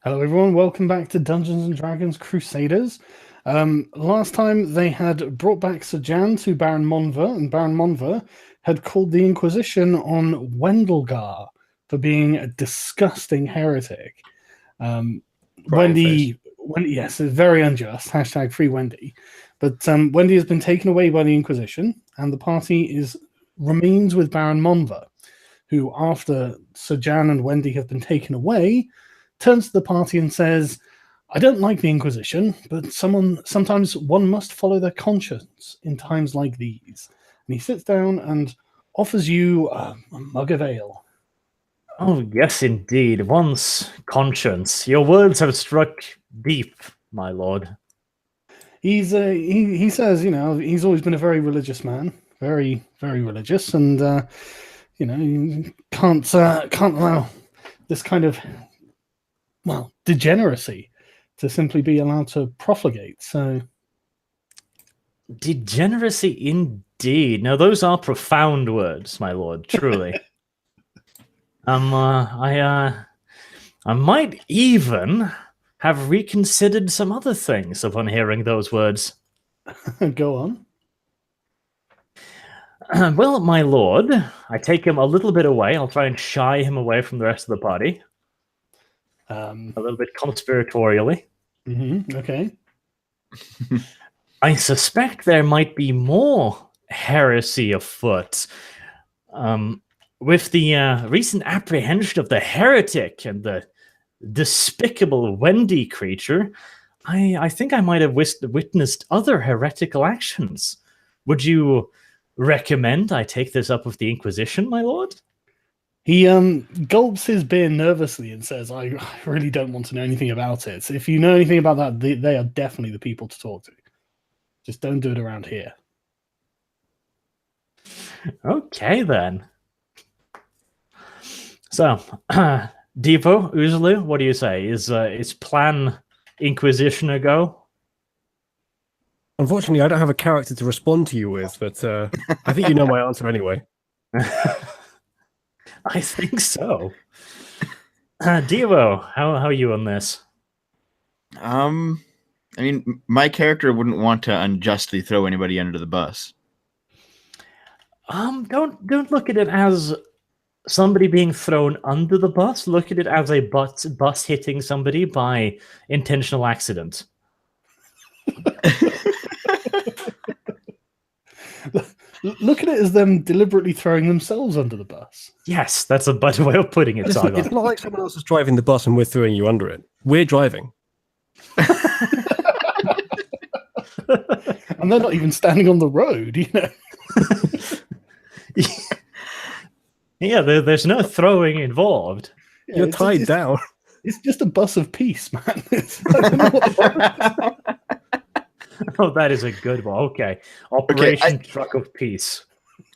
Hello, everyone. Welcome back to Dungeons and Dragons Crusaders. Last time they had brought back Sir Jan to Baron Monver, and Baron Monver had called the Inquisition on Wendelgar for being a disgusting heretic. Wendy, yes, it's very unjust. Hashtag free Wendy. But Wendy has been taken away by the Inquisition, and the party remains with Baron Monver, who, after Sir Jan and Wendy have been taken away, turns to the party and says, I don't like the Inquisition, but sometimes one must follow their conscience in times like these. And he sits down and offers you a mug of ale. Oh, yes, indeed. One's conscience. Your words have struck deep, my lord. He says, he's always been a very religious man, very, very religious, and you can't allow this kind of degeneracy to simply be allowed to profligate. So, degeneracy indeed. Now, those are profound words, my lord. Truly. I might even have reconsidered some other things upon hearing those words. Go on. Well, my lord, I take him a little bit away. I'll try and shy him away from the rest of the party. A little bit conspiratorially. Okay. I suspect there might be more heresy afoot. With the recent apprehension of the heretic and the despicable Wendy creature, I think I might have witnessed other heretical actions. Would you recommend I take this up with the Inquisition, my lord? He gulps his beer nervously and says, I really don't want to know anything about it. If you know anything about that, they are definitely the people to talk to. Just don't do it around here. Okay, then. So, Devo, Uzlu, what do you say? Is plan Inquisition a go? Unfortunately, I don't have a character to respond to you with, but I think you know my answer anyway. I think so. Devo, how are you on this? I mean, my character wouldn't want to unjustly throw anybody under the bus. Don't look at it as somebody being thrown under the bus. Look at it as a bus hitting somebody by intentional accident. Look at it as them deliberately throwing themselves under the bus. Yes, that's a better way of putting it, Sargon. It's not like someone else is driving the bus and we're throwing you under it. We're driving. And they're not even standing on the road, Yeah, there's no throwing involved. Yeah, You're tied down. It's just a bus of peace, man. Oh, that is a good one. Okay. Operation Truck of Peace.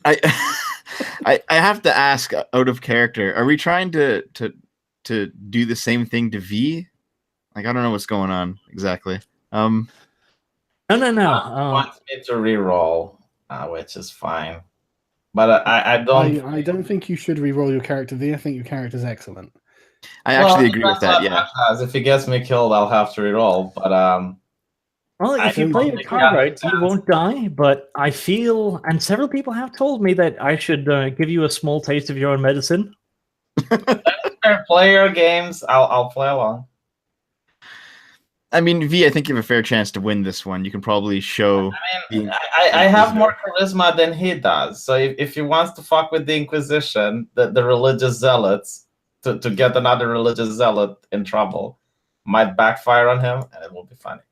I have to ask, out of character, are we trying to do the same thing to V? Like, I don't know what's going on exactly. No. Wants me to reroll, which is fine. But I don't. I don't think you should re-roll your character V. I think your character's excellent. I actually agree with that. Yeah. If he gets me killed, I'll have to reroll. But well, if you play your card right, you won't die. But I feel, and several people have told me that I should give you a small taste of your own medicine. Play your games. I'll play along. I mean, V, I think you have a fair chance to win this one. You can probably show. I have more charisma than he does. So if he wants to fuck with the Inquisition, the religious zealots, to get another religious zealot in trouble, might backfire on him, and it will be funny.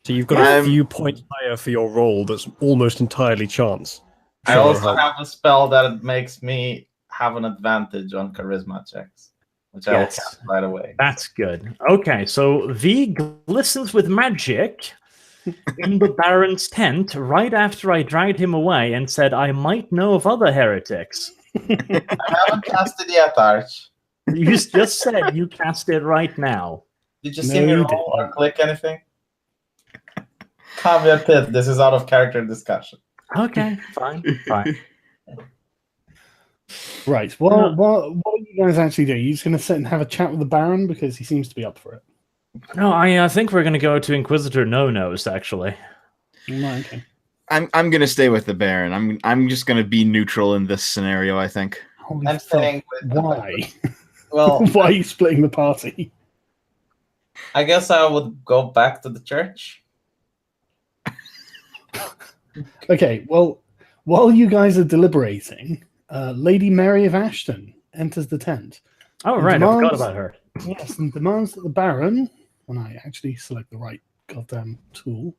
So you've got a few points higher for your roll that's almost entirely chance. I also have a spell that makes me have an advantage on charisma checks, which I will cast right away. That's good. Okay, so V glistens with magic in the Baron's tent right after I dragged him away and said I might know of other heretics. I haven't cast it yet, Arch. You just said you cast it right now. Did you see me roll or click anything? Caveat pit, this is out of character discussion. Okay, fine. Right. Well, what are you guys actually doing? Are you just going to sit and have a chat with the Baron because he seems to be up for it? No, I think we're going to go to Inquisitor No-Nos, actually. Right, okay. I'm gonna stay with the Baron. I'm just gonna be neutral in this scenario, I think. Holy I'm fuck. staying with Why? Well, Why are you splitting the party? I guess I would go back to the church. Okay, well, while you guys are deliberating, Lady Mary of Ashton enters the tent. Oh, And right, I forgot demands- about her. Yes, and demands that the Baron, when I actually select the right goddamn tool,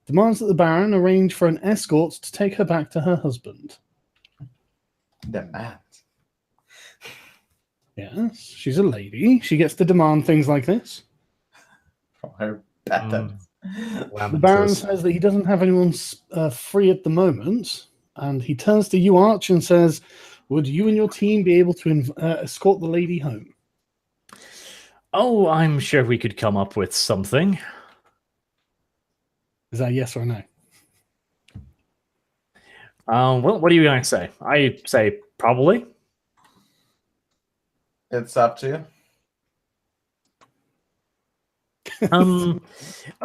demands that the Baron arrange for an escort to take her back to her husband. Demand. Yes, she's a lady. She gets to demand things like this. From her patent. The Baron says that he doesn't have anyone free at the moment, and he turns to you, Arch, and says, would you and your team be able to escort the lady home? Oh, I'm sure we could come up with something. Is that yes or no? Well, what are you going to say? I say probably. It's up to you.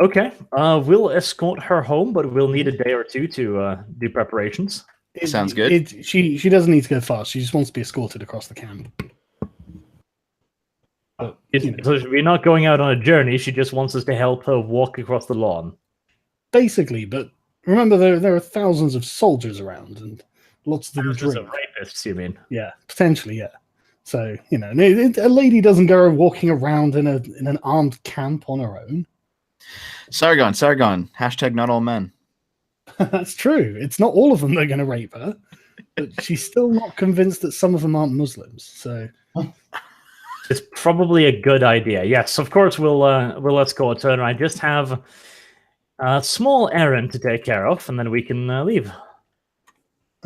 Okay. We'll escort her home, but we'll need a day or two to do preparations. Sounds good. She doesn't need to go fast. She just wants to be escorted across the camp. But, So we're not going out on a journey. She just wants us to help her walk across the lawn. basically, but remember there are thousands of soldiers around and lots of them Thousands drink. of rapists, you mean? Yeah, potentially, yeah. So, you know, a lady doesn't go walking around in an armed camp on her own. Sargon. Hashtag not all men. That's true. It's not all of them that are going to rape her, but she's still not convinced that some of them aren't Muslims. So it's probably a good idea. Yes, of course we'll escort her. And I just have a small errand to take care of, and then we can leave.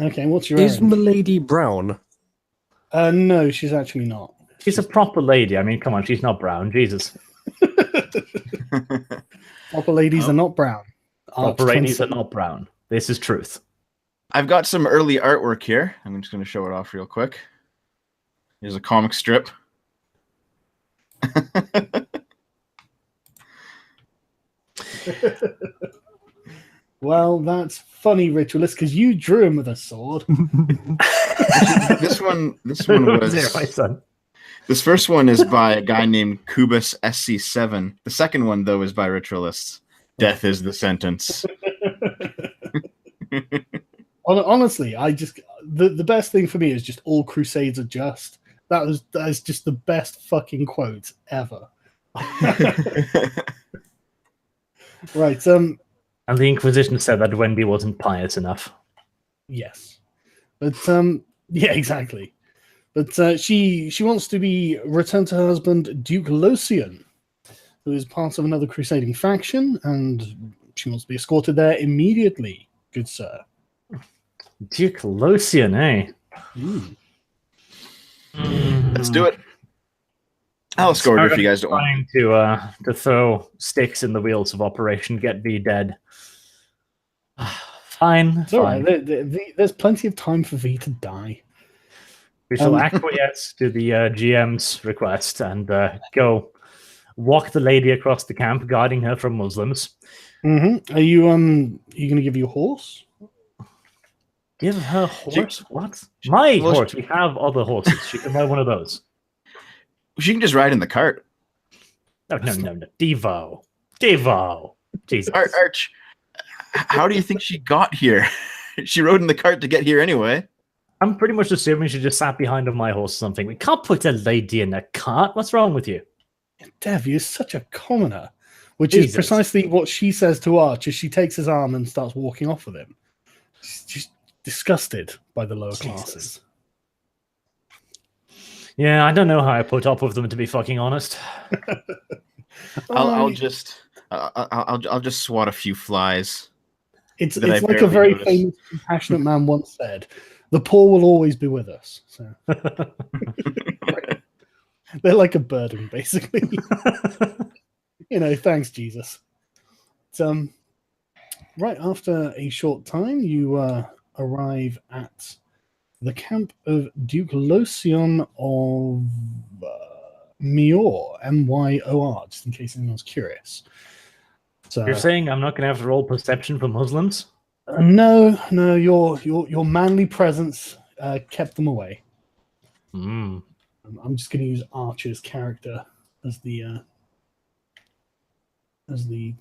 Okay, what's your Is errand? Milady brown? No, she's actually not. She's a proper lady. I mean, come on, she's not brown. Jesus. Proper ladies are not brown. Proper ladies are not brown. This is truth. I've got some early artwork here. I'm just going to show it off real quick. Here's a comic strip. Well, that's funny, Ritualist, because you drew him with a sword. This one was There, my son. This first one is by a guy named Kubus SC7. The second one, though, is by Ritualists. Death is the sentence. Honestly, the best thing for me is just all Crusades are just. That is just the best fucking quote ever. Right. And the Inquisition said that Wendy wasn't pious enough. Yes. But yeah, exactly. But she wants to be returned to her husband, Duke Locian, who is part of another crusading faction, and she wants to be escorted there immediately, good sir. Duke Locian, eh? Let's do it. I'll escort her if you guys don't want. Trying to throw sticks in the wheels of Operation Get V Dead. Fine. It's all right. There's plenty of time for V to die. We shall acquiesce to the GM's request and go walk the lady across the camp, guarding her from Muslims. Mm-hmm. Are you going to give you a horse? Give her horse? What? My horse. We have other horses. She can ride one of those. She can just ride in the cart. No. Devo. Jesus. Arch, how do you think she got here? She rode in the cart to get here anyway. I'm pretty much assuming she just sat behind on my horse or something. We can't put a lady in a cart. What's wrong with you? Dev, you're such a commoner. Which Jesus. is precisely what she says to Arch as she takes his arm and starts walking off with him. She's disgusted by the lower classes. Yeah, I don't know how I put up with them, to be fucking honest. I'll just swat a few flies. It's that I like a barely very noticed. famous, compassionate man once said, "The poor will always be with us." So they're like a burden, basically. You know, thanks, Jesus. Right after a short time, you arrive at the camp of Duke Locion of Myor, Myor, just in case anyone's curious. So, You're saying I'm not going to have to roll perception for Muslims? no, your manly presence kept them away. Hmm. I'm just going to use Archer's character as the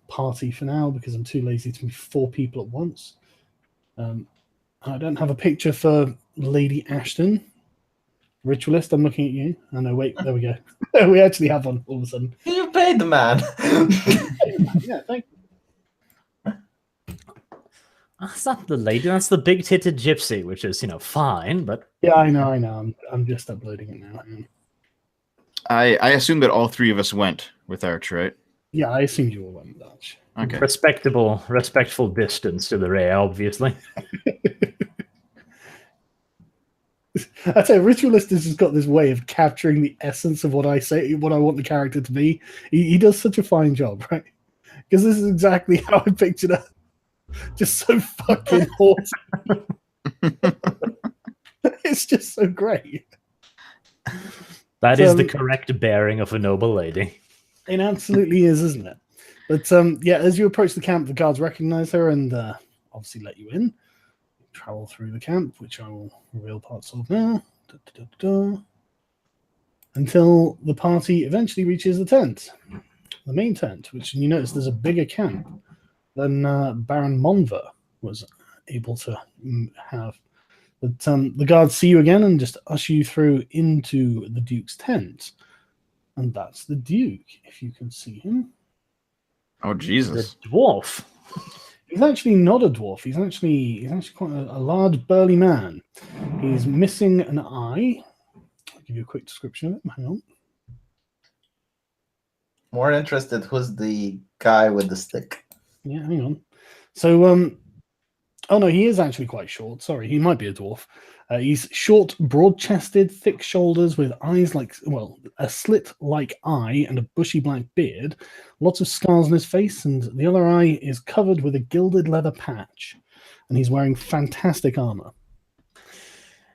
party for now because I'm too lazy to be 4 people at once. I don't have a picture for Lady Ashton. Ritualist, I'm looking at you. Oh no, wait, there we go. We actually have one all of a sudden. You paid the man. Yeah, thank you. That's not the lady, that's the big-titted gypsy, which is, fine, but... Yeah, I know. I'm just uploading it now. I assume that all 3 of us went with Arch, right? Yeah, I assumed you all went with Arch. Okay. Respectful distance to the rear, obviously. I tell you, Ritualist has just got this way of capturing the essence of what I say, what I want the character to be. He does such a fine job, right? Because this is exactly how I pictured her. Just so fucking awesome. It's just so great. That is the correct bearing of a noble lady. It absolutely is, isn't it? But yeah, as you approach the camp, the guards recognize her and obviously let you in. Travel through the camp, which I will reveal parts of now. Until the party eventually reaches the tent. The main tent, which you notice there's a bigger camp than Baron Monver was able to have. But the guards see you again and just usher you through into the Duke's tent. And that's the Duke, if you can see him. Oh, Jesus. The dwarf. He's actually not a dwarf. He's actually quite a large, burly man. He's missing an eye. I'll give you a quick description of him. Hang on. More interested, who's the guy with the stick? Yeah, hang on. So, oh no, he is actually quite short. Sorry, he might be a dwarf. He's short, broad-chested, thick shoulders with eyes like, well, a slit-like eye and a bushy black beard. Lots of scars on his face, and the other eye is covered with a gilded leather patch. And he's wearing fantastic armor.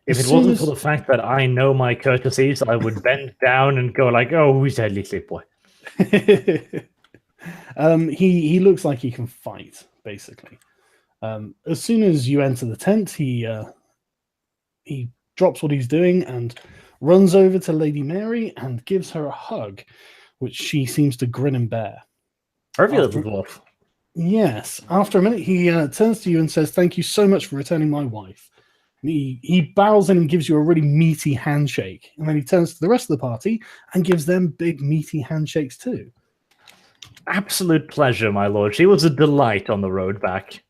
If it wasn't for the fact that I know my courtesies, I would bend down and go like, "Oh, who's that little boy?" He looks like he can fight, basically. As soon as you enter the tent, he drops what he's doing and runs over to Lady Mary and gives her a hug, which she seems to grin and bear. Perfect little dwarf. Yes. After a minute, he turns to you and says, "Thank you so much for returning my wife." And he barrels in and gives you a really meaty handshake. And then he turns to the rest of the party and gives them big, meaty handshakes too. Absolute pleasure, my lord. She was a delight on the road back.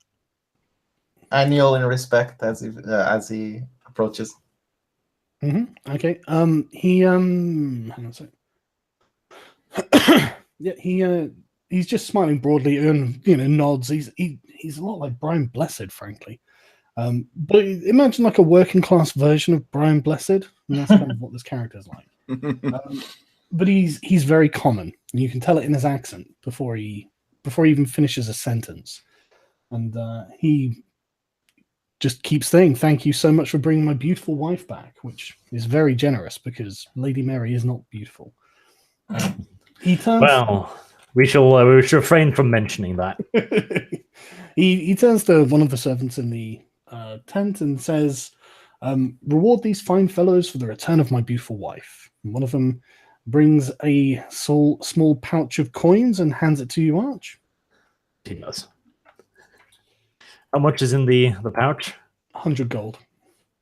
I kneel in respect as he approaches. Okay. Hang on a sec. Yeah, he's just smiling broadly and nods. He's a lot like Brian Blessed, frankly. But imagine like a working class version of Brian Blessed, and that's kind of what this character's like. But he's very common, and you can tell it in his accent before he even finishes a sentence. And he just keeps saying, "Thank you so much for bringing my beautiful wife back," which is very generous because Lady Mary is not beautiful. He turns. Well, we shall refrain from mentioning that. He turns to one of the servants in the tent and says, "Reward these fine fellows for the return of my beautiful wife." And one of them brings a small pouch of coins and hands it to you, Arch. He does. How much is in the pouch? 100 gold.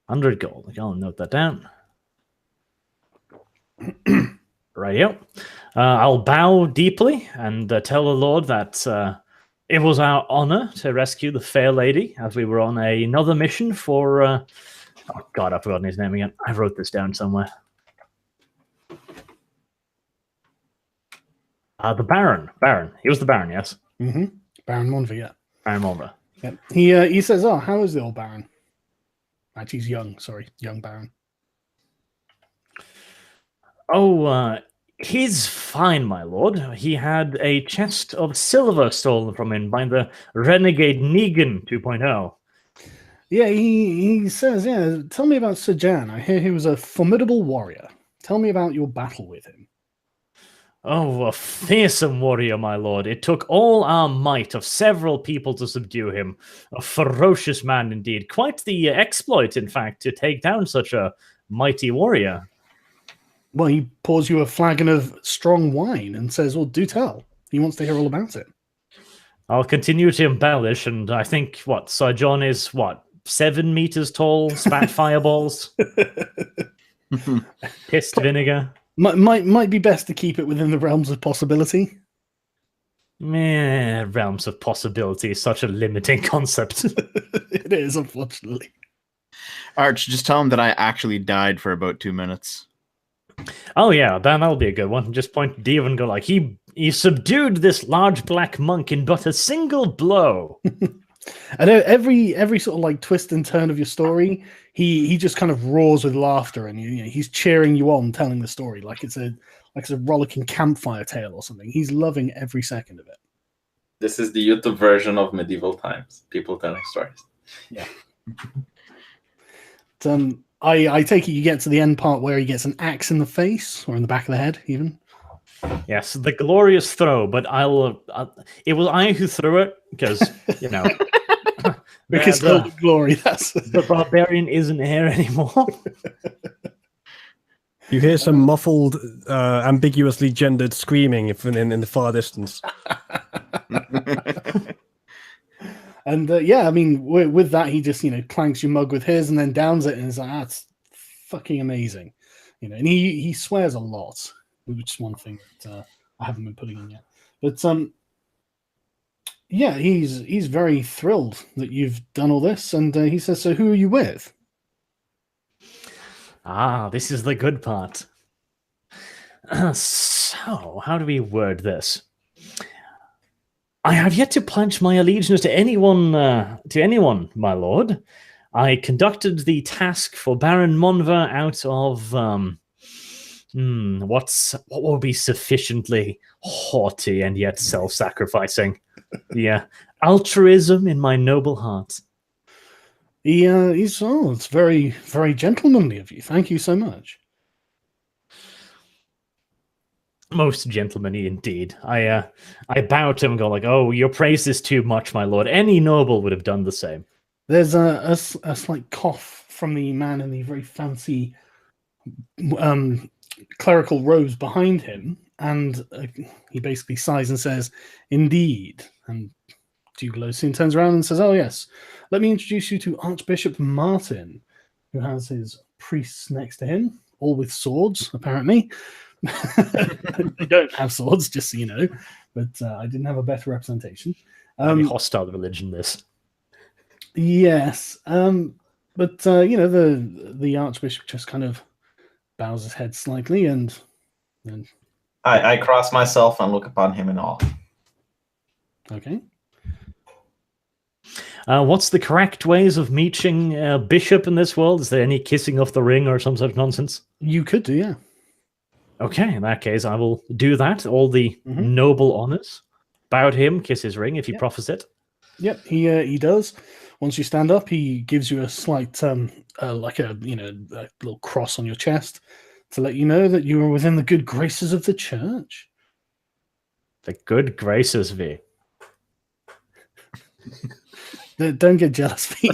100 gold. Okay, I'll note that down. Rightio. I'll bow deeply and tell the Lord that it was our honor to rescue the fair lady as we were on another mission for... oh, God, I've forgotten his name again. I wrote this down somewhere. The Baron. Baron. He was the Baron, yes? Mm-hmm. Baron Monver, yeah. Baron Monver. Yep. He says, "Oh, how is the old Baron?" Actually, he's young. Sorry, young Baron. Oh, he's fine, my lord. He had a chest of silver stolen from him by the renegade Negan 2.0. Yeah, he says, yeah, tell me about Sajan. I hear he was a formidable warrior. Tell me about your battle with him. Oh, a fearsome warrior, my lord. It took all our might of several people to subdue him. A ferocious man indeed. Quite the exploit, in fact, to take down such a mighty warrior. Well, he pours you a flagon of strong wine and says, well, do tell. He wants to hear all about it. I'll continue to embellish, and I think, Sir John is, 7 meters tall, spat fireballs, pissed vinegar. Might be best to keep it within the realms of possibility. Realms of possibility is such a limiting concept. It is, unfortunately. Arch, just tell him that I actually died for about 2 minutes. Oh yeah, that'll be a good one. Just point to Dave and go like, he subdued this large black monk in but a single blow. I know every sort of like twist and turn of your story, he just kind of roars with laughter, and he's cheering you on, telling the story like it's a rollicking campfire tale or something. He's loving every second of it. This is the YouTube version of medieval times. People telling stories. Yeah. I take it you get to the end part where he gets an axe in the face or in the back of the head, even. Yes, the glorious throw, but it was I who threw it because Because the glory. That's the barbarian isn't here anymore. You hear some muffled, ambiguously gendered screaming in the far distance. And yeah, I mean, with that, he just clanks your mug with his and then downs it, and is like, that's fucking amazing, And he swears a lot, which is one thing that I haven't been putting in yet. But yeah, he's very thrilled that you've done all this, and he says, "So who are you with?" This is the good part. So, how do we word this? I have yet to pledge my allegiance to anyone, my lord. I conducted the task for Baron Monver out of what will be sufficiently haughty and yet self-sacrificing. Yeah, altruism in my noble heart. It's very, very gentlemanly of you. Thank you so much. Most gentlemanly indeed. I bow to him and go like, "Oh, your praise is too much, my lord. Any noble would have done the same." There's a slight cough from the man in the very fancy clerical robes behind him, and he basically sighs and says, "Indeed." And Dugalo soon turns around and says, "Oh yes, let me introduce you to Archbishop Martin, who has his priests next to him, all with swords, apparently." They don't have swords, just so you know, but I didn't have a better representation. Hostile religion, this. Yes, but the Archbishop just kind of bows his head slightly, and I cross myself and look upon him in awe. Okay. What's the correct ways of meeting a bishop in this world? Is there any kissing of the ring or some such nonsense? You could do, yeah. Okay, in that case, I will do that. All the noble honors. Bow to him, kiss his ring if he proffers it. Yep, he does. Once you stand up, he gives you a slight, like a little cross on your chest to let you know that you are within the good graces of the church. The good graces, V. Don't get jealous, V.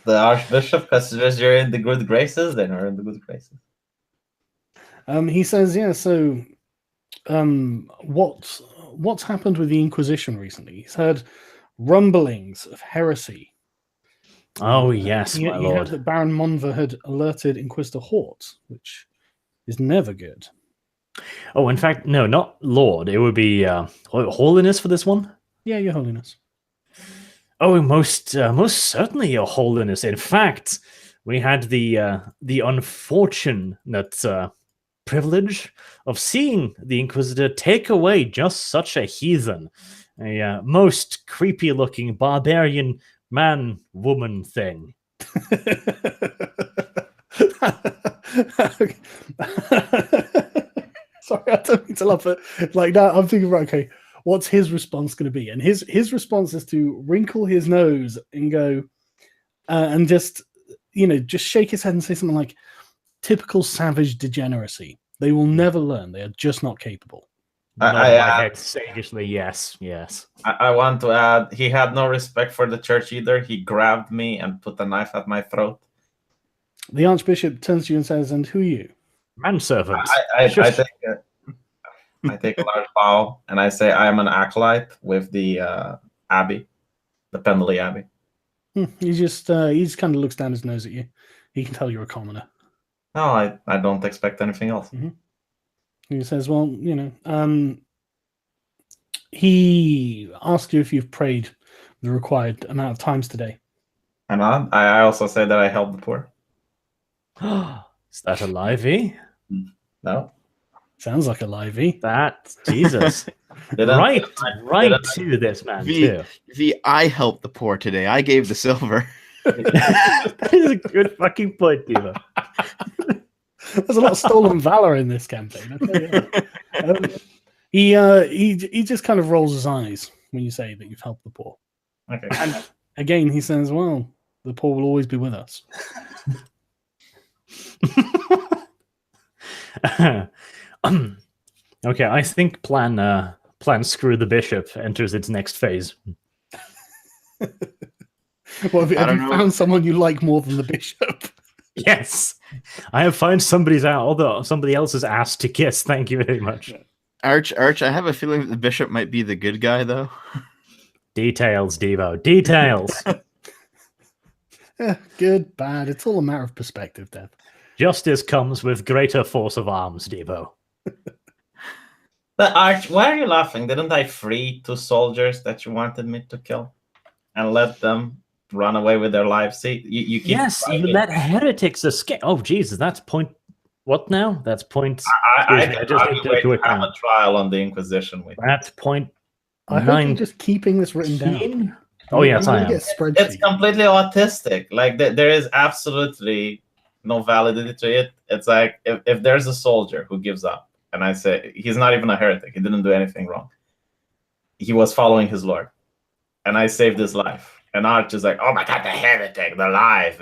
The Archbishop considers you're in the good graces, then we're in the good graces. He says, yeah, so what's happened with the Inquisition recently? He's heard rumblings of heresy. Oh, yes, my he lord. heard that Baron Monver had alerted Inquisitor Hort, which is never good. Oh, in fact, no, not Lord. It would be Holiness for this one? Yeah, Your Holiness. Oh, most certainly, Your Holiness. In fact, we had the unfortunate privilege of seeing the Inquisitor take away just such a heathen, a most creepy-looking barbarian man-woman thing. Sorry, I don't mean to laugh, but like that, I'm thinking, right, okay, what's his response going to be? And his response is to wrinkle his nose and go, and just shake his head and say something like, "Typical savage degeneracy. They will never learn. They are just not capable." Nod my head sagely, yes. I want to add, he had no respect for the church either. He grabbed me and put a knife at my throat. The Archbishop turns to you and says, "And who are you?" Manservant. I take a large bow and I say, I am an acolyte with the Abbey, the Pendley Abbey. He just kind of looks down his nose at you. He can tell you're a commoner. No, I don't expect anything else. He says, "Well, he asked you if you've prayed the required amount of times today." And I also say that I help the poor. Is that a livey? No. Sounds like a livey. That, Jesus. right to this man, too. I helped the poor today. I gave the silver. That is a good fucking point, Diva. There's a lot of stolen valor in this campaign. I tell you. He just kind of rolls his eyes when you say that you've helped the poor. Okay. And again, he says, "Well, the poor will always be with us." Okay, I think plan Screw the Bishop enters its next phase. Well, have you found someone you like more than the bishop? Yes, I have found somebody else's ass to kiss. Thank you very much. Arch, I have a feeling that the bishop might be the good guy, though. Details, Devo. Details. Good, bad. It's all a matter of perspective, Dev. Justice comes with greater force of arms, Devo. But Arch, why are you laughing? Didn't I free 2 soldiers that you wanted me to kill and let them run away with their lives? See, you keep you let heretics escape. Oh, Jesus, that's point. What now? That's point. I just need to have a trial on the Inquisition with. That's point. I hope you're just keeping this written down. Oh yes, I am. It's completely autistic. Like there is absolutely no validity to it. It's like if there's a soldier who gives up, and I say he's not even a heretic, he didn't do anything wrong. He was following his Lord, and I saved his life. And Arch is like, "Oh my God, the heretic, the life."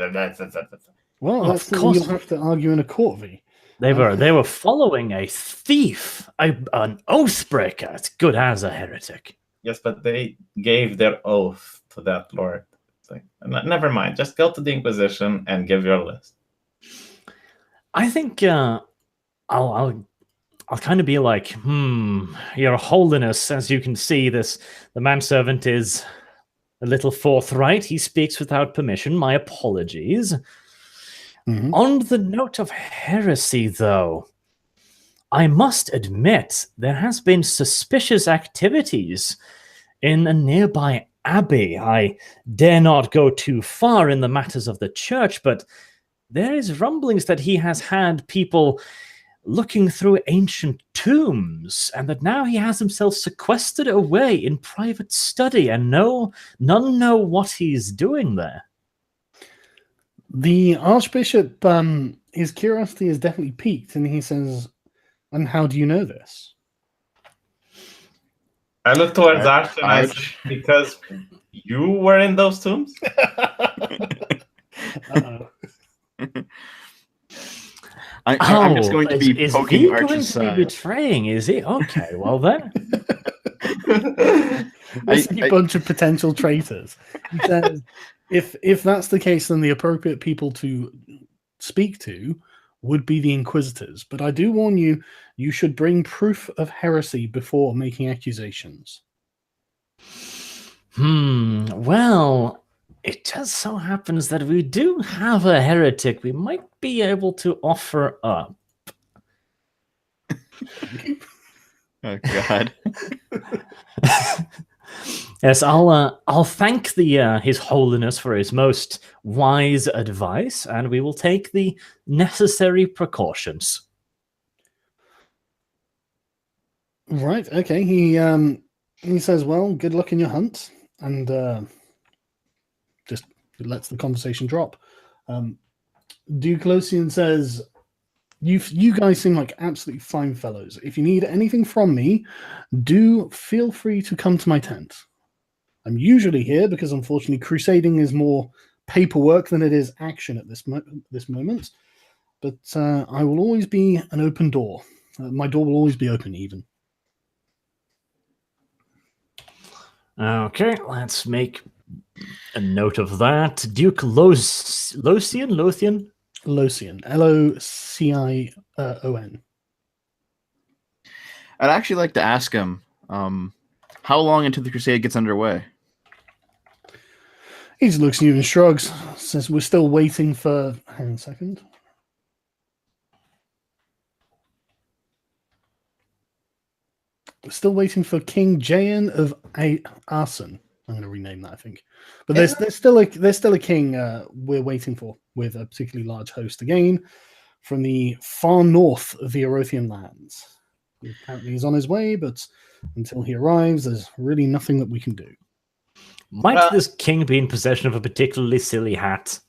Well, that's something you'll have to argue in a court, V. They were following a thief, an oathbreaker, as good as a heretic. Yes, but they gave their oath to that Lord. It's like, never mind. Just go to the Inquisition and give your list. I think I'll kind of be like, Your Holiness, as you can see, the manservant is a little forthright. He speaks without permission. My apologies. Mm-hmm. On the note of heresy, though, I must admit there has been suspicious activities in a nearby abbey. I dare not go too far in the matters of the church, but there is rumblings that he has had people looking through ancient tombs, and that now he has himself sequestered away in private study, and none know what he's doing there. The Archbishop, his curiosity is definitely piqued, and he says, "And how do you know this?" I look towards Arch and I say, "Because you were in those tombs?" Uh-oh. I'm just going to be poking Arch's side. Betraying, is he? Okay, well then. A bunch of potential traitors. He says, if that's the case, then the appropriate people to speak to would be the Inquisitors. But I do warn you, you should bring proof of heresy before making accusations. Well, it just so happens that we do have a heretic we might be able to offer up. Oh God. Yes, I'll thank His Holiness for his most wise advice, and we will take the necessary precautions. Right. Okay. He says, "Well, good luck in your hunt," and just lets the conversation drop. Duke Lothian says, You guys seem like absolutely fine fellows. If you need anything from me, do feel free to come to my tent. I'm usually here because, unfortunately, crusading is more paperwork than it is action at this moment. But I will always be an open door. My door will always be open, even. Okay, let's make a note of that. Duke Lothian? Locian. Locion. I'd actually like to ask him how long until the crusade gets underway. He just looks at you and shrugs. Says, we're still waiting for... Hang on a second. We're still waiting for King Jayan of Arson. I'm going to rename that, I think. But there's still a king we're waiting for, with a particularly large host again from the far north of the Herothian lands. He apparently is on his way, but until he arrives, there's really nothing that we can do. Might this king be in possession of a particularly silly hat?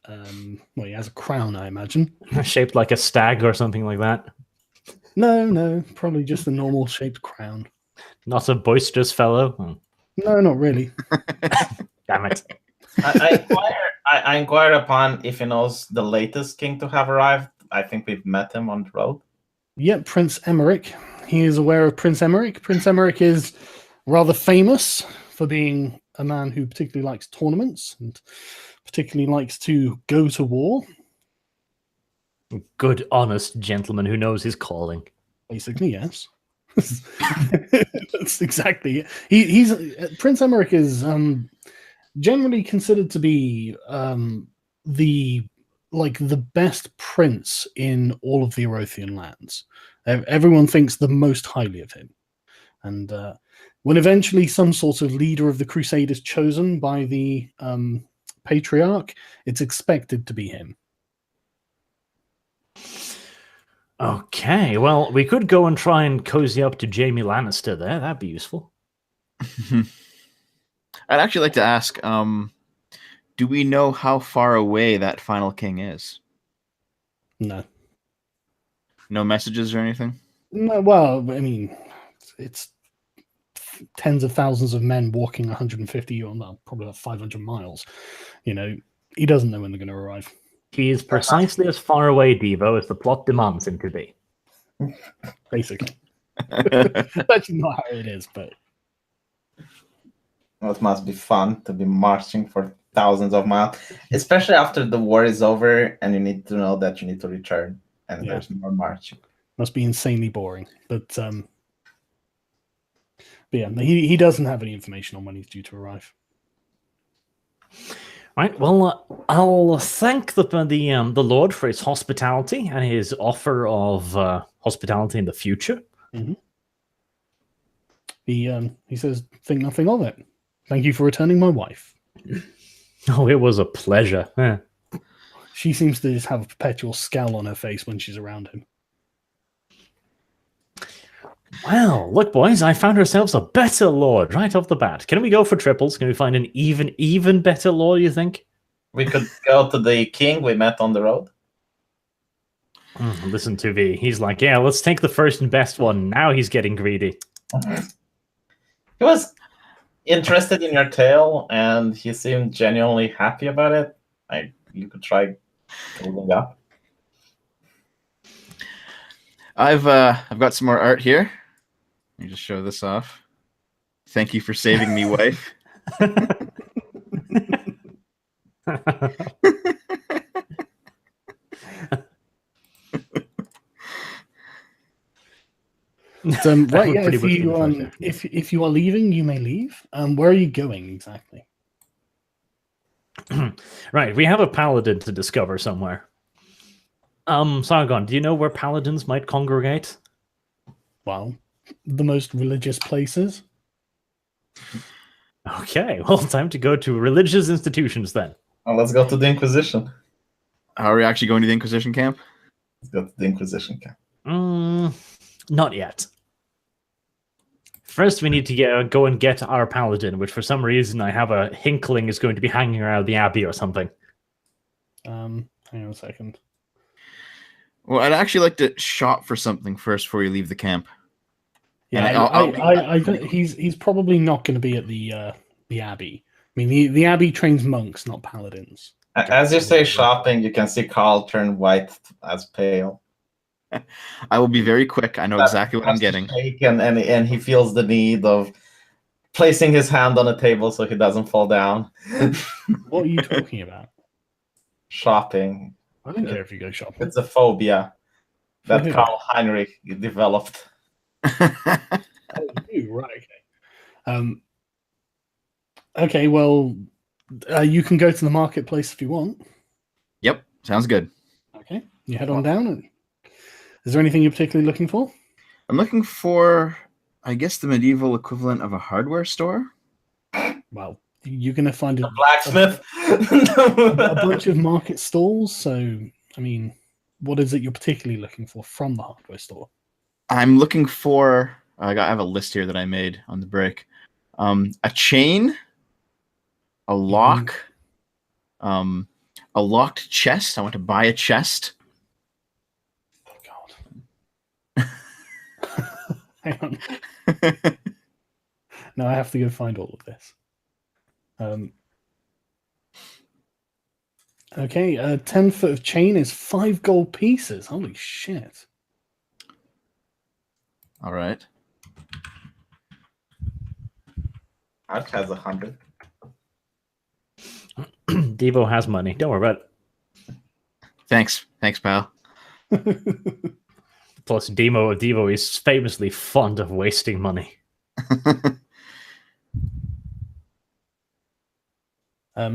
Well, he has a crown, I imagine. Shaped like a stag or something like that? No, probably just a normal shaped crown. Not a boisterous fellow? No, not really. Damn it. I inquired upon if he knows the latest king to have arrived. I think we've met him on the road. Yep, Prince Emmerich. He is aware of Prince Emmerich. Prince Emmerich is rather famous for being a man who particularly likes tournaments and particularly likes to go to war. Good, honest gentleman who knows his calling. Basically, yes. That's exactly it. He's Prince Emmerich is generally considered to be the best prince in all of the Herothian lands. Everyone thinks the most highly of him. And when eventually some sort of leader of the Crusade is chosen by the patriarch, it's expected to be him. Okay, well, we could go and try and cozy up to Jaime Lannister there. That'd be useful. I'd actually like to ask, do we know how far away that final king is? No. No messages or anything? No, well, I mean, it's tens of thousands of men walking 150 or well, probably about 500 miles. You know, he doesn't know when they're going to arrive. He is precisely as far away, Devo, as the plot demands him to be. Basically. That's not how it is, but... Well, it must be fun to be marching for thousands of miles, especially after the war is over and you need to know that you need to return and there's more marching. Must be insanely boring. But yeah, he doesn't have any information on when he's due to arrive. Right. Well, I'll thank the Lord for his hospitality and his offer of hospitality in the future. Mm-hmm. He says, "Think nothing of it. Thank you for returning my wife." Oh, it was a pleasure. Yeah. She seems to just have a perpetual scowl on her face when she's around him. Well, look, boys, I found ourselves a better lord right off the bat. Can we go for triples? Can we find an even better lord, you think? We could go to the king we met on the road. Listen to V. He's like, yeah, let's take the first and best one. Now he's getting greedy. He was interested in your tale, and he seemed genuinely happy about it. You could try building up. I've got some more art here. Let me just show this off. Thank you for saving me, wife. Right, yeah, if you are leaving, you may leave. Where are you going exactly? Right, we have a paladin to discover somewhere. Sargon, do you know where paladins might congregate? Well, the most religious places. Okay, well, time to go to religious institutions then. Well, let's go to the Inquisition. How are we actually going to the Inquisition camp? Let's go to the Inquisition camp. Not yet. First, we need to go and get our paladin, which for some reason I have a hinkling is going to be hanging around the abbey or something. Hang on a second. Well, I'd actually like to shop for something first before you leave the camp. Yeah, And I think he's probably not going to be at the Abbey. I mean, the Abbey trains monks, not paladins. As you say shopping, you can see Carl turn white as pale. I will be very quick. I know exactly what I'm getting. And he feels the need of placing his hand on the table so he doesn't fall down. What are you talking about? Shopping. I don't care if you go shopping. It's a phobia For that who? Karl Heinrich developed. Oh, you, right, okay. Okay, well, you can go to the marketplace if you want. Yep, sounds good. Okay, you head on down. Is there anything you're particularly looking for? I'm looking for, I guess, the medieval equivalent of a hardware store. Well, you're going to find A blacksmith. a bunch of market stalls. So, I mean, what is it you're particularly looking for from the hardware store? I'm looking for. I have a list here that I made on the break. A chain, a lock, a locked chest. I want to buy a chest. Oh, God. Hang on. No, I have to go find all of this. Okay, 10 foot of chain is 5 gold pieces. Holy shit. All right. Arch has 100. Devo has money. Don't worry about it. Thanks, pal. Plus, Devo is famously fond of wasting money.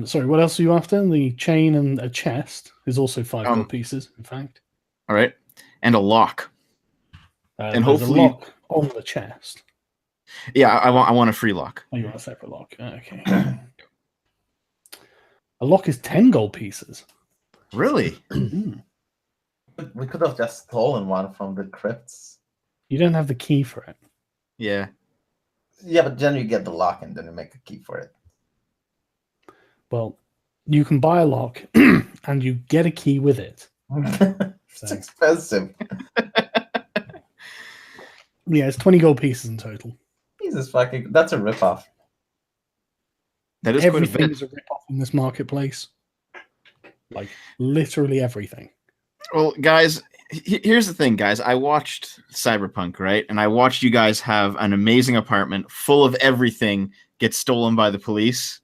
Sorry, what else are you after? The chain and a chest is also 5 gold pieces, in fact. All right, and a lock. And hopefully- a lock on the chest. Yeah, I want a free lock. Oh, you want a separate lock? Okay. A lock is 10 gold pieces. Really? We could have just stolen one from the crypts. You don't have the key for it. Yeah. Yeah, but then you get the lock and then you make a key for it. Well, you can buy a lock and you get a key with it. It's expensive. Yeah, it's 20 gold pieces in total. Jesus fucking, that's a ripoff. That is quite a Everything bit. is a rip-off in this marketplace. Like, literally everything. Well, guys, here's the thing, guys. I watched Cyberpunk, right? And I watched you guys have an amazing apartment full of everything get stolen by the police.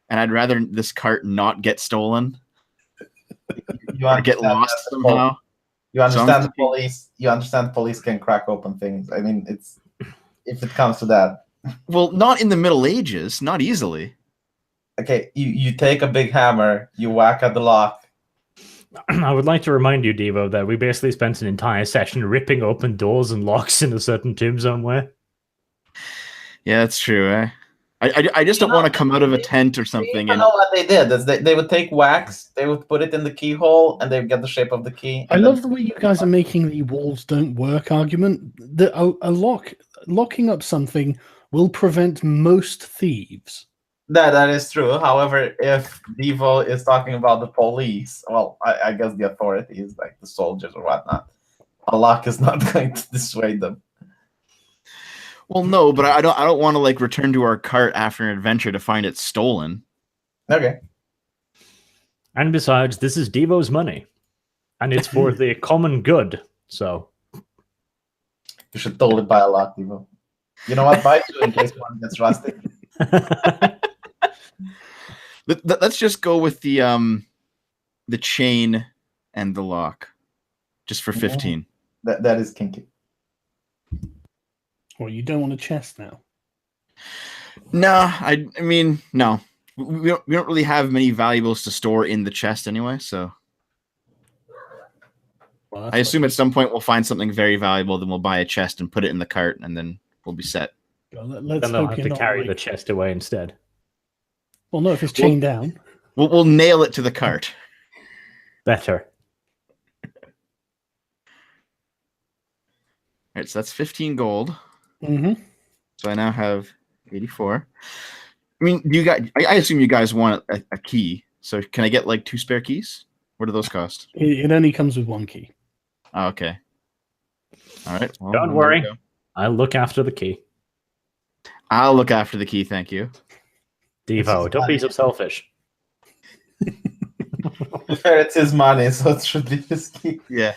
And I'd rather this cart not get stolen or get lost somehow. You understand the police. You understand the police can crack open things. I mean, it's if it comes to that. Well, not in the Middle Ages, not easily. Okay, you take a big hammer, you whack at the lock. I would like to remind you, Devo, that we basically spent an entire session ripping open doors and locks in a certain tomb somewhere. Yeah, that's true. Eh? I just don't want to come out of a tent or something. You know what they did is they would take wax, they would put it in the keyhole, and they would get the shape of the key. I love the way you guys are making the walls don't work argument. Locking up something will prevent most thieves. That is true. However, if Devo is talking about the police, well, I guess the authorities, like the soldiers or whatnot, a lock is not going to dissuade them. Well, no, but I don't want to like return to our cart after an adventure to find it stolen. Okay. And besides, this is Devo's money. And it's for the common good, so... You should totally buy a lock, Devo. You know what? Buy two in case one gets rusted. Let's just go with the chain and the lock, just for 15. That is kinky. Well, you don't want a chest now. No, I mean, no. We don't really have many valuables to store in the chest anyway, so Well, I assume at some point we'll find something very valuable, then we'll buy a chest and put it in the cart, and then we'll be set. Well, let's Then they'll hope have you're to not carry like- the chest away instead. Well, no, if it's chained down. We'll nail it to the cart. Better. All right, so that's 15 gold. Mm-hmm. So I now have 84. I mean, I assume you guys want a key. So can I get like 2 spare keys? What do those cost? It only comes with one key. Oh, okay. All right. Well, Don't there we worry. go. I'll look after the key. I'll look after the key. Thank you. Devo, don't be so selfish. Fair, it's his money, so it should be his key. Yeah.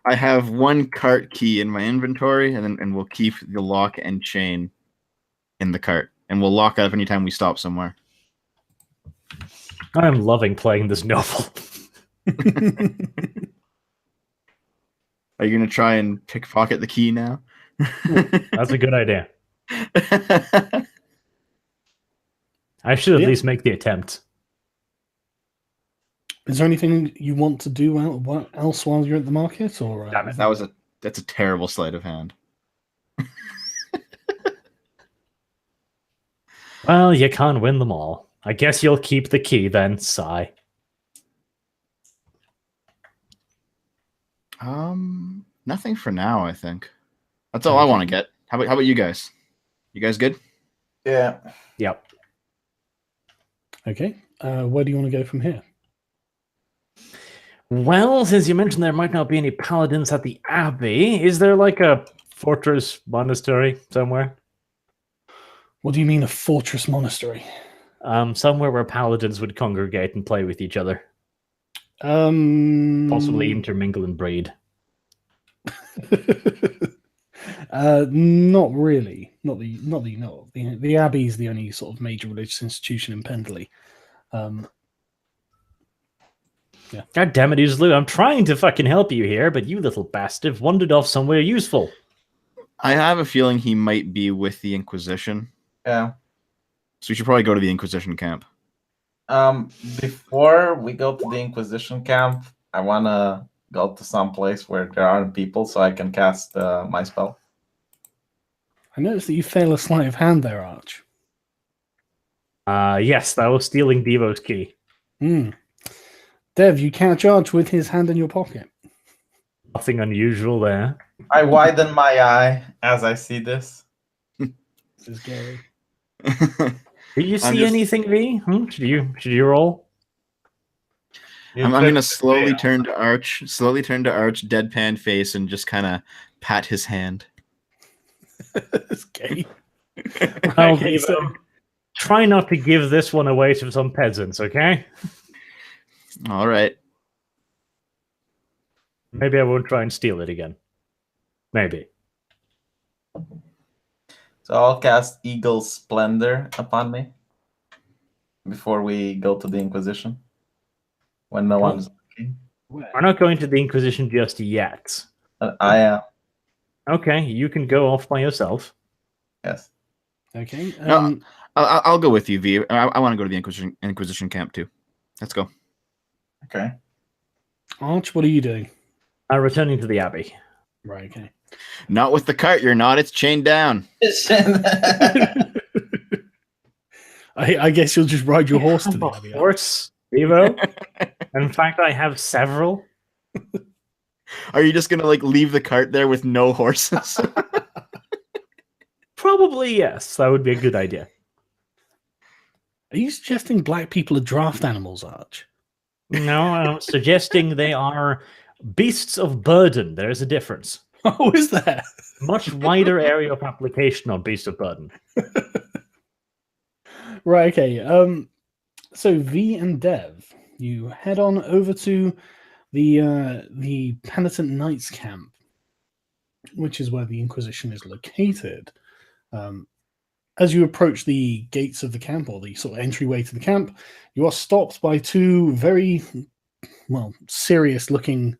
I have one cart key in my inventory, and we'll keep the lock and chain in the cart, and we'll lock up anytime we stop somewhere. I'm loving playing this novel. Are you gonna try and pickpocket the key now? That's a good idea. I should at Yeah. least make the attempt. Is there anything you want to do else while you're at the market, or Damn it, That's a terrible sleight of hand. Well, you can't win them all. I guess you'll keep the key then, sigh. Nothing for now. I think that's all I want to get. How about you guys? You guys good? Yeah. Yep. Okay. Where do you want to go from here? Well, since you mentioned there might not be any paladins at the Abbey, is there like a fortress monastery somewhere? What do you mean a fortress monastery? Somewhere where paladins would congregate and play with each other. Possibly. Possibly intermingle and breed. Not really. Not that you know of. The Abbey is the only sort of major religious institution in Pendley. Yeah. God damn it, Uzlu. I'm trying to fucking help you here, but you little bastard wandered off somewhere useful. I have a feeling he might be with the Inquisition, Yeah. so we should probably go to the Inquisition camp. Before we go to the Inquisition camp, I wanna go to some place where there aren't people, so I can cast my spell. I noticed that you fail a sleight of hand there, Arch. Yes, that was stealing Devo's key. Dev, you catch Arch with his hand in your pocket. Nothing unusual there. I widen my eye as I see this. This is Gary. Did you see just- anything, V? Should you roll? You I'm took gonna the slowly veil. turn to Arch, deadpan face, and just kind of pat his hand. It's gay. Well, Okay, Devo, try not to give this one away to some peasants, okay? All right. Maybe I won't try and steal it again. Maybe. So I'll cast Eagle's Splendor upon me before we go to the Inquisition. When no Cool. one's looking. We're not going to the Inquisition just yet. I am. Okay, you can go off by yourself. Yes. Okay. No, I'll go with you, V. I want to go to the Inquisition camp too. Let's go. Okay. Arch, what are you doing? Returning to the Abbey. Right, okay. Not with the cart. You're not. It's chained down. I guess you'll just ride your horse to the Of Abbey. course, Devo. In fact, I have several. Are you just gonna leave the cart there with no horses? Probably yes. That would be a good idea. Are you suggesting black people are draft animals, Arch? No, I'm suggesting they are beasts of burden. There's a difference. Oh, is there? Much wider area of application on beast of burden. Right, okay. So V and Dev, you head on over to the Penitent Knights camp, which is where the Inquisition is located. As you approach the gates of the camp, or the sort of entryway to the camp, you are stopped by two very, serious-looking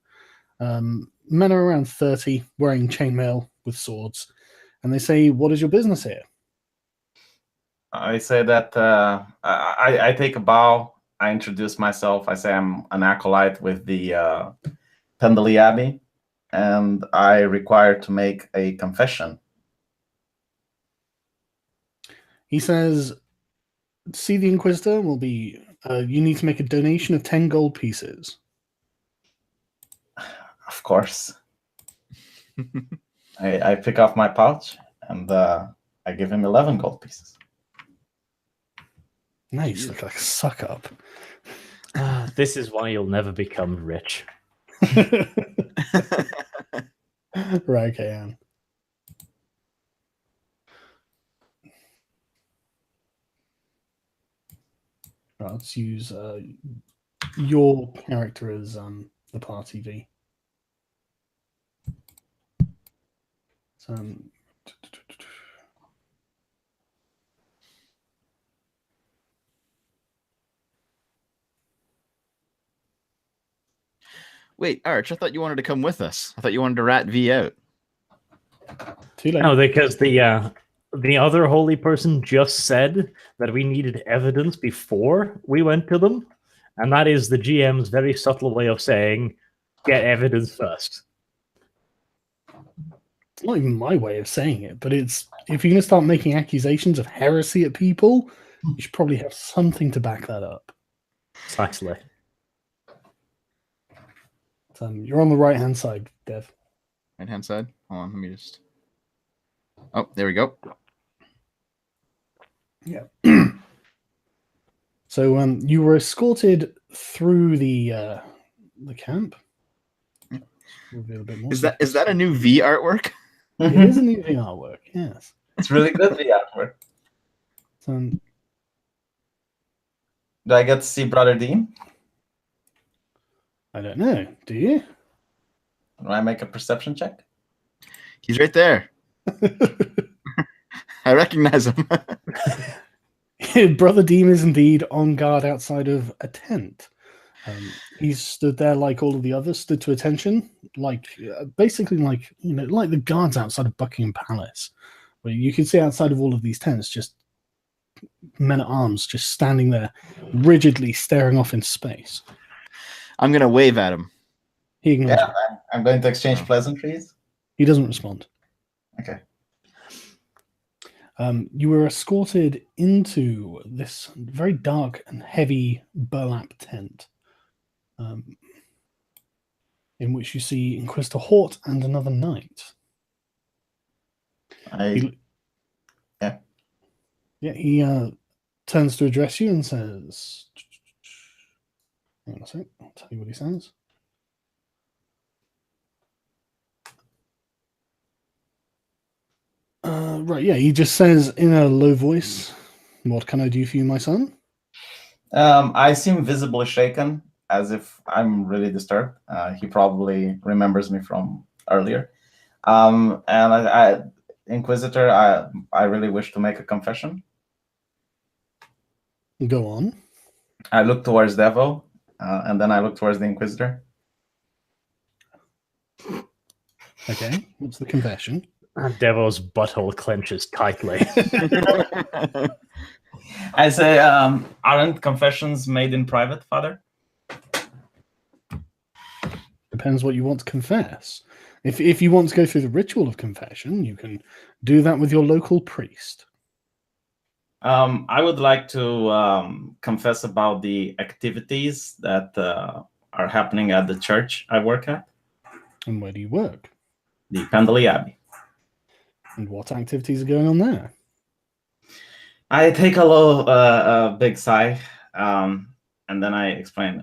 men are around 30, wearing chainmail with swords, and they say, "What is your business here?" I say that I take a bow. I introduce myself. I say I'm an acolyte with the Pendley Abbey, and I require to make a confession. He says, "See the Inquisitor will be. You need to make a donation of 10 gold pieces." Of course. I pick off my pouch and I give him 11 gold pieces. Nice, look like a suck up. This is why you'll never become rich. Right, okay, Anne. Right, let's use your character as the party V. So, Wait, Arch, I thought you wanted to come with us. I thought you wanted to rat V out. too late. No, because the other holy person just said that we needed evidence before we went to them, and that is the GM's very subtle way of saying, get evidence first. It's not even my way of saying it, but it's if you're going to start making accusations of heresy at people, you should probably have something to back that up. Precisely. You're on the right-hand side, Dev. Right-hand side. Hold on, let me just... Oh, there we go. Yeah. So you were escorted through the camp. Reveal a bit more. Is that a new V artwork? It is a new artwork, yes. It's really good, the artwork. So, Do I get to see Brother Dean? I don't know. Do you? Do I make a perception check? He's right there. I recognize him. Brother Deem is indeed on guard outside of a tent. He's stood there like all of the others, stood to attention, like basically like like the guards outside of Buckingham Palace, where you can see outside of all of these tents just men at arms just standing there, rigidly staring off in space. I'm gonna wave at him. He ignores Yeah, you. I'm going to exchange pleasantries. He doesn't respond. Okay. You were escorted into this very dark and heavy burlap tent, in which you see Inquisitor Hort and another knight. He turns to address you and says, hang on a sec, I'll tell you what he says. Right, yeah, he just says in a low voice, what can I do for you, my son? I seem visibly shaken, as if I'm really disturbed. He probably remembers me from earlier. And Inquisitor, I really wish to make a confession. Go on. I look towards Devo, and then I look towards the Inquisitor. Okay, what's the confession? And Devo's butthole clenches tightly. I say, aren't confessions made in private, Father? Depends what you want to confess. If you want to go through the ritual of confession, you can do that with your local priest. I would like to confess about the activities that are happening at the church I work at. And where do you work? The Pendley Abbey. And what activities are going on there? I take a big sigh, and then I explain.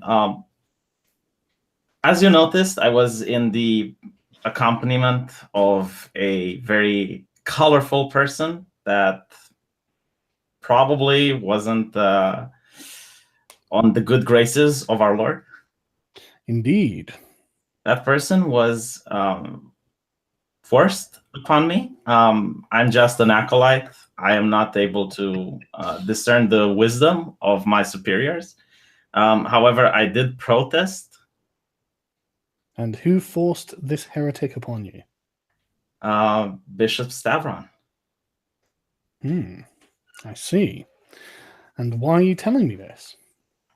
As you noticed, I was in the accompaniment of a very colorful person that probably wasn't on the good graces of our Lord. Indeed. That person was forced upon me. I'm just an acolyte. I am not able to discern the wisdom of my superiors. However, I did protest. And who forced this heretic upon you? Bishop Stavron. I see. And why are you telling me this?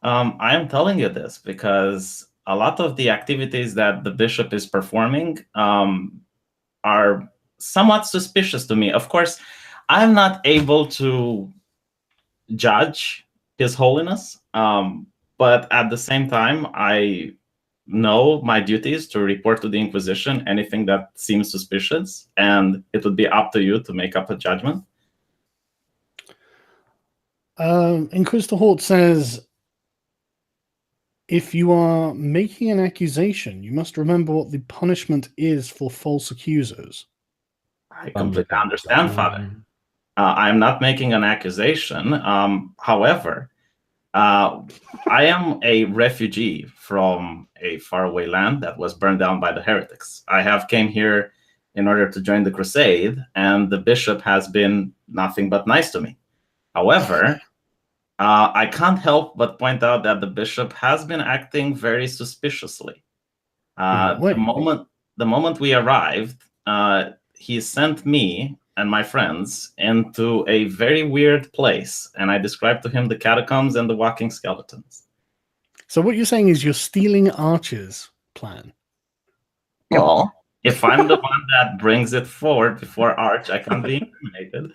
I am telling you this because a lot of the activities that the bishop is performing are somewhat suspicious to me. Of course, I'm not able to judge His Holiness, but at the same time, I know my duty is to report to the Inquisition anything that seems suspicious, and it would be up to you to make up a judgment. Inquisitor Hort says, If you are making an accusation, you must remember what the punishment is for false accusers. I completely understand, Father. I'm not making an accusation. However, I am a refugee from a faraway land that was burned down by the heretics. I have came here in order to join the crusade, and the bishop has been nothing but nice to me. However, I can't help but point out that the bishop has been acting very suspiciously. The moment we arrived, he sent me and my friends into a very weird place, and I described to him the catacombs and the walking skeletons. So what you're saying is you're stealing Archer's plan. Well, if I'm the one that brings it forward before Arch, I can't be incriminated.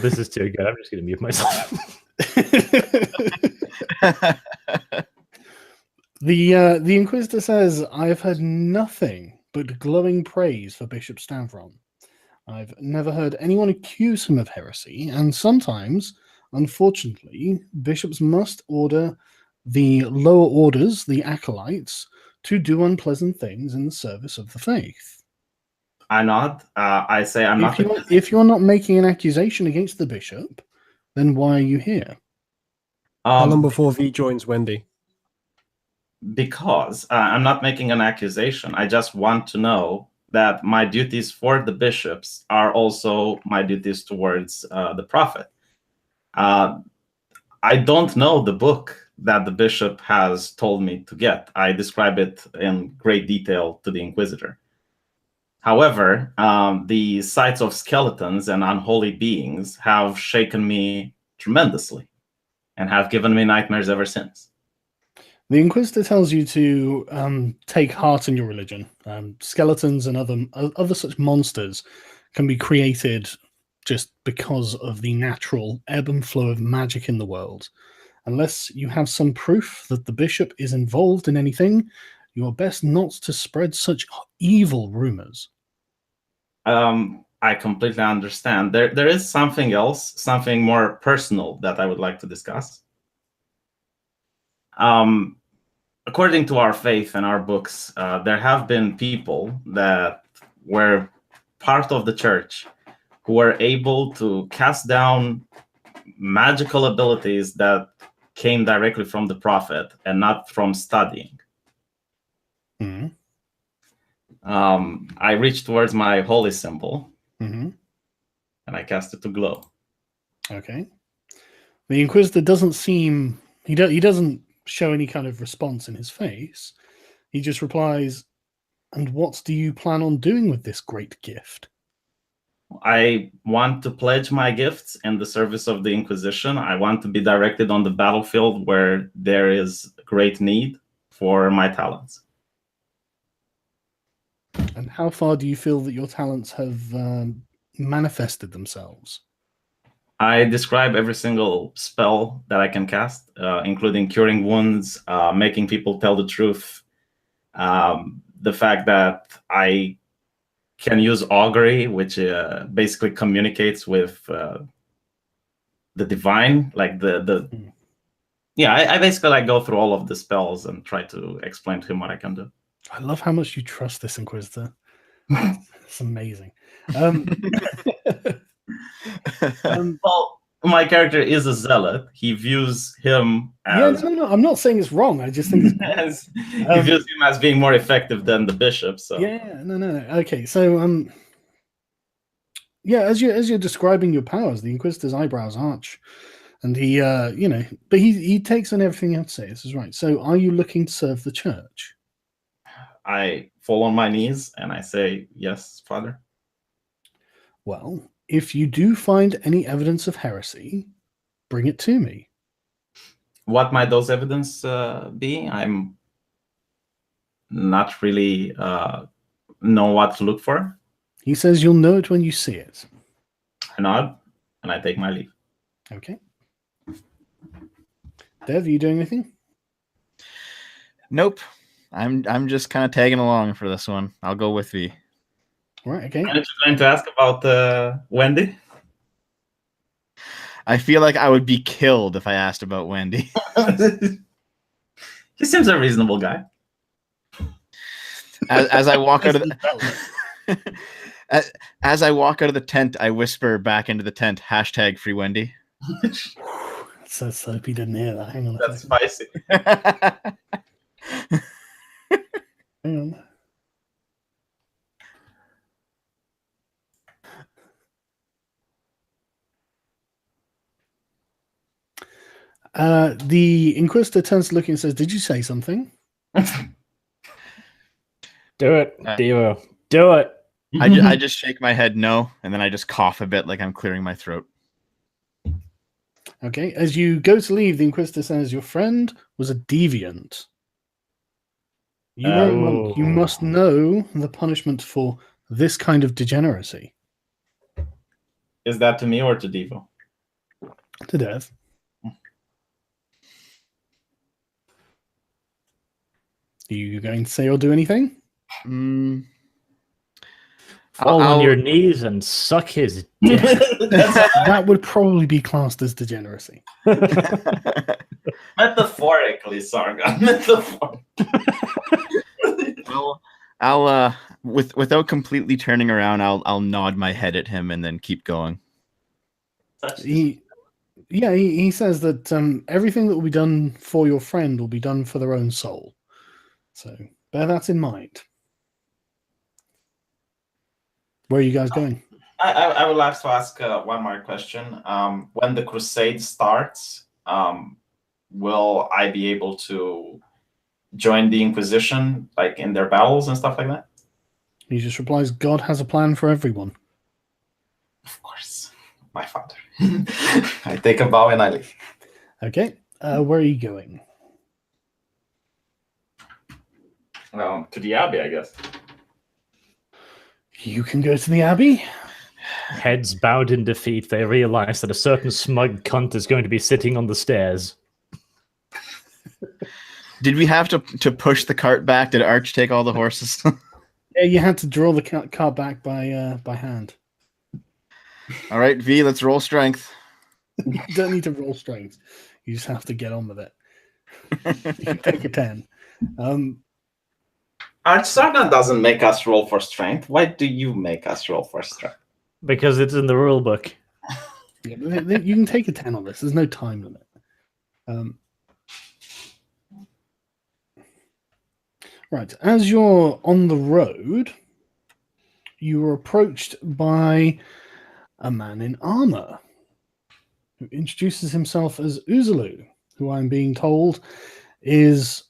This is too good. I'm just going to mute myself. The Inquisitor says, I have heard nothing but glowing praise for Bishop Stavron. I've never heard anyone accuse him of heresy, and sometimes, unfortunately, bishops must order the lower orders, the acolytes, to do unpleasant things in the service of the faith. I nod. I say I'm not. If you're not making an accusation against the bishop, then why are you here? How long before V joins Wendy? Because I'm not making an accusation. I just want to know that my duties for the bishops are also my duties towards the prophet. I don't know the book that the bishop has told me to get. I describe it in great detail to the Inquisitor. However, the sights of skeletons and unholy beings have shaken me tremendously and have given me nightmares ever since. The Inquisitor tells you to take heart in your religion. Skeletons and other such monsters can be created just because of the natural ebb and flow of magic in the world. Unless you have some proof that the bishop is involved in anything, you are best not to spread such evil rumors. I completely understand. There is something else, something more personal that I would like to discuss. According to our faith and our books, there have been people that were part of the church who were able to cast down magical abilities that came directly from the prophet and not from studying. Mm-hmm. I reached towards my holy symbol, Mm-hmm. and I cast it to glow. Okay. The Inquisitor doesn't seem... He doesn't show any kind of response in his face. He just replies, and what do you plan on doing with this great gift? I want to pledge my gifts in the service of the Inquisition. I want to be directed on the battlefield where there is great need for my talents. And how far do you feel that your talents have manifested themselves? I describe every single spell that I can cast, including curing wounds, making people tell the truth, the fact that I can use augury, which basically communicates with the divine, like I basically go through all of the spells and try to explain to him what I can do. I love how much you trust this Inquisitor. It's amazing. Well, my character is a zealot. He views him as... Yeah, no, I'm not saying it's wrong. I just think it's... he views him as being more effective than the bishop. So yeah, no. Okay, so as you're describing your powers, the Inquisitor's eyebrows arch, and he, but he takes on everything you have to say. This is right. So, are you looking to serve the church? I fall on my knees and I say, yes, Father. Well, if you do find any evidence of heresy, bring it to me. What might those evidence be? I'm not really know what to look for. He says you'll know it when you see it. I nod and I take my leave. Okay. Dev, are you doing anything? Nope. I'm just kind of tagging along for this one. I'll go with V. Right, okay. I'm going to ask about Wendy. I feel like I would be killed if I asked about Wendy. He seems a reasonable guy. As I walk out of as I walk out of the tent, I whisper back into the tent, #free Wendy. So Soapy didn't hear that. Hang on a That's second. spicy. Hang on. The Inquisitor turns to look and says, "Did you say something?" Do it, Devo. Do it. I just shake my head no, and then I just cough a bit like I'm clearing my throat. Okay. As you go to leave, the Inquisitor says, "Your friend was a deviant. You are a monk. You Oh. must know the punishment for this kind of degeneracy." Is that to me or to Devo? To death. Are you going to say or do anything? Mm. Fall on I'll- your knees and suck his dick. That would probably be classed as degeneracy. Metaphorically, Sargon. Metaphorically. Well, I'll without completely turning around, I'll nod my head at him and then keep going. He says that everything that will be done for your friend will be done for their own soul. So bear that in mind. Where are you guys going? I would like to ask one more question. When the crusade starts, will I be able to join the Inquisition, like in their battles and stuff like that? He just replies, "God has a plan for everyone." Of course, my father. I take a bow and I leave. Okay, where are you going? To the Abbey, I guess. You can go to the Abbey. Heads bowed in defeat, they realize that a certain smug cunt is going to be sitting on the stairs. Did we have to push the cart back? Did Arch take all the horses? Yeah, you had to draw the cart back by hand. All right, V, let's roll strength. You don't need to roll strength. You just have to get on with it. You can take a 10. Sargon doesn't make us roll for strength. Why do you make us roll for strength? Because it's in the rule book. Yeah, you can take a 10 on this. There's no time limit. Right. As you're on the road, you are approached by a man in armor who introduces himself as Uzulu, who I'm being told is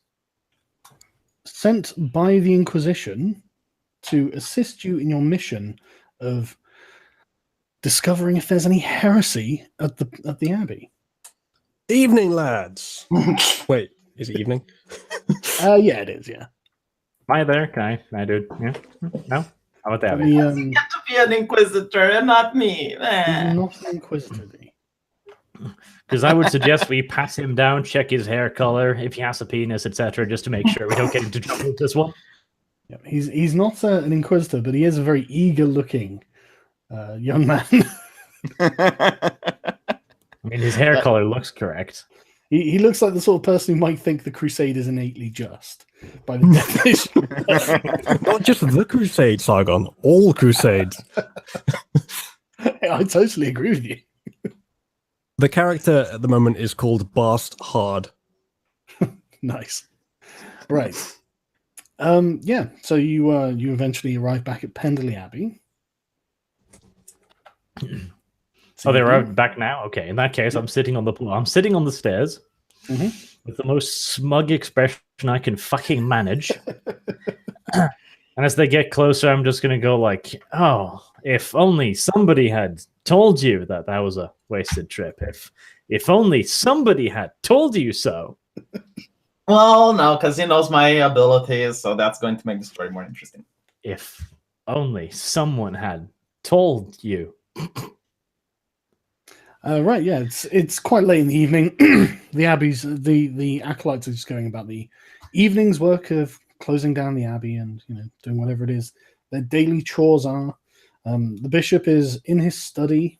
sent by the Inquisition to assist you in your mission of discovering if there's any heresy at the Abbey. Evening, lads. Wait, is it evening? Yeah, it is. Yeah. Am I there? Can I do it? Yeah? No? How about that? You You get to be an Inquisitor and not me. he's not an Inquisitor. Because I would suggest we pass him down, check his hair color, if he has a penis, etc., just to make sure we don't get into trouble with this one. Yeah, he's not an Inquisitor, but he is a very eager-looking young man. I mean, his hair color looks correct. He looks like the sort of person who might think the crusade is innately just, by the definition. Not just the Crusade, Sargon. All Crusades. I totally agree with you. The character at the moment is called Bast Hard. Nice. Right. Yeah. So you you eventually arrive back at Penderley Abbey. Oh, they're out back now? Okay, in that case, I'm sitting on the stairs with the most smug expression I can fucking manage. And as they get closer, I'm just going to go like, oh, if only somebody had told you that was a wasted trip. If only somebody had told you so. Well, no, because he knows my abilities, so that's going to make the story more interesting. If only someone had told you. Right, yeah, it's quite late in the evening. The Abbey's the acolytes are just going about the evening's work of closing down the Abbey and doing whatever it is their daily chores are. The bishop is in his study.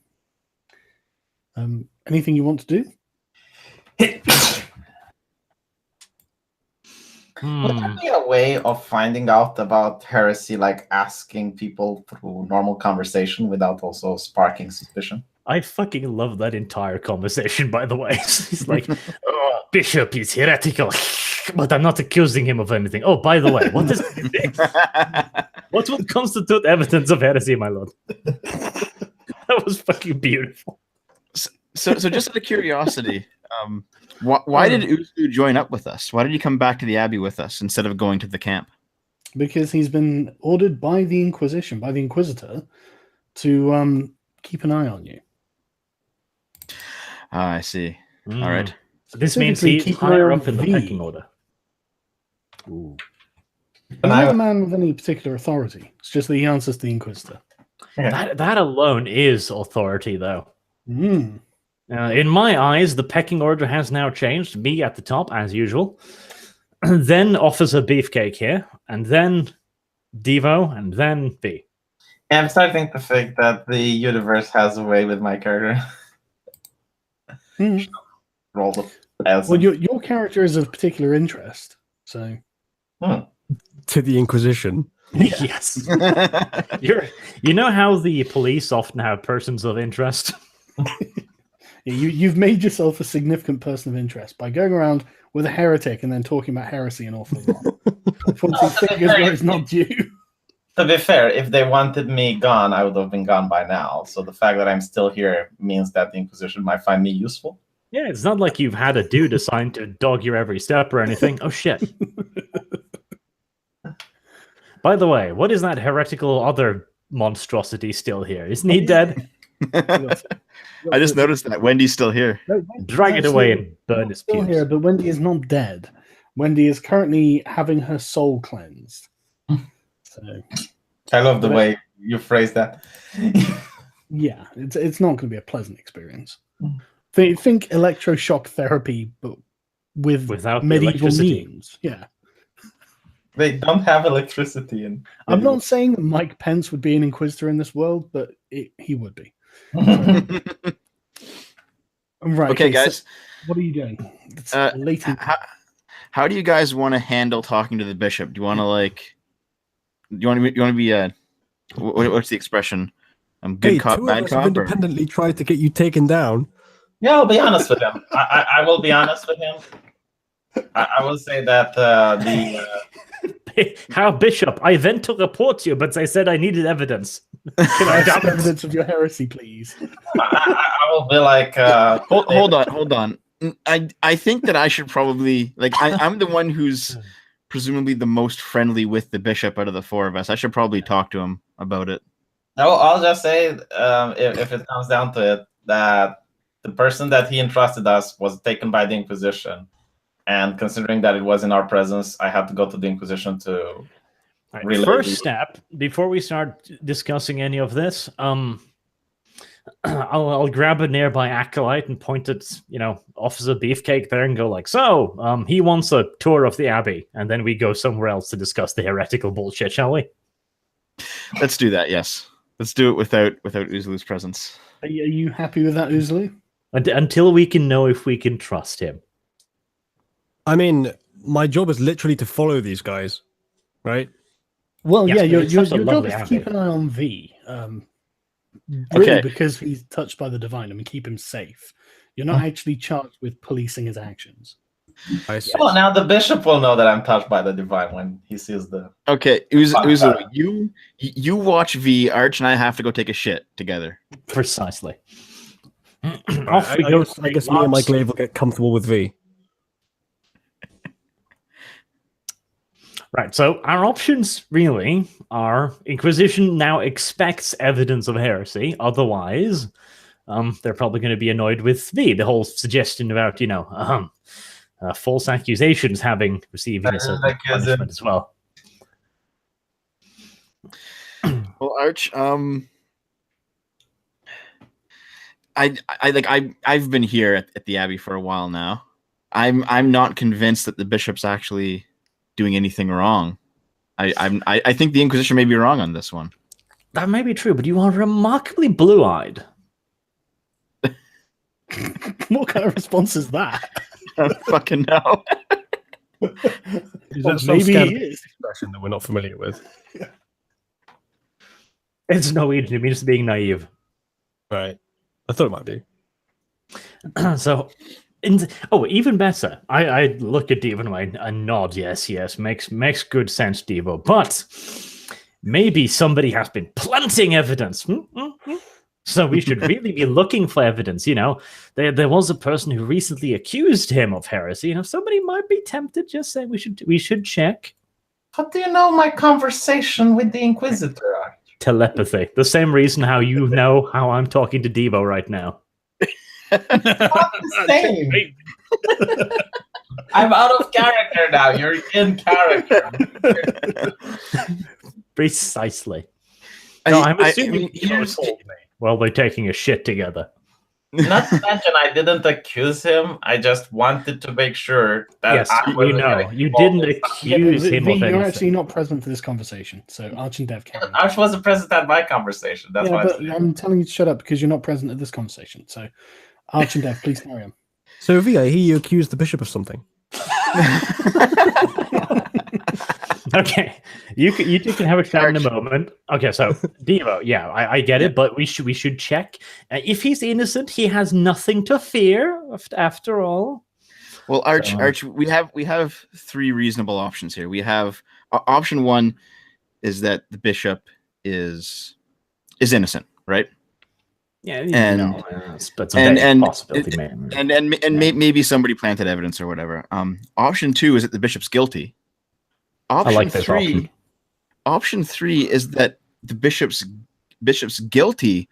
Anything you want to do? Would there be a way of finding out about heresy, like asking people through normal conversation without also sparking suspicion? I fucking love that entire conversation, by the way. He's like, oh, Bishop is heretical, but I'm not accusing him of anything. Oh, by the way, what is what would constitute evidence of heresy, my lord? That was fucking beautiful. So just out of curiosity, why did Uzu join up with us? Why did he come back to the Abbey with us instead of going to the camp? Because he's been ordered by the Inquisition, by the Inquisitor, to keep an eye on you. I see. All right. So this means he's higher up in the pecking order. Ooh. He's not a man with any particular authority. It's just that he answers to the Inquisitor. Yeah. That alone is authority, though. Mm. In my eyes, the pecking order has now changed. Me at the top, as usual. Then Officer Beefcake here, and then Devo, and then V. I'm starting to think that the universe has a way with my character. Mm. Roll the as Well, your character is of particular interest, so To the Inquisition. Yes. You know how the police often have persons of interest? you've made yourself a significant person of interest by going around with a heretic and then talking about heresy an awful lot. Pointing fingers where it's not due. To be fair, if they wanted me gone, I would have been gone by now. So the fact that I'm still here means that the Inquisition might find me useful. Yeah, it's not like you've had a dude assigned to dog your every step or anything. Oh, shit. By the way, what is that heretical other monstrosity still here? Isn't he dead? I just noticed that Wendy's still here. Drag it away and burn his Still pubes. here, but Wendy is not dead. Wendy is currently having her soul cleansed. So, I love the way you phrase that. yeah, it's not going to be a pleasant experience. Think electroshock therapy, but without the medieval electricity. means. Yeah. They don't have electricity in. I'm not saying that Mike Pence would be an inquisitor in this world, but he would be. Right. Okay, guys. So what are you doing? It's late. How do you guys want to handle talking to the bishop? Do you want to you want to be what's the expression? Good cop, two bad of us have cop. Or? independently tried to get you taken down. Yeah, I'll be honest with him. I will be honest with him. I will say that How, Bishop? I went to report you, but they said I needed evidence. Can I Have evidence of your heresy, please. I will be like, Hold on. I think that I should probably I'm the one who's presumably the most friendly with the bishop out of the four of us. I should probably talk to him about it. No, I'll just say, if it comes down to it, that the person that he entrusted us was taken by the Inquisition. And considering that it was in our presence, I had to go to the Inquisition to relay First the- step, before we start discussing any of this, I'll grab a nearby acolyte and point at, Officer Beefcake there and go he wants a tour of the Abbey. And then we go somewhere else to discuss the heretical bullshit, shall we? Let's do that, yes. Let's do it without Uzulu's presence. Are you happy with that, Uzulu? Until we can know if we can trust him. I mean, my job is literally to follow these guys, right? Well, Yes, yeah, but your it's such a job lovely is to Abbey. keep an eye on V. Really, Okay. because he's touched by the divine and we keep him safe. You're not actually charged with policing his actions. I see. Well, now the bishop will know that I'm touched by the divine when he sees the. Okay, Uzulu, you watch V. Arch and I have to go take a shit together. Precisely. I guess me and my glaive will get comfortable with V. Right, so our options really are Inquisition now expects evidence of heresy, otherwise they're probably going to be annoyed with V. The whole suggestion about, false accusations receiving a certain punishment as well. Well, Arch, I've been here at the Abbey for a while now. I'm not convinced that the bishop's actually doing anything wrong. I think the Inquisition may be wrong on this one. That may be true, but you are remarkably blue-eyed. What kind of response is that? I don't fucking know. Is Well, that some maybe scandal he is. expression that we're not familiar with? It's Norwegian. It means being naive. Right. I thought it might be. So, even better. I look at Devo and nod. Yes, makes good sense, Devo. But maybe somebody has been planting evidence. So we should really be looking for evidence. You know, there was a person who recently accused him of heresy. You know, somebody might be tempted. Just say we should check. How do you know my conversation with the Inquisitor? Telepathy. The same reason how you know how I'm talking to Devo right now. Not the same. I'm out of character now. You're in character. Precisely. No, I'm assuming Devo here's- told me while they're taking a shit together. Not to mention, I didn't accuse him. I just wanted to make sure that Yes, I we wasn't know. getting You involved didn't in something. accuse him of You're anything. actually not present for this conversation, so Arch and Dev can. Arch wasn't present at my conversation. That's why. but I'm telling you to shut up because you're not present at this conversation. So, Arch and Dev, please carry on. So, V, I hear you accused the bishop of something. Okay, you can have a chat in a moment. Okay, so Devo, yeah, I get it, but we should check if he's innocent. He has nothing to fear after all. Well, Arch, we have three reasonable options here. We have option one is that the bishop is innocent, right? Yeah, And- but it's a big possibility, And maybe somebody planted evidence or whatever. Option two is that the bishop's guilty. I like this option. Option three is that the bishop's guilty,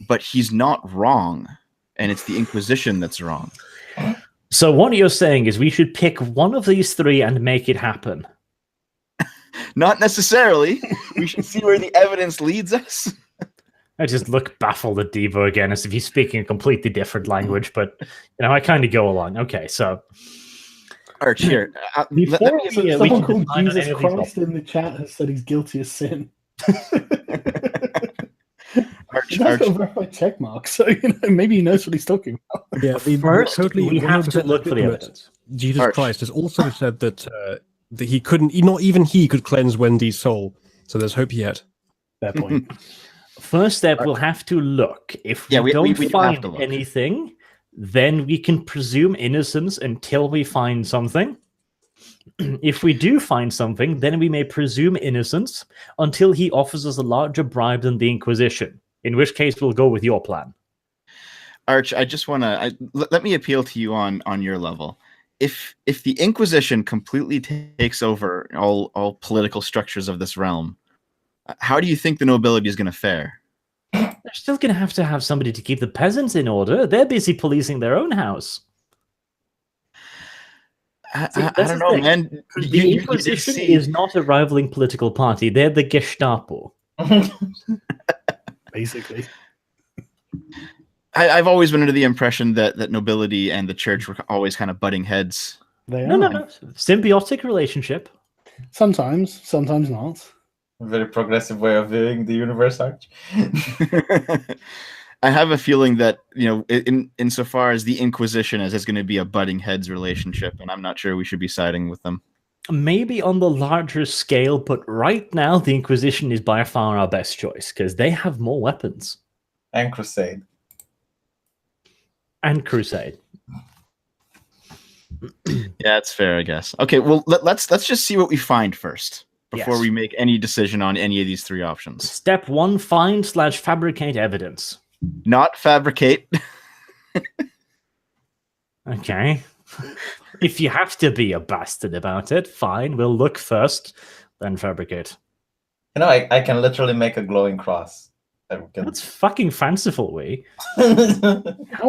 but he's not wrong, and it's the Inquisition that's wrong. So what you're saying is we should pick one of these three and make it happen. Not necessarily. We should see where the evidence leads us. I just look baffled at Devo again, as if he's speaking a completely different language. But I kind of go along. Okay, so Arch, here. Before we Someone can called decide on Jesus any of these Christ in the chat has said he's guilty of sin. Arch, That's got a verified check mark, so maybe he knows what he's talking about. Yeah, first we have to 100% look for the legitimate. evidence. Jesus Arch. Christ has also said that that he couldn't, not even he could cleanse Wendy's soul. So there's hope yet. Fair point. First step, we'll have to look. If we Yeah, we don't do have find to look. anything, then we can presume innocence until we find something. If we do find something, then we may presume innocence until he offers us a larger bribe than the Inquisition, in which case we'll go with your plan. Arch, I just want to let me appeal to you on your level. If the Inquisition completely takes over all political structures of this realm, how do you think the nobility is going to fare? They're still going to have somebody to keep the peasants in order. They're busy policing their own house. I that's don't the know, thing. man. The Inquisition is not a rivaling political party. They're the Gestapo. Basically. I've always been under the impression that nobility and the church were always kind of butting heads. They No. are. Symbiotic relationship. Sometimes not. A very progressive way of viewing the universe, Arch. I have a feeling that, insofar as the Inquisition is going to be a butting heads relationship, and I'm not sure we should be siding with them. Maybe on the larger scale, but right now the Inquisition is by far our best choice because they have more weapons. And Crusade. And Crusade. Yeah, it's fair, I guess. Okay, well, let's just see what we find first before Yes. we make any decision on any of these three options. Step 1, find/fabricate evidence. Not fabricate. Okay. If you have to be a bastard about it, fine. We'll look first, then fabricate. I can literally make a glowing cross. That's fucking fanciful, we. How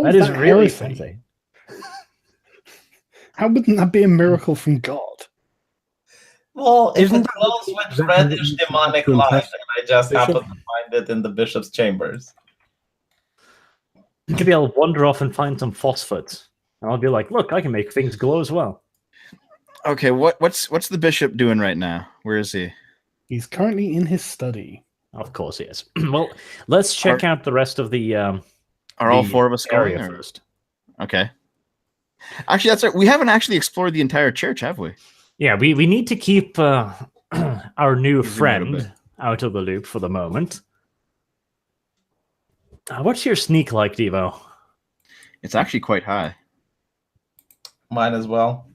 That is is really heresy? fancy. How wouldn't that be a miracle from God? Well, if Isn't it that glows with exactly reddish what you demonic to light, impress and I just bishop? happen to find it in the bishop's chambers. Maybe I'll wander off and find some phosphates. And I'll be like, look, I can make things glow as well. Okay, what's the bishop doing right now? Where is he? He's currently in his study. Of course he is. Well, let's check out the rest of the Are all the four of us going? area Or? first. Okay. Actually, that's right. We haven't actually explored the entire church, have we? Yeah, we need to keep our new Zoom out a friend bit. out of the loop for the moment. What's your sneak like, Devo? It's actually quite high. Mine as well.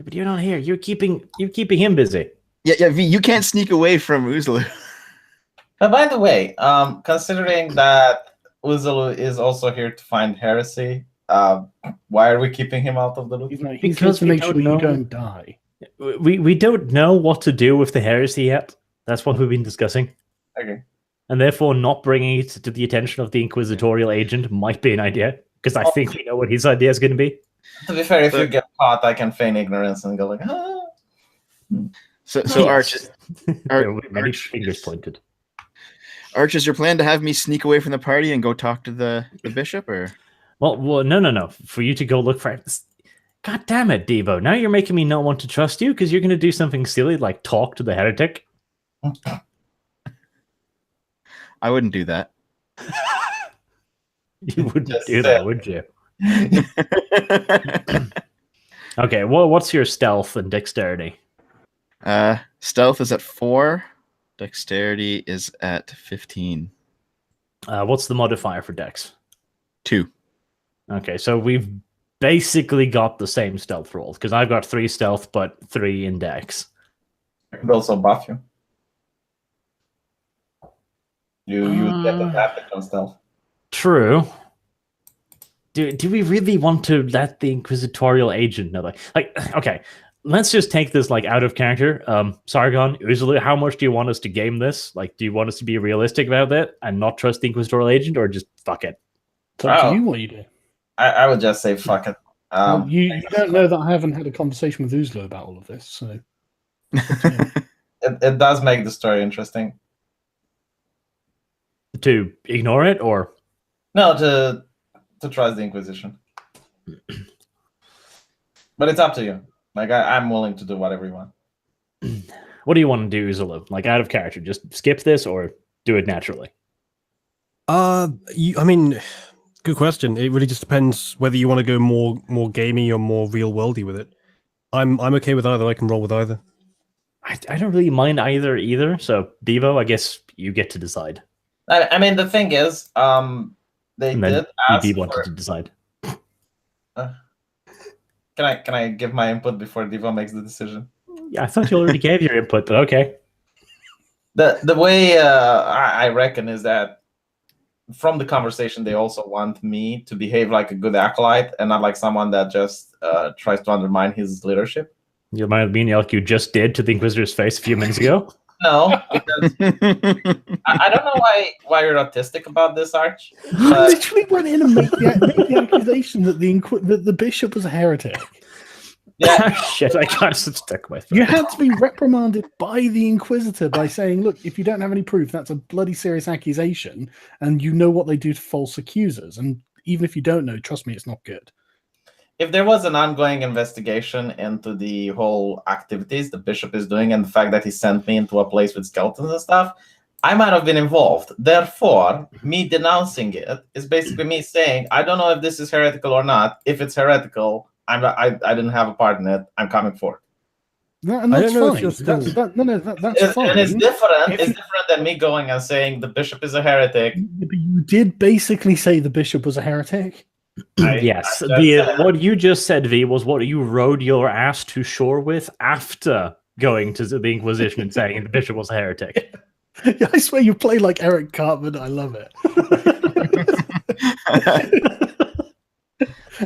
But you're not here. You're keeping him busy. Yeah, V, you can't sneak away from Uzlu. But by the way, considering that Uzulu is also here to find heresy, why are we keeping him out of the loop? He's here Because to we make sure don't you know. don't die. We don't know what to do with the heresy yet. That's what we've been discussing. Okay. And therefore, not bringing it to the attention of the inquisitorial agent might be an idea, because I think we know what his idea is going to be. To be fair, if you get caught, I can feign ignorance and go like, ah. So Arch, There will be many fingers pointed. Arch, is your plan to have me sneak away from the party and go talk to the bishop, or? Well, no. For you to go look for it. God damn it, Devo. Now you're making me not want to trust you because you're going to do something silly like talk to the heretic. I wouldn't do that. You wouldn't Just do that, would you? Okay, well, what's your stealth and dexterity? Stealth is at 4. Dexterity is at 15. What's the modifier for dex? 2. Okay, so we've basically got the same stealth roll because I've got 3 stealth but 3 in dex. I could also buff you. You would get advantage on stealth. True. Do we really want to let the inquisitorial agent know that? Like, okay, let's just take this like out of character. Sargon, Uzulu, how much do you want us to game this? Like, do you want us to be realistic about it and not trust the inquisitorial agent, or just fuck it? It's up to you what you do. I would just say fuck it. Well, you don't know that I haven't had a conversation with Uzlu about all of this, so it does make the story interesting. To ignore it, or No, to trust the Inquisition. But it's up to you. Like I'm willing to do whatever you want. what do you want to do, Uzulu? Like, out of character, just skip this or do it naturally? I mean, good question. It really just depends whether you want to go more gamey or more real worldy with it. I'm okay with either. I can roll with either. I don't really mind either. So, Devo, I guess you get to decide. I mean, the thing is, they And then did ask DB wanted for... to decide. Can I give my input before Devo makes the decision? Yeah, I thought you already gave your input, but okay. The way I reckon is that from the conversation, they also want me to behave like a good acolyte and not like someone that just tries to undermine his leadership. You might mean like you just did to the Inquisitor's face a few minutes ago. No, because I don't know why you're autistic about this, Arch. you But literally went in and made the accusation that the bishop was a heretic. yeah, Shit, I can't stuck my throat. You had to be reprimanded by the Inquisitor by saying, look, if you don't have any proof, that's a bloody serious accusation, and you know what they do to false accusers. And even if you don't know, trust me, it's not good. if there was an ongoing investigation into the whole activities the bishop is doing and the fact that he sent me into a place with skeletons and stuff, I might have been involved. Therefore, me denouncing it is basically me saying, I don't know if this is heretical or not. If it's heretical, I didn't have a part in it. I'm coming forward. And I that's don't know if fine. you're still- That's fine. And it's different. If It's you- different than me going and saying the bishop is a heretic. But you did basically say the bishop was a heretic. Yes, what you just said, V, was what you rode your ass to shore with after going to the Inquisition and saying the bishop was a heretic. Yeah, I swear you play like Eric Cartman. I love it.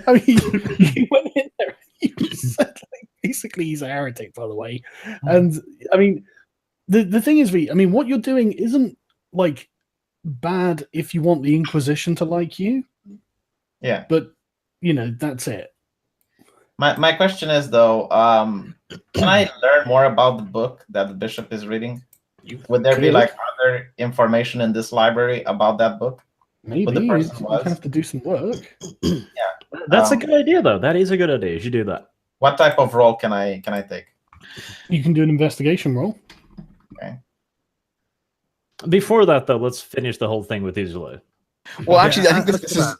I mean, you went in there and you said, like, basically he's a heretic, by the way. And I mean, the thing is, V, I mean, what you're doing isn't like bad if you want the Inquisition to like you. Yeah. But, you know, that's it. My question is, though, can I learn more about the book that the bishop is reading? Would there be like other information in this library about that book? Maybe the you person was. have to do some work. That's a good idea, though. That is a good idea. You should do that. What type of role can I take? You can do an investigation roll. Okay. Before that, though, let's finish the whole thing with Uzulu. Well, actually, I think this is.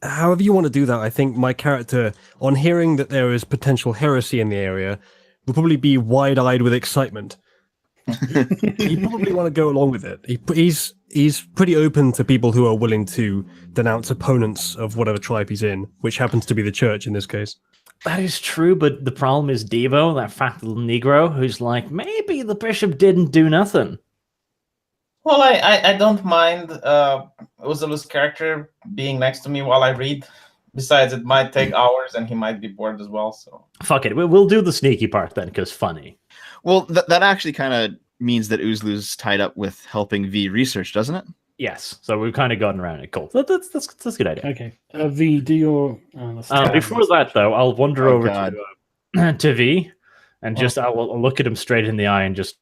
however you want to do that, I think my character, on hearing that there is potential heresy in the area, will probably be wide-eyed with excitement. He'd probably want to go along with it. He's pretty open to people who are willing to denounce opponents of whatever tribe he's in, which happens to be the church in this case. That is true, but the problem is Devo, that fat little Negro, who's like, maybe the bishop didn't do nothing. Well, I don't mind Uzulu's character being next to me while I read. Besides, it might take hours, and he might be bored as well. So Fuck it, we'll do the sneaky part then, because funny. Well, that actually kind of means that Uzlu's tied up with helping V research, doesn't it? Yes, so we've kind of gotten around it. Cool. That's a good idea. Okay. V, do your. Before that, though, I'll wander over God. to V, and just I'll look at him straight in the eye and just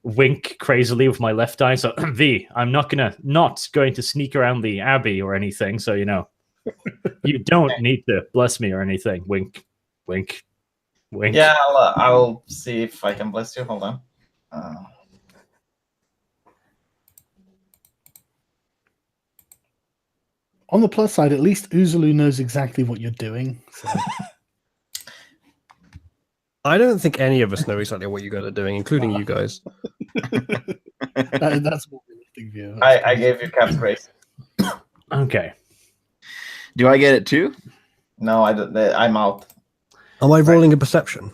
wink crazily with my left eye. So V, I'm not going to sneak around the abbey or anything. So you know, you don't need to bless me or anything. Wink, wink, wink. yeah, I'll see if I can bless you. Hold on. On the plus side, at least Uzulu knows exactly what you're doing. So. I don't think any of us know exactly what you guys are doing, including you guys. That's what realistic view. I gave you cat's grace. Okay. Do I get it too? No, I don't. I'm out. Am I rolling a perception?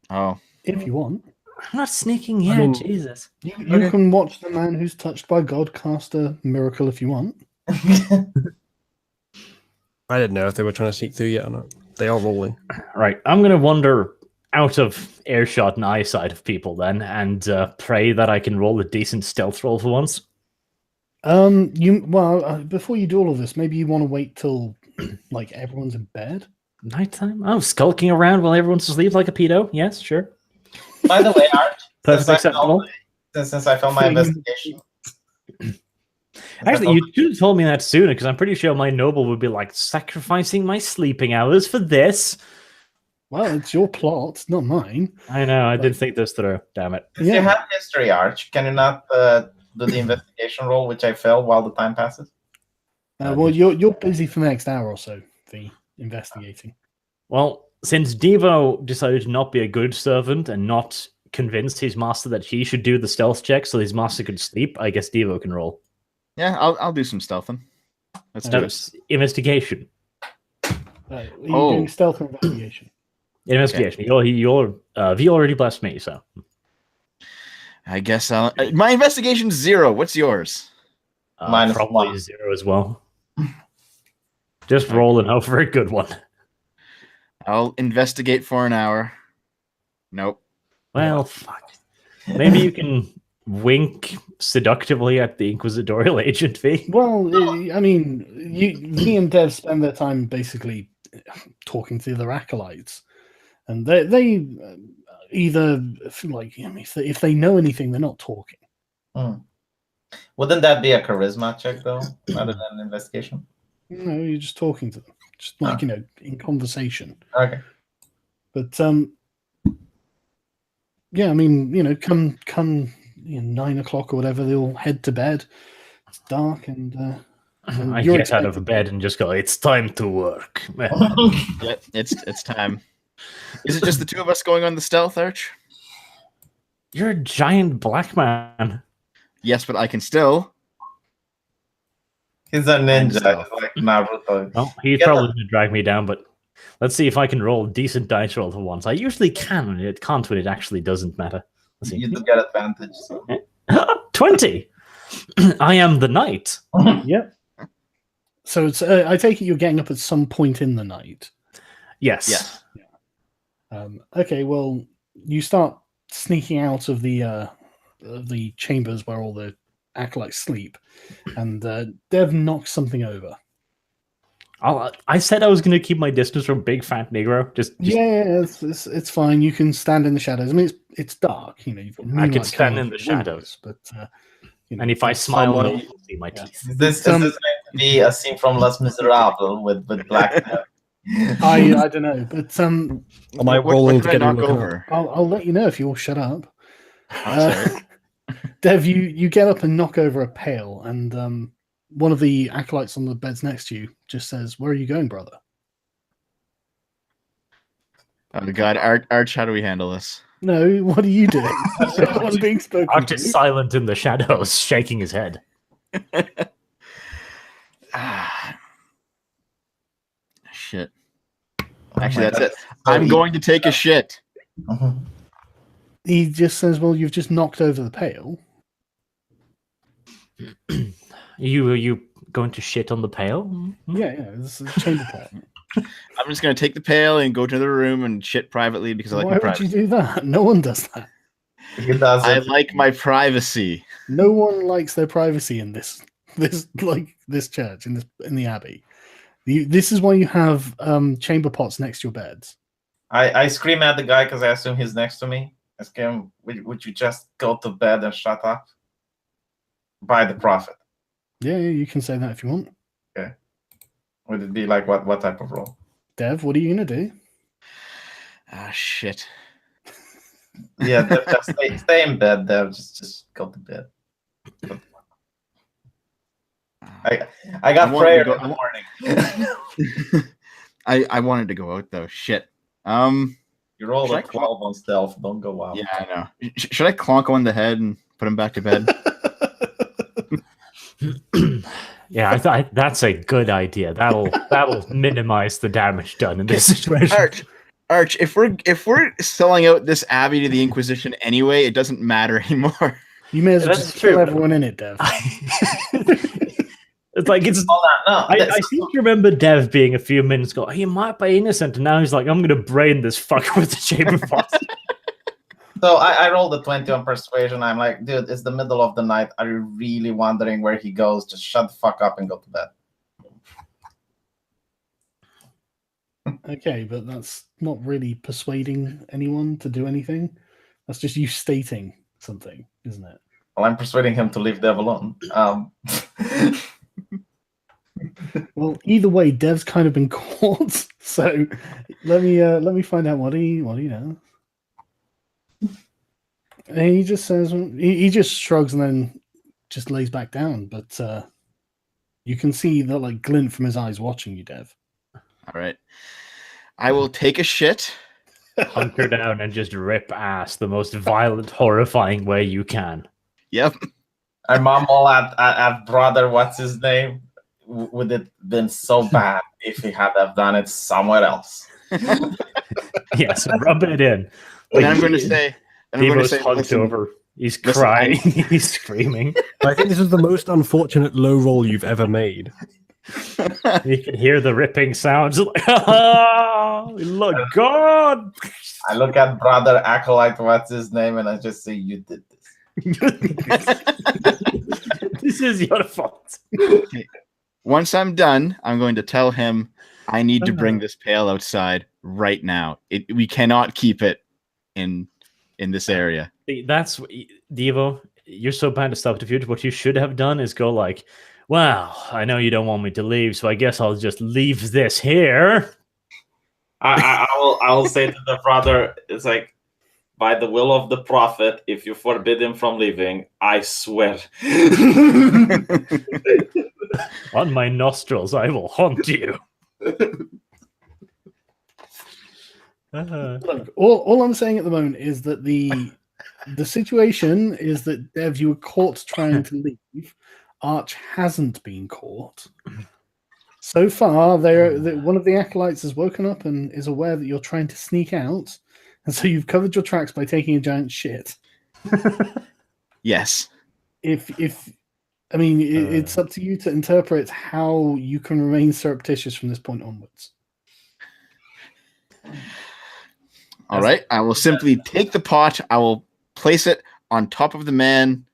Oh, If you want, I'm not sneaking yet. mean- Jesus. you Okay. can watch the man who's touched by God cast a miracle if you want. I didn't know if they were trying to sneak through yet or not. They are rolling. Right. I'm going to wander out of earshot and eyesight of people then, and pray that I can roll a decent stealth roll for once. Before you do all of this, maybe you want to wait till like everyone's in bed. Nighttime? Oh, skulking around while everyone's asleep like a pedo? Yes, sure. By the way, Art, Perfectly acceptable. since I filmed my investigation. Actually, you should have told me that sooner, because I'm pretty sure my noble would be like, sacrificing my sleeping hours for this. Well, it's your plot, not mine. I know, I did think this through. Damn it. If you have history, Arch, can you not do the investigation roll, which I failed while the time passes? Well, you're busy for the next hour or so, the investigating. Well, since Devo decided to not be a good servant and not convinced his master that he should do the stealth check so his master could sleep, I guess Devo can roll. yeah. I'll do some stealthing. Let's do it. That's investigation. Are you doing stealth or investigation? Investigation. V already blessed me, so. I guess my investigation's 0. What's yours? Minus Probably 1. 0 as well. Just roll and hope for a good one. I'll investigate for an hour. Nope. Well, fuck. Maybe you can wink seductively at the Inquisitorial agent, V. Well, I mean, me and Dev spend their time basically talking to the other acolytes, and they either like, I mean, if they know anything, they're not talking. Wouldn't that be a charisma check, though, rather than an investigation? No, you're just talking to them, just like in conversation. Okay. But yeah, I mean, come 9 o'clock or whatever, they'll head to bed. It's dark, and I you're get out of bed and just go, it's time to work. Yeah, it's time. Is it just the two of us going on the stealth, Arch? You're a giant black man. Yes, but I can still. He's a ninja, Stealth. like Naruto. Well, he's probably going to drag me down, but let's see if I can roll a decent dice roll for once. I usually can, and it can't when it actually doesn't matter. Let's see. You do get advantage. So. 20! I am the knight. Yep. So it's. I take it you're getting up at some point in the night. Yes. Yes. Okay. Well, you start sneaking out of the chambers where all the acolytes sleep, and Dev knocks something over. I said I was going to keep my distance from big fat Negro. Just Yeah, it's fine. You can stand in the shadows. I mean, it's dark. You've got I can moonlight stand coming in the through windows, shadows. but and if I smile, no somebody- one will see my teeth. Is this going to be a scene from Les Miserables with black hair? I don't know. But Am I What rolling did to I get a knock look over? I'll let you know if you'll shut up. I'm sorry. Dev, you get up and knock over a pail, and one of the acolytes on the beds next to you just says, "Where are you going, brother?" Oh God, Arch, how do we handle this? No, what are you doing? Someone being spoken Arch to. is silent in the shadows, shaking his head. Shit. Oh Actually, my that's God. it. I'm going to take a shit. Mhm. He just says, "Well, you've just knocked over the pail." You going to shit on the pail? Yeah, it's a chamber pot. I'm just going to take the pail and go to the room and shit privately because I like Why my would privacy. you do that? No one does that. He does I it. like my privacy. No one likes their privacy in this church in the abbey. This is why you have chamber pots next to your beds. I scream at the guy because I assume he's next to me. I scream, would you just go to bed and shut up? By the prophet. Yeah, you can say that if you want. Would it be like what type of role? Dev, what are you gonna do? Ah, shit. Yeah, just stay in bed, Dev. Just go to bed. I got wanted prayer to in the morning. I wanted to go out though. Shit. You rolled Should a I 12 on stealth. Don't go out. Yeah, I know. Should I clonk on the head and put him back to bed? Yeah, I thought that's a good idea. That'll minimize the damage done in this situation. Arch, if we're selling out this abbey to the Inquisition anyway, it doesn't matter anymore. You may as well That's just true. kill everyone in it, Dev. It's like it's. Hold on, no. I seem to remember Dev being a few minutes ago. He might be innocent, and now he's like, "I'm going to brain this fucker with the chamber pot." So I rolled a 20 on persuasion. I'm like, dude, it's the middle of the night. Are you really wondering where he goes? Just shut the fuck up and go to bed. Okay, but that's not really persuading anyone to do anything. That's just you stating something, isn't it? Well, I'm persuading him to leave Dev alone. Well, either way, Dev's kind of been caught. So let me find out what he knows. And he just says he just shrugs and then just lays back down. But you can see the like glint from his eyes watching you, Dev. All right. I will take a shit. Hunker down and just rip ass the most violent, horrifying way you can. Yep. I mumble at brother, what's his name? Would it been so bad if he had have done it somewhere else? Yes, rub it in. And I'm going to say, Devo's hunched listen, over. He's listen, crying. He's screaming. I think this is the most unfortunate low roll you've ever made. You can hear the ripping sounds. Like, oh, look, God! I look at brother acolyte, what's his name, and I just say, you did this. This is your fault. Once I'm done, I'm going to tell him I need to bring this pail outside right now. We cannot keep it in this area. That's Devo. You're so bad at subterfuge. What you should have done is go like, "Well, I know you don't want me to leave, so I guess I'll just leave this here." I will say to the brother, it's like, by the will of the prophet, if you forbid him from leaving, I swear. On my nostrils, I will haunt you. Look, all I'm saying at the moment is that the situation is that Dev, you were caught trying to leave. Arch hasn't been caught. So far, one of the acolytes has woken up and is aware that you're trying to sneak out, and so you've covered your tracks by taking a giant shit. Yes. It's up to you to interpret how you can remain surreptitious from this point onwards. All right. I will simply take the pot. I will place it on top of the man,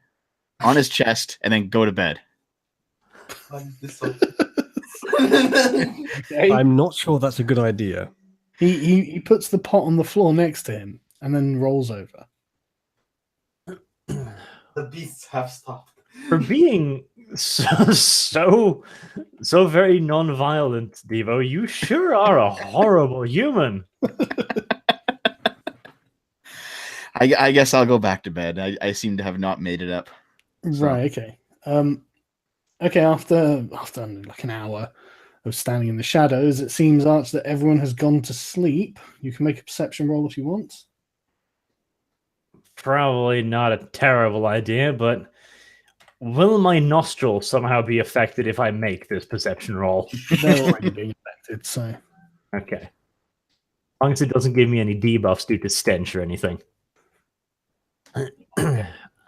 on his chest, and then go to bed. Okay? I'm not sure that's a good idea. He puts the pot on the floor next to him and then rolls over. The beasts have stopped. For being so very non-violent, Devo, you sure are a horrible human. I guess I'll go back to bed. I seem to have not made it up. So. Right, okay. Okay, after like an hour of standing in the shadows, it seems, Arch, that everyone has gone to sleep. You can make a perception roll if you want. Probably not a terrible idea, but will my nostrils somehow be affected if I make this perception roll? They're already being affected, so Okay. As long as it doesn't give me any debuffs due to stench or anything.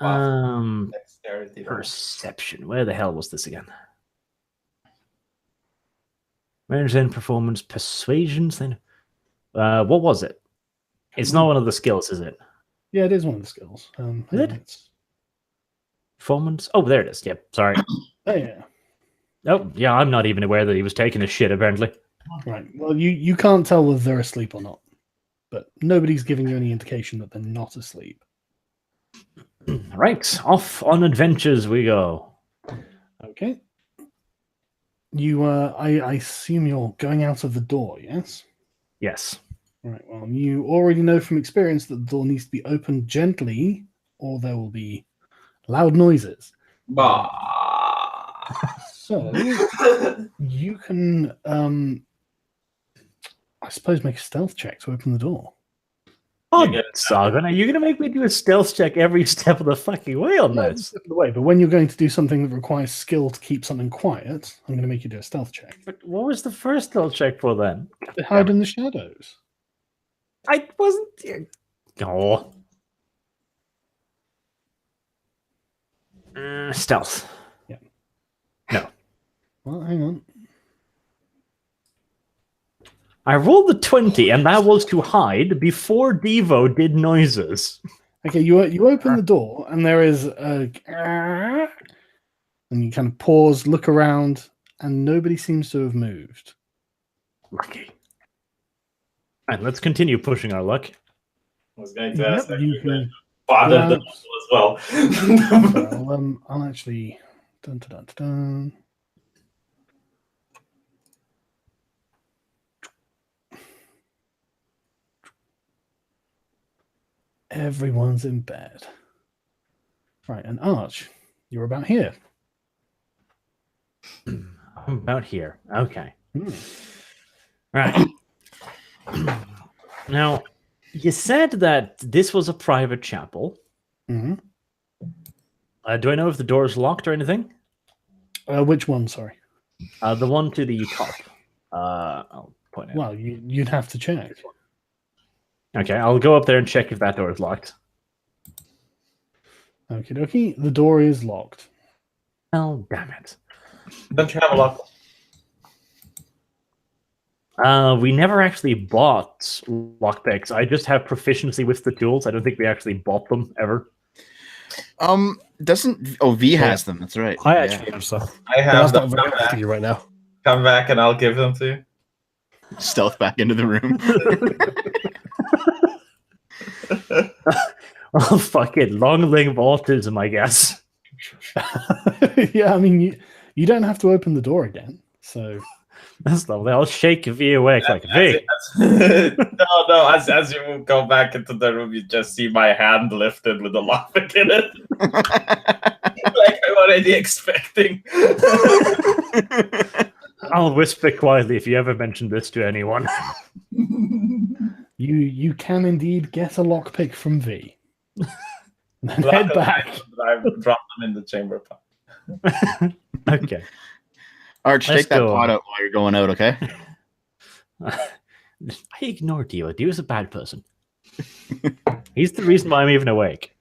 Dexterity roll. Perception. Where the hell was this again? Range and performance, persuasion. Then, what was it? It's not one of the skills, is it? yeah, it is one of the skills. Is it? It's... Performance. Oh, there it is. Yep. Sorry. Oh yeah. Oh, yeah. I'm not even aware that he was taking a shit. Apparently. Right. Well, you can't tell whether they're asleep or not, but nobody's giving you any indication that they're not asleep. Right. Off on adventures we go. Okay. You, I assume you're going out of the door, yes? Yes. Right. Well, you already know from experience that the door needs to be opened gently, or there will be loud noises. Bah. So you can, I suppose, make a stealth check to open the door. Oh, get it. Sargon, are you going to make me do a stealth check every step of the fucking way on No, this? step of the way, but when you're going to do something that requires skill to keep something quiet, I'm going to make you do a stealth check. But what was the first stealth check for then? They hide in the shadows. I wasn't. Oh. Stealth. Yeah. No. Well, hang on. I rolled the 20, and that was to hide before Devo did noises. Okay, you open the door, and there is a... And you kind of pause, look around, and nobody seems to have moved. Lucky. All right, let's continue pushing our luck. I was going to ask Yep, that you can... bother Yeah. the novel as well. Well, I'll actually... Dun, dun, dun, dun, dun. Everyone's in bed. Right, and Arch, you're about here. I'm about here. Okay. Hmm. Right. Now, you said that this was a private chapel. Mhm. Do I know if the door is locked or anything? Which one, sorry? The one to the top. I'll point it. Well, you'd have to check. Okay, I'll go up there and check if that door is locked. Okie dokie. The door is locked. Oh, damn it. Don't you have a lock? We never actually bought lockpicks. I just have proficiency with the tools. I don't think we actually bought them ever. Doesn't V has them? That's right. I Yeah. actually have stuff. I But have that's not them. very helpful to you right now. Come back and I'll give them to you. Stealth back into the room. Oh, fuck it. Long leg of autism, I guess. Yeah, I mean, you don't have to open the door again. So That's lovely. I'll shake V awake like V. No. As you go back into the room, you just see my hand lifted with a lockpick in it, like I'm already expecting. I'll whisper quietly if you ever mention this to anyone. you can indeed get a lockpick from V. And then head back. I dropped them in the chamber pot. Okay. Arch, Let's take that go. pot out while you're going out, okay? I ignore Dio. Dio's a bad person. He's the reason why I'm even awake.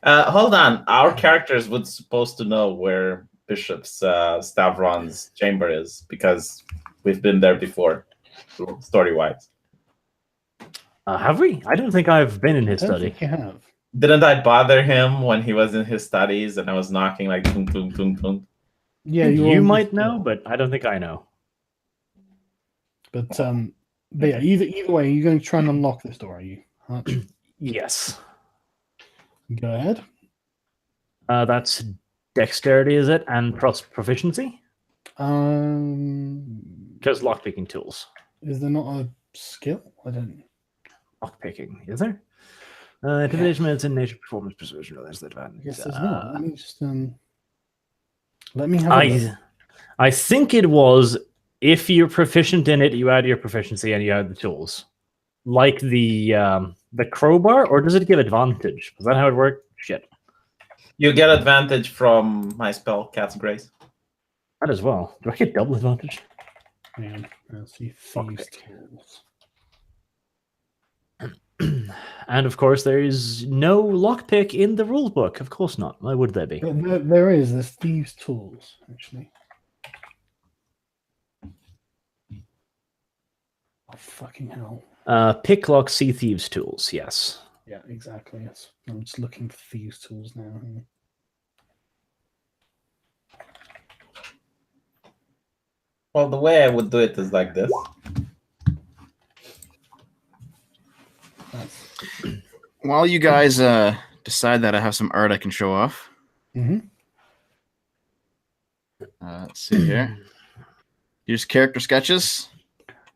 Hold on. Our characters would supposed to know where Bishop's Stavron's chamber is because we've been there before, story-wise. Have we? I don't think I've been in his I don't study. think you have. Didn't I bother him when he was in his studies and I was knocking like tung tung tung tung? Yeah, You might know, but I don't think I know. But yeah, either way, you're going to try and unlock this door, are you? Arch? Yes. Go ahead. That's dexterity, is it? And proficiency? Just lockpicking tools. Is there not a skill? I don't. Lockpicking, is there? Intimidation, medicine, nature, performance, persuasion, that's the I advantage. guess there's not. Let me just Let me have a look. I think it was if you're proficient in it, you add your proficiency and you add the tools, like the crowbar, or does it give advantage? Is that how it worked? Shit, You get advantage from my spell, Cat's Grace. that as well. Do I get double advantage? Hang on, let's see. Thieves Lockpick. tools. And of course, there is no lockpick in the rule book. Of course not. Why would there be? There is. There's thieves tools actually. Oh fucking hell! Pick, lock, see thieves tools. Yes. Yeah, exactly. Yes. I'm just looking for thieves tools now. Hang on. Well, the way I would do it is like this. While you guys decide that, I have some art I can show off. Mm-hmm. Let's see here. Here's character sketches.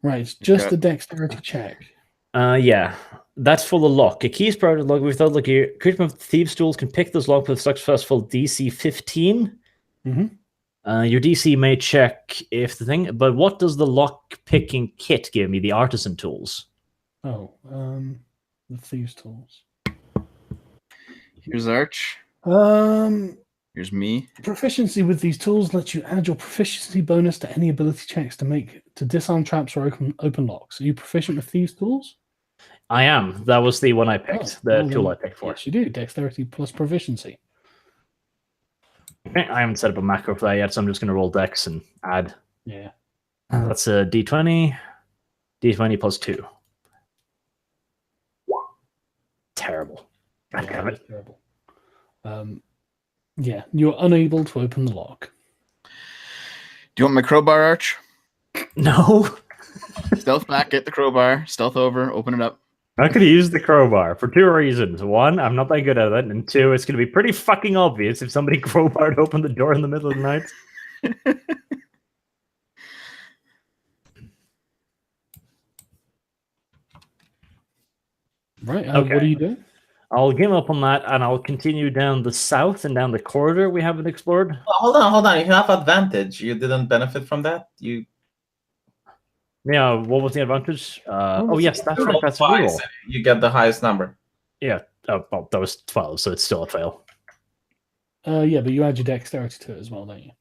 Right, it's just got- a dexterity check. Yeah. That's for the lock. A key is part of the lock. We thought, like, your creature of thieves tools can pick this lock with successful DC 15. Mm-hmm. Your DC may check if the thing, but what does the lock picking kit give me? The artisan tools. Oh, the thieves tools. Here's Arch. Um, Here's me. Proficiency with these tools lets you add your proficiency bonus to any ability checks to disarm traps or open locks. Are you proficient with thieves tools? I am. That was the one I picked. The well, tool then, I picked for. Yes, you do. Dexterity plus proficiency. Okay, I haven't set up a macro for that yet, so I'm just going to roll dex and add. Yeah. That's a d20. D20 plus 2. Terrible. God damn it. That's terrible. Yeah, you're unable to open the lock. Do you want my crowbar, Arch? No. Stealth back, get the crowbar, stealth over, open it up. I'm not going to use the crowbar for 2 reasons. 1, I'm not that good at it. And 2, it's going to be pretty fucking obvious if somebody crowbarred open the door in the middle of the night. Right, Okay. what do you do? I'll give up on that, and I'll continue down the south and down the corridor we haven't explored. Hold on. You have advantage. You didn't benefit from that. You Yeah, what was the advantage? Oh, Oh, yes, that's right. roll That's a twice, reroll. you get the highest number. Yeah. Oh, well, that was 12, so it's still a fail. Yeah, but you add your dexterity to it as well, don't you?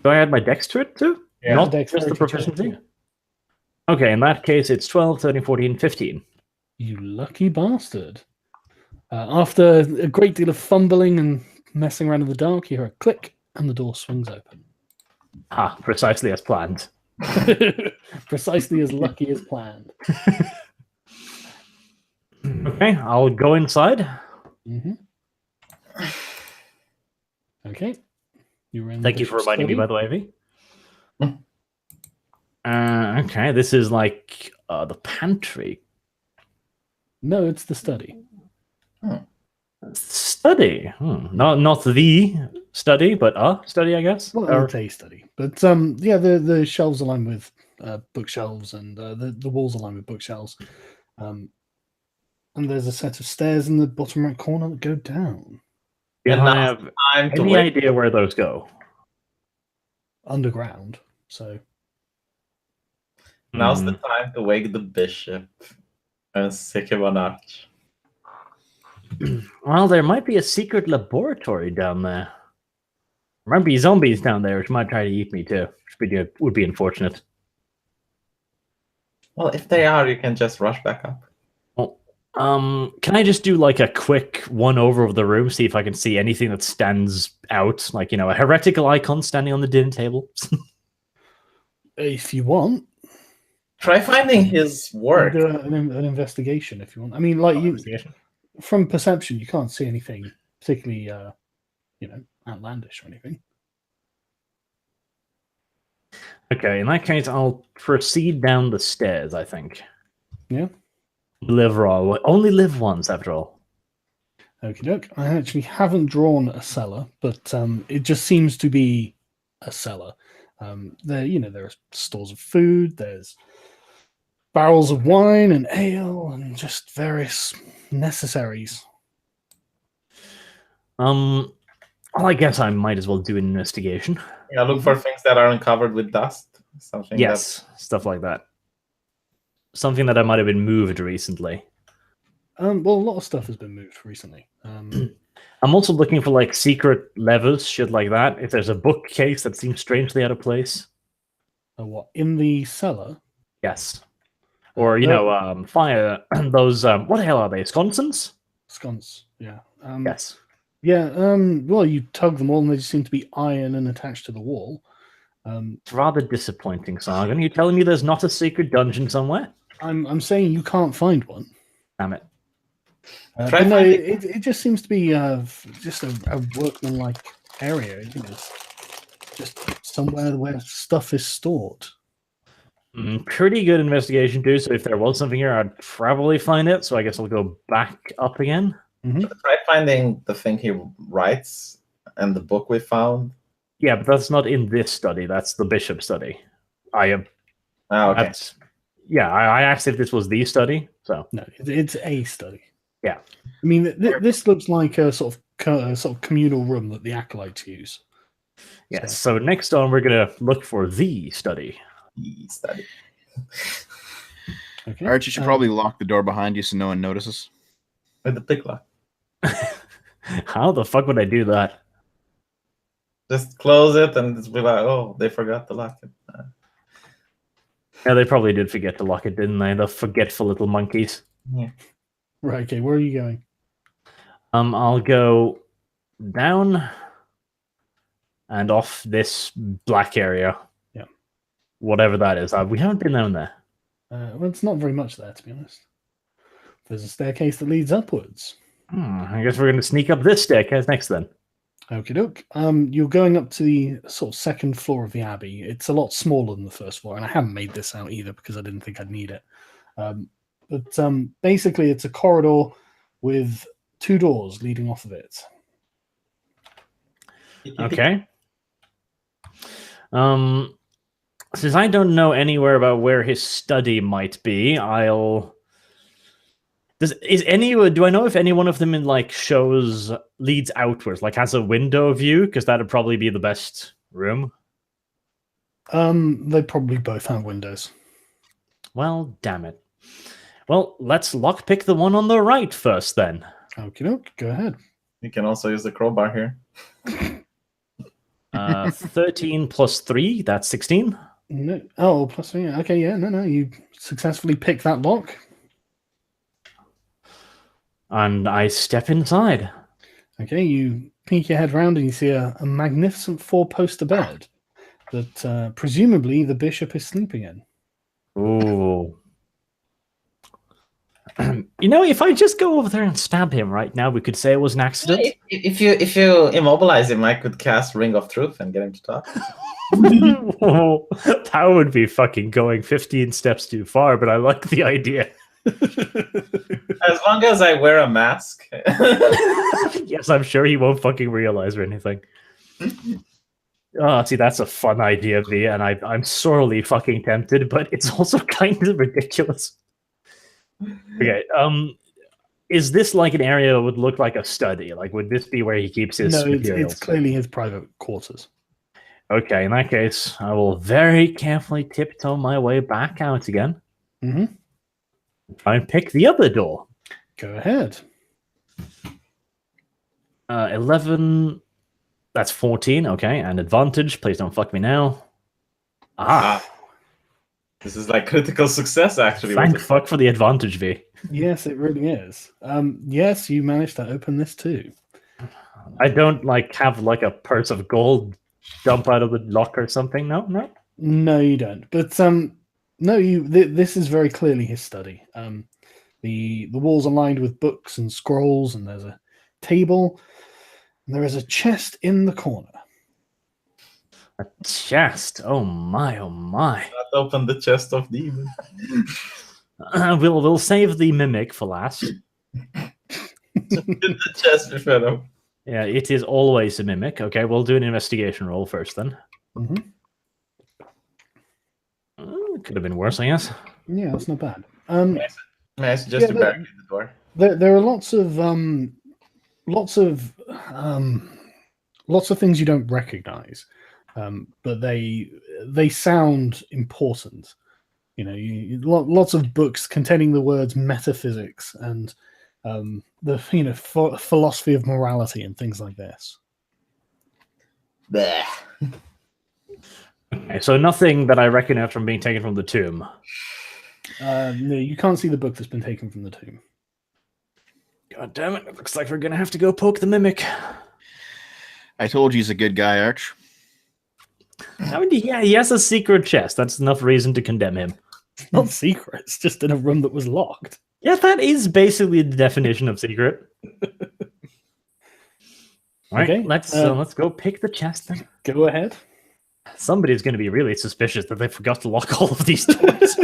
Do I add my dex to it too? Yeah. Not Dexterity just the check, proficiency? yeah. Okay, in that case, it's 12, 13, 14, 15. You lucky bastard. After a great deal of fumbling and messing around in the dark, you hear a click and the door swings open. Ah, precisely as planned. Precisely as lucky as planned. Okay, I'll go inside. Mm-hmm. Okay. You're in. Thank you for reminding me, by the way, Evie. Hmm. Okay, this is like the pantry. No, it's the study. Study. Not the study, but a study, I guess. Well, Or- it's a study, but yeah, the shelves align with bookshelves, and the walls align with bookshelves. And there's a set of stairs in the bottom right corner that go down Do And I now- have Time to any wait. idea where those go? underground. So Now's Hmm. the time to wake the bishop and sick him on arch. Well, there might be a secret laboratory down there. There might be zombies down there which might try to eat me too, which would be unfortunate. Well, if they are, you can just rush back up. Can I just do like a quick one over of the room, see if I can see anything that stands out, like, a heretical icon standing on the dinner table? if you want, Try finding his work. do an investigation if you want. I mean, like from perception, you can't see anything particularly, outlandish or anything. Okay, in that case, I'll proceed down the stairs, I think. Yeah. Live raw. Only live once, after all. Okie doke. I actually haven't drawn a cellar, but it just seems to be a cellar. There are stores of food. There's barrels of wine and ale, and just various necessaries. Well, I guess I might as well do an investigation. Yeah, look for things that aren't covered with dust. Something Yes, stuff like that. Something that I might have been moved recently. Well, a lot of stuff has been moved recently. I'm also looking for like secret levers, shit like that. If there's a bookcase that seems strangely out of place. What, in the cellar? Yes. Or, fire those, what the hell are they? Sconces? Sconce, yeah. Yes. Yeah, well, you tug them all and they just seem to be iron and attached to the wall. It's rather disappointing, Sargon. Are you telling me there's not a secret dungeon somewhere? I'm saying you can't find one. Damn it. But no, it just seems to be just a workmanlike area. I think it's just somewhere where stuff is stored. Pretty good investigation too. So if there was something here, I'd probably find it. So I guess I'll go back up again. Try finding the thing he writes and the book we found. Yeah, but that's not in this study. That's the bishop study. I am. Oh, okay. I asked if this was the study. So no, it's a study. Yeah, I mean, this looks like a sort of communal room that the acolytes use. Yes. So next on, we're gonna look for the study. The study. Okay. Arch, you should probably lock the door behind you so no one notices. With the pick lock. How the fuck would I do that? Just close it and just be like, oh, they forgot to lock it. Yeah, they probably did forget to lock it, didn't they? The forgetful little monkeys. Yeah. Right. Okay. Where are you going? I'll go down and off this black area. Yeah. Whatever that is. We haven't been down there. Well, it's not very much there, to be honest. There's a staircase that leads upwards. I guess we're going to sneak up this staircase next then. Okie doke. You're going up to the sort of second floor of the abbey. It's a lot smaller than the first floor, and I haven't made this out either because I didn't think I'd need it. But basically, it's a corridor with 2 doors leading off of it. Okay. Since I don't know anywhere about where his study might be, do I know if any one of them in like shows leads outwards, like has a window view? Because that'd probably be the best room. They probably both have windows. Well, damn it. Well, let's lockpick the one on the right first, then. Okie doke, go ahead. You can also use the crowbar here. 13 plus 3, that's 16. No. Oh, plus 3. Okay, yeah, no. You successfully pick that lock. And I step inside. Okay, you peek your head round and you see a magnificent 4-poster bed that presumably the bishop is sleeping in. Ooh. If I just go over there and stab him right now, we could say it was an accident. If you immobilize him, I could cast Ring of Truth and get him to talk. That would be fucking going 15 steps too far, but I like the idea. As long as I wear a mask. Yes, I'm sure he won't fucking realize or anything. Oh, see, that's a fun idea, V, and I'm sorely fucking tempted, but it's also kind of ridiculous. Okay, is this like an area that would look like a study? Like, would this be where he keeps his materials? It's clearly his private quarters. Okay, in that case, I will very carefully tiptoe my way back out again. Mm-hmm. Try and pick the other door. Go ahead. 11. That's 14. Okay, and advantage. Please don't fuck me now. Ah. This is like critical success, actually. Thank fuck for the advantage, V. Yes, it really is. Yes, you managed to open this too. I don't have a purse of gold dump out of the lock or something. No. No, you don't. But no, this is very clearly his study. The walls are lined with books and scrolls, and there's a table, and there is a chest in the corner. A chest. Oh my. Not open the chest of demons. We'll save the mimic for last. In the chest, fellow. Yeah, it is always a mimic. Okay, we'll do an investigation roll first then. Mm-hmm. Could have been worse, I guess. Yeah, that's not bad. May I suggest you barricade the door? There are lots of lots of things you don't recognize, but they sound important. Lots of books containing the words metaphysics and the philosophy of morality and things like this. Bleh. Okay, so nothing that I recognize from being taken from the tomb. No, you can't see the book that's been taken from the tomb. God damn it! It looks like we're gonna have to go poke the mimic. I told you he's a good guy, Arch. I mean, yeah, he has a secret chest. That's enough reason to condemn him. It's not secret. It's just in a room that was locked. Yeah, that is basically the definition of secret. All right, Okay, let's go pick the chest then. Go ahead. Somebody's going to be really suspicious that they forgot to lock all of these doors.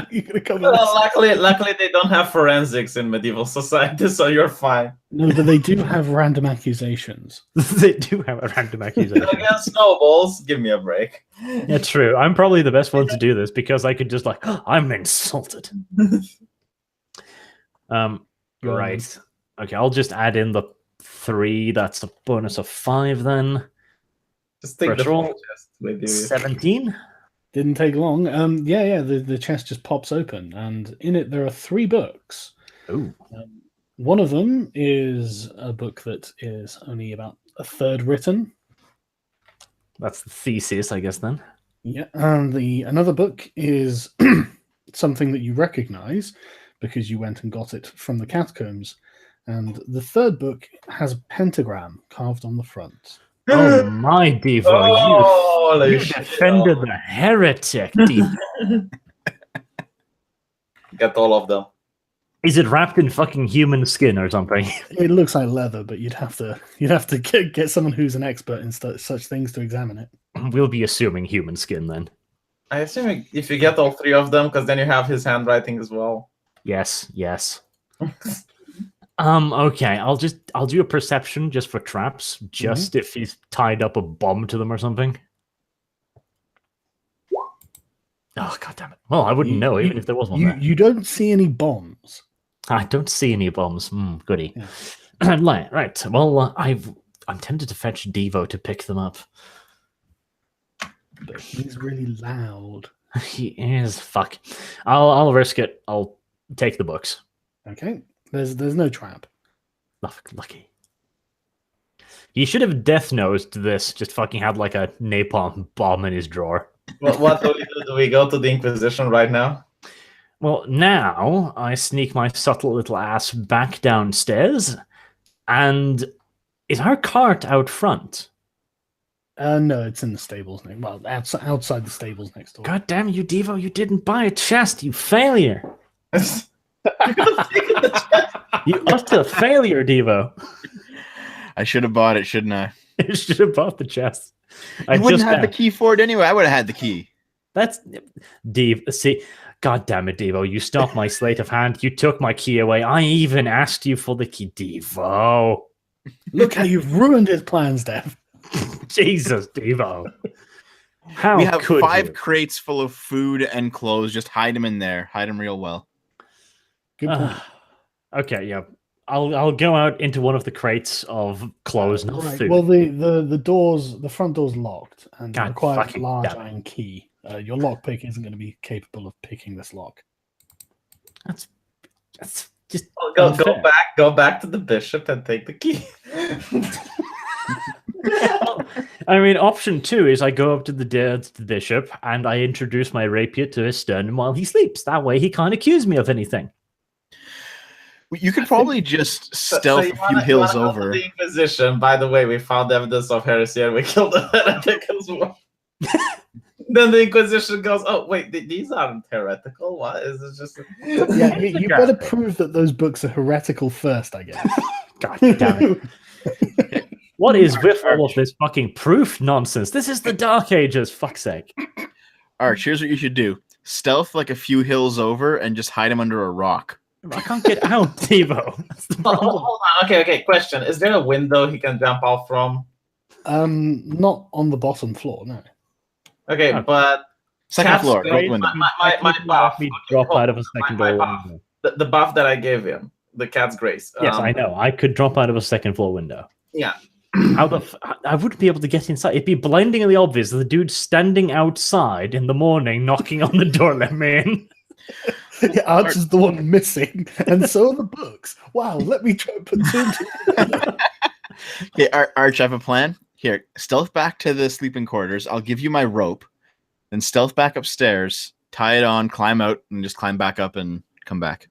You're gonna come Well, luckily they don't have forensics in medieval society, so you're fine. No, but they do have random accusations. They do have a random accusation. Against nobles, give me a break. Yeah, true. I'm probably the best one to do this because I could just I'm insulted. Right. Okay, I'll just add in the 3. That's a bonus of 5 then. Just take First the roll. full chest with you. 17. Didn't take long. The chest just pops open, and in it there are 3 books. Ooh. One of them is a book that is only about a third written. That's the thesis, I guess, then. Yeah, and another book is something that you recognize because you went and got it from the catacombs. And the third book has a pentagram carved on the front. Oh my Devo, Holy you shit. defended the heretic, Devo. Get all of them. Is it wrapped in fucking human skin or something? It looks like leather, but you'd have to get someone who's an expert in such things to examine it. We'll be assuming human skin then. I assume if you get all 3 of them, because then you have his handwriting as well. Yes. Okay, I'll do a perception just for traps, just if he's tied up a bomb to them or something. Oh, god damn it. Well, I wouldn't know even if there was one there. You don't see any bombs. I don't see any bombs. Goody. Yeah. Right. Well, I'm tempted to fetch Devo to pick them up. But he's really loud. He is. Fuck. I'll risk it. I'll take the books. Okay. There's no trap. Lucky. He should have death nosed this. Just fucking had like a napalm bomb in his drawer. What do we do? Do we go to the Inquisition right now? Well, now I sneak my subtle little ass back downstairs, and is our cart out front? No, it's in the stables. Well, outside the stables next door. God damn you, Devo! You didn't buy a chest, you failure! You could have taken the chest. You utter failure, Devo! I should have bought it, shouldn't I? You should have bought the chest. You wouldn't have the key for it anyway. I would have had the key. That's Devo. See, god damn it, Devo! You stopped my sleight of hand. You took my key away. I even asked you for the key, Devo. Look how you've ruined his plans, Dev. Jesus, Devo. How We have could 5 you? crates full of food and clothes. Just hide them in there. Hide them real well. Good point. Okay, yeah. I'll go out into one of the crates of clothes, not Right. food. Well, the front door's locked and God requires a fucking large damn it. iron key. Your lockpick isn't going to be capable of picking this lock. That's just Go unfair. back to the bishop and take the key. I mean, option 2 is I go up to the bishop and I introduce my rapier to his sternum while he sleeps. That way he can't accuse me of anything. You could probably just stealth you a few wanna hills go to over. the Inquisition. By the way, we found evidence of heresy and we killed the heretic as well. Then the Inquisition goes, "Oh wait, these aren't heretical. What is it? Just Yeah, you better prove that those books are heretical first, I guess. God damn it. What is with all of this fucking proof nonsense? This is the Dark Ages, fuck's sake. Arch, here's what you should do. Stealth like a few hills over and just hide them under a rock. I can't get out, Devo. That's the problem. Hold on. Okay. Question: is there a window he can jump out from? Not on the bottom floor, no. Okay, Okay. but Second Cat's floor, great. gold window. My buff. Me Okay, drop hold out of a on. second My floor buff. window. The buff that I gave him, the cat's grace. Yes, I know. I could drop out of a second floor window. Yeah. I wouldn't be able to get inside. It'd be blindingly obvious. The dude standing outside in the morning, knocking on the door. Let me in. Yeah, Arch is the one missing, and so are the books. Wow, let me try and put two and two together. Okay, Arch, I have a plan. Here, stealth back to the sleeping quarters. I'll give you my rope. Then stealth back upstairs, tie it on, climb out, and just climb back up and come back.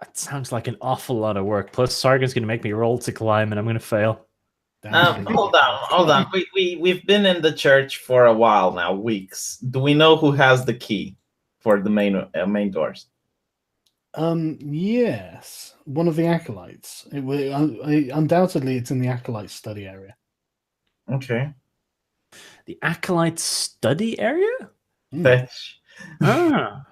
That sounds like an awful lot of work. Plus, Sargon's going to make me roll to climb, and I'm going to fail. Hold on. We've been in the church for a while now, weeks. Do we know who has the key for the main doors? Yes, one of the acolytes. Undoubtedly, it's in the acolyte study area. Okay. The acolyte study area? Fetch. Ah.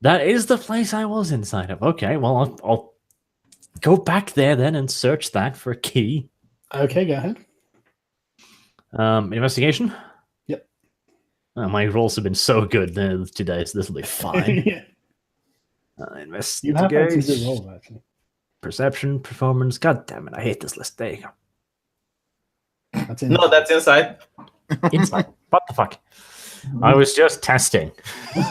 That is the place I was inside of. Okay, well, I'll go back there then and search that for a key. Okay, go ahead. Investigation? Yep. My rolls have been so good today, so this will be fine. Yeah. Investigation. You have had some good rolls, actually. Perception, performance. God damn it, I hate this list. There you go. That's No, that's inside. Inside. What the fuck? I was just testing.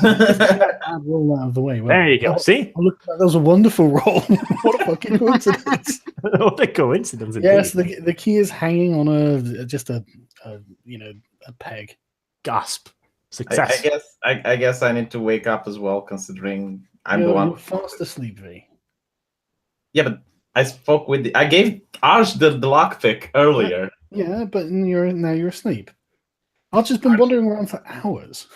Bad roll out of the way. Well, There you go. See? oh, look, that was a wonderful roll. What a fucking coincidence. What a coincidence. Yes, indeed. the key is hanging on a peg. Gasp. Success. I guess I need to wake up as well, considering I'm the one. You're fast asleep, V. Yeah, but I spoke with. I gave Arch the lockpick earlier. Yeah, but now you're asleep. I've just been wandering around for hours.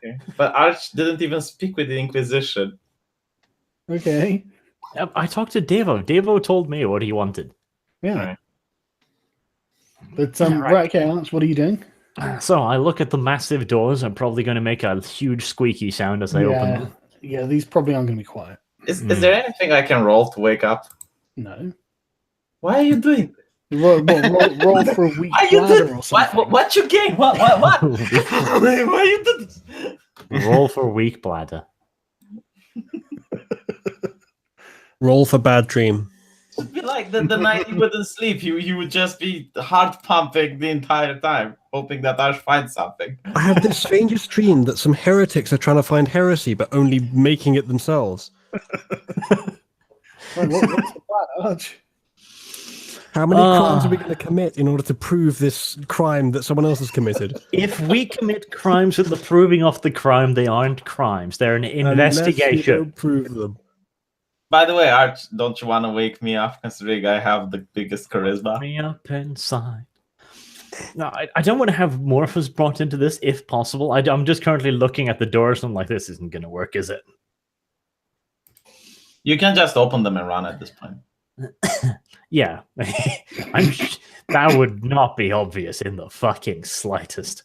Okay. But Arch didn't even speak with the Inquisition. Okay. I talked to Devo. Devo told me what he wanted. Yeah. Right. But Yeah, right. right, okay, Arch, what are you doing? So I look at the massive doors. I'm probably going to make a huge squeaky sound as I open them. Yeah, these probably aren't going to be quiet. Is there anything I can roll to wake up? No. Why are you doing this? Roll for a weak Why you bladder did or something. what you gain? What? Why you did this? Roll for weak bladder. Roll for bad dream. It'd be like the night you wouldn't sleep. You would just be heart pumping the entire time, hoping that Arch finds something. I have the strangest dream that some heretics are trying to find heresy, but only making it themselves. What's the plan, Arch? How many crimes are we going to commit in order to prove this crime that someone else has committed? If we commit crimes with the proving of the crime, they aren't crimes. They're an Unless you investigation. don't prove them. By the way, Arch, don't you want to wake me up, considering I have the biggest charisma? Me up inside. No, I don't want to have Morphos brought into this if possible. I'm just currently looking at the doors and I'm like, this isn't going to work, is it? You can just open them and run at this point. Yeah. That would not be obvious in the fucking slightest.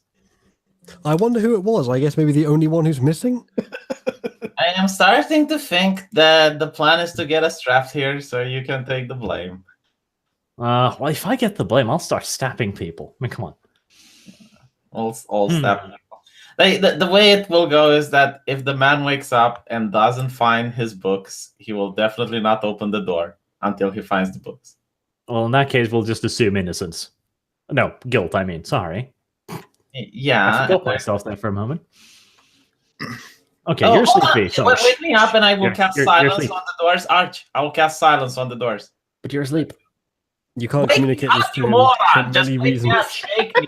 I wonder who it was. I guess maybe the only one who's missing? I am starting to think that the plan is to get us trapped here so you can take the blame. Well, if I get the blame, I'll start stabbing people. I mean, come on. All step. The way it will go is that if the man wakes up and doesn't find his books, he will definitely not open the door until he finds the books. Well, in that case, we'll just assume innocence. No, guilt, I mean. Sorry. Yeah. I forgot myself there for a moment. Okay, you're sleepy. So wake me up and I will cast silence asleep. on the doors. Arch, I will cast silence on the doors. But you're asleep. You can't Wake communicate me this up, to you him moron! for Just many wake me up, reasons. shake me,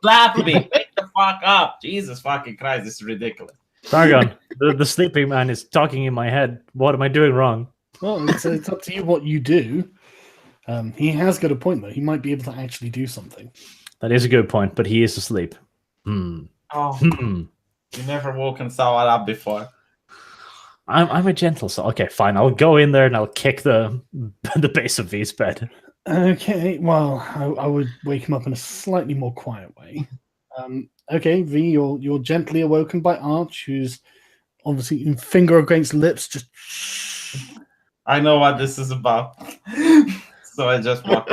slap me, wake the fuck up. Jesus fucking Christ, this is ridiculous. Sargon, the sleeping man is talking in my head. What am I doing wrong? Well, it's up to you what you do. He has got a point, though. He might be able to actually do something. That is a good point, but he is asleep. Hmm. Oh, Hmm. you never woken someone up before. I'm a gentle soul. Okay, fine. I'll go in there and I'll kick the base of V's bed. Okay, well, I would wake him up in a slightly more quiet way. Okay, V, you're gently awoken by Arch, who's obviously finger against lips, just. I know what this is about. So I just walk.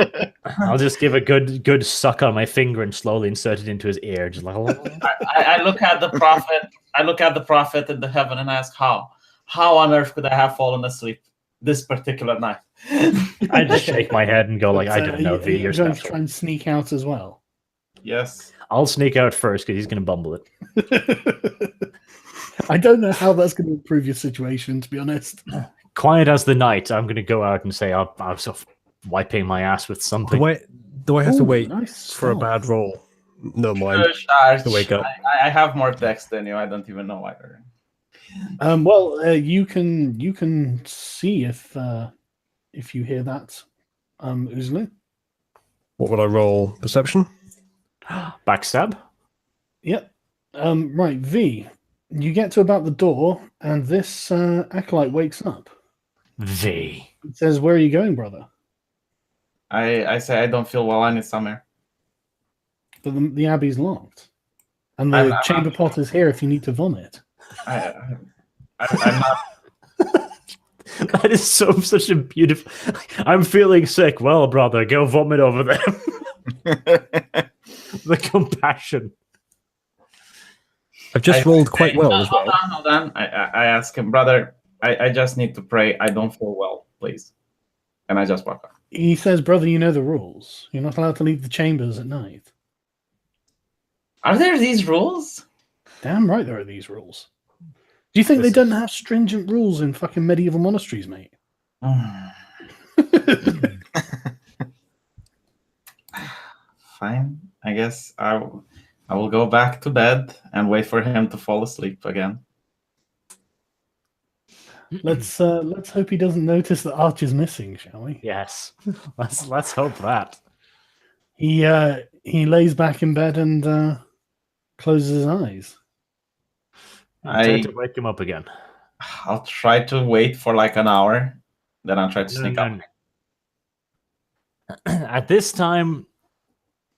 I'll just give a good suck on my finger and slowly insert it into his ear. Just like, I look at the prophet. I look at the prophet in the heaven and ask how on earth could I have fallen asleep? this particular night. I just shake my head and go like, I don't know, Are V, you you're going to special. try and sneak out as well? Yes. I'll sneak out first because he's going to bumble it. I don't know how that's going to improve your situation, to be honest. Quiet as the night, I'm going to go out and say, I'm sort of wiping my ass with something. Do I have to Ooh, wait nice for a stealth. bad roll? No mind. Shush, Arch. To wake up. I have more text than you. I don't even know why. Well, you can see if you hear that, Uzlu. What would I roll? Perception? Backstab? Yep. Right, V. You get to about the door, and this acolyte wakes up. V. It says, "Where are you going, brother?" I say I don't feel well. I need some air. But the abbey's locked, and the chamber pot is here if you need to vomit. I'm not. That is such a beautiful. I'm feeling sick. Well, brother, go vomit over there. The compassion. I've just rolled quite well as well. Hold on. I ask him, brother. I just need to pray. I don't feel well, please. And I just walk off. He says, "Brother, you know the rules. You're not allowed to leave the chambers at night." Are there these rules? Damn right there are these rules. Do you think they don't have stringent rules in fucking medieval monasteries, mate? Fine. I guess I will go back to bed and wait for him to fall asleep again. Let's hope he doesn't notice that Arch is missing, shall we? Yes. Let's hope that. He lays back in bed and closes his eyes. I tried to wake him up again. I'll try to wait for like an hour, then I'll try to sneak up. At this time,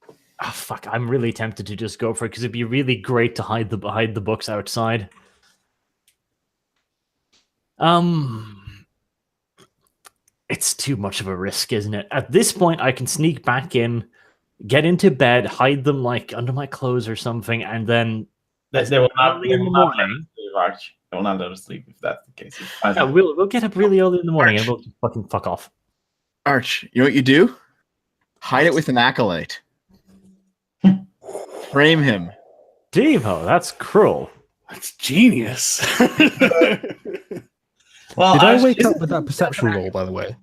oh fuck, I'm really tempted to just go for it because it'd be really great to hide the books outside. It's too much of a risk, isn't it? At this point, I can sneak back in, get into bed, hide them like under my clothes or something, and then They will not early in the morning. Arch. They will not let us sleep if that's the case. Yeah, we'll get up really early in the morning and we'll just fucking fuck off. Arch, you know what you do? Hide it with an acolyte. Frame him. Devo, that's cruel. That's genius. Well, Did I Arch, wake up with that perception roll, by the way?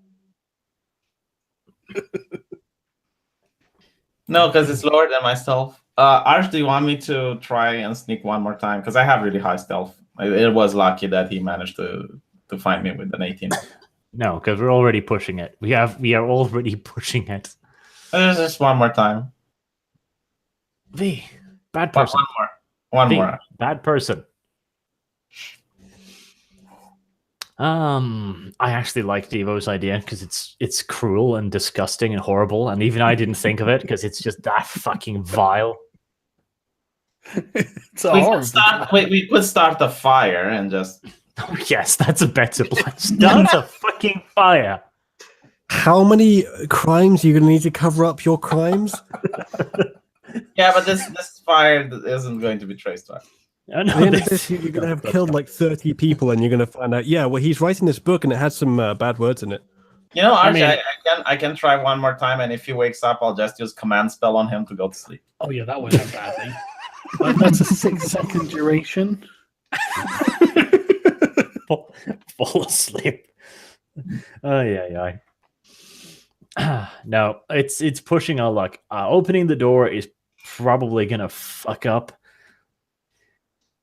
No, because it's lower than my stealth. Arch, do you want me to try and sneak one more time? Because I have really high stealth. It was lucky that he managed to find me with an 18. No, because we're already pushing it. We are already pushing it. Just one more time. V, bad person. One V, more. bad person. I actually like Devo's idea because it's cruel and disgusting and horrible, and even I didn't think of it because it's just that fucking vile. It's horrible. We could start a fire and just. Oh yes, that's a better plan. Start a fucking fire. How many crimes are you going to need to cover up your crimes? Yeah, but this fire isn't going to be traced back. I know At the end of this. this, you're going to have killed like 30 people, and you're going to find out, yeah, well, he's writing this book, and it has some bad words in it. You know, Archie, mean- I can try one more time, and if he wakes up, I'll just use command spell on him to go to sleep. Oh yeah, that went out badly. That's a 6-second duration. Fall asleep. Oh yeah. No, it's pushing our luck. Opening the door is probably gonna fuck up.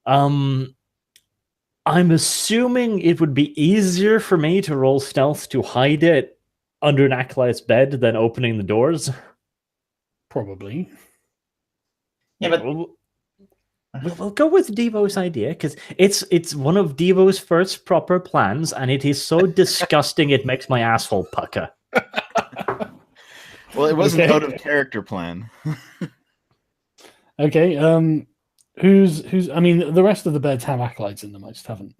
I'm assuming it would be easier for me to roll stealth to hide it under an acolyte's bed than opening the doors. Probably. Yeah, but We'll go with Devo's idea because it's one of Devo's first proper plans, and it is so disgusting it makes my asshole pucker. Well, it wasn't Okay. out of character plan. Okay. Who's? I mean, the rest of the beds have acolytes in them. I just haven't.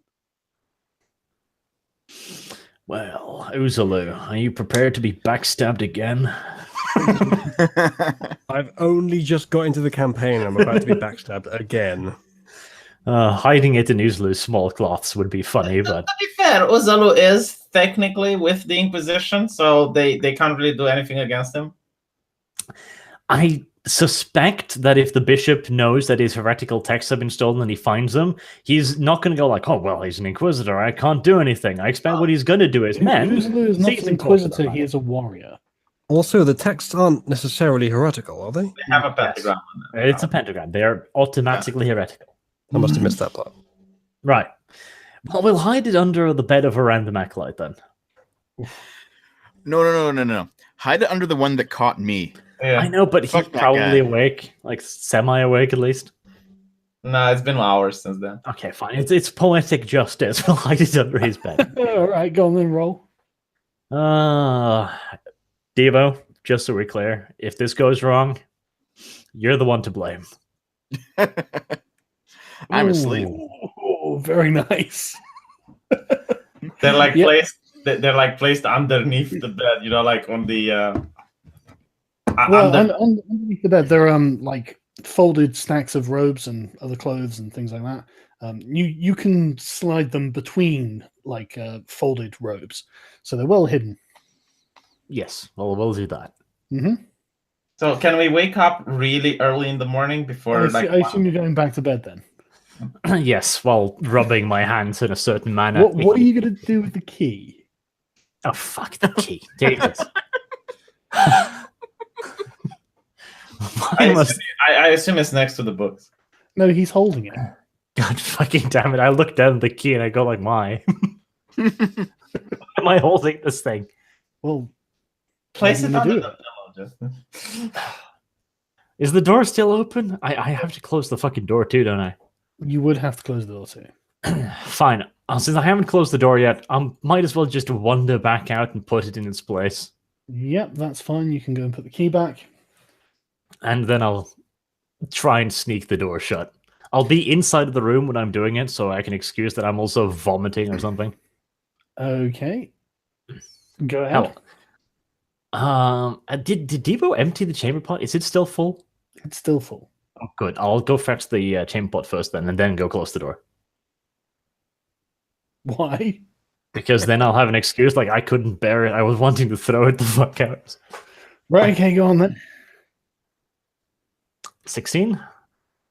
Well, Uzalu, are you prepared to be backstabbed again? I've only just got into the campaign, and I'm about to be backstabbed again. Hiding it in Uzalu's small cloths would be funny, but to be fair, yeah, Ozalu is technically with the Inquisition, so they can't really do anything against him. I suspect that if the bishop knows that his heretical texts have been stolen and he finds them, he's not going to go like, oh, well, he's an inquisitor. I can't do anything. I expect what he's going to do is, man, Ozalu is not seize an and torture inquisitor, them. he is a warrior. Also, the texts aren't necessarily heretical, are they? They have a pentagram on them. It's a pentagram. They're automatically heretical. I must have missed that part. Right. Well, we'll hide it under the bed of a random acolyte then. No. Hide it under the one that caught me. Yeah. I know, but he's Fuck that probably guy. awake, like semi-awake at least. No, it's been hours since then. Okay, fine. It's poetic justice. We'll hide it under his bed. All right, go on then, roll. Devo, just so we're clear, if this goes wrong, you're the one to blame. I'm asleep. Oh, very nice. They're like Yep. placed. They're like placed underneath the bed. You know, like on the. Well, underneath the bed, there are like folded stacks of robes and other clothes and things like that. You can slide them between like folded robes, so they're well hidden. Yes, well, we'll do that. So can we wake up really early in the morning before I assume you're going back to bed then. Yes, while rubbing my hands in a certain manner. What are you going to do with the key? Oh, fuck the key. David. I assume it's next to the books. No, he's holding it. God fucking damn it. I look down at the key and I go like, why? Why am I holding this thing? Well, Place What it are you under gonna the pillow, Justin. Is the door still open? I have to close the fucking door too, don't I? you would have to close the door too. Fine. Since I haven't closed the door yet, I might as well just wander back out and put it in its place. Yep, that's fine. You can go and put the key back. And then I'll try and sneak the door shut. I'll be inside of the room when I'm doing it, so I can excuse that I'm also vomiting or something. Okay. Go ahead. Hell. Did Devo empty the chamber pot? Is it still full? It's still full. Oh, good. I'll go fetch the chamber pot first then, and then go close the door. Why? Because then I'll have an excuse like I couldn't bear it. I was wanting to throw it the fuck out. Right, okay, go on then. 16.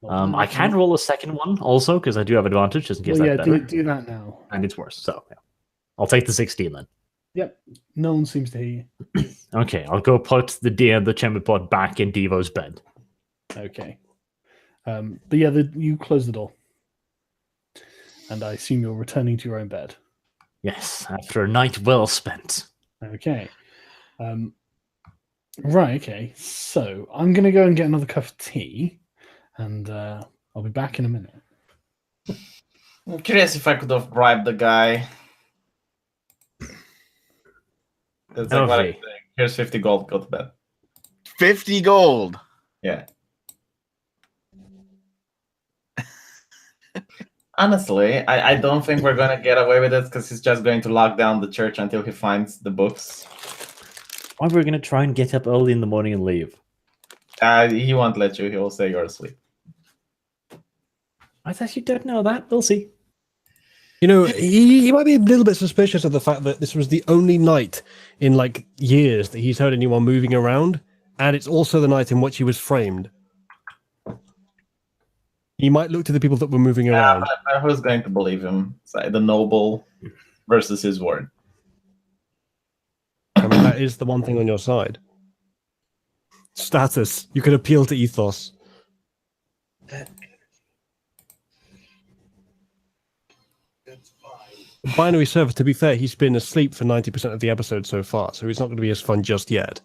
I can roll a second one also because I do have advantage just in case Well, yeah, that's better. do that now. And it's worse. So yeah. I'll take the 16 then. Yep. No one seems to hear you. Okay, I'll go put the chamber pot back in Devo's bed. Okay. But yeah, you close the door. And I assume you're returning to your own bed. Yes, after a night well spent. Okay. Right, okay. So I'm going to go and get another cup of tea. And I'll be back in a minute. I'm curious if I could have bribed the guy. It's like what I'm Okay. saying. Here's 50 gold. Go to bed. 50 gold. Yeah. Honestly, I don't think we're gonna get away with it because he's just going to lock down the church until he finds the books. Why we're gonna try and get up early in the morning and leave? He won't let you. He will say you're asleep. I thought you don't know that. We'll see. You know, he might be a little bit suspicious of the fact that this was the only night in like years that he's heard anyone moving around, and it's also the night in which he was framed. He might look to the people that were moving around. But who's going to believe him? It's like the noble versus his word. I mean, that is the one thing on your side. Status. You can appeal to ethos. Binary server, to be fair, he's been asleep for 90% of the episode so far, so he's not going to be as fun just yet.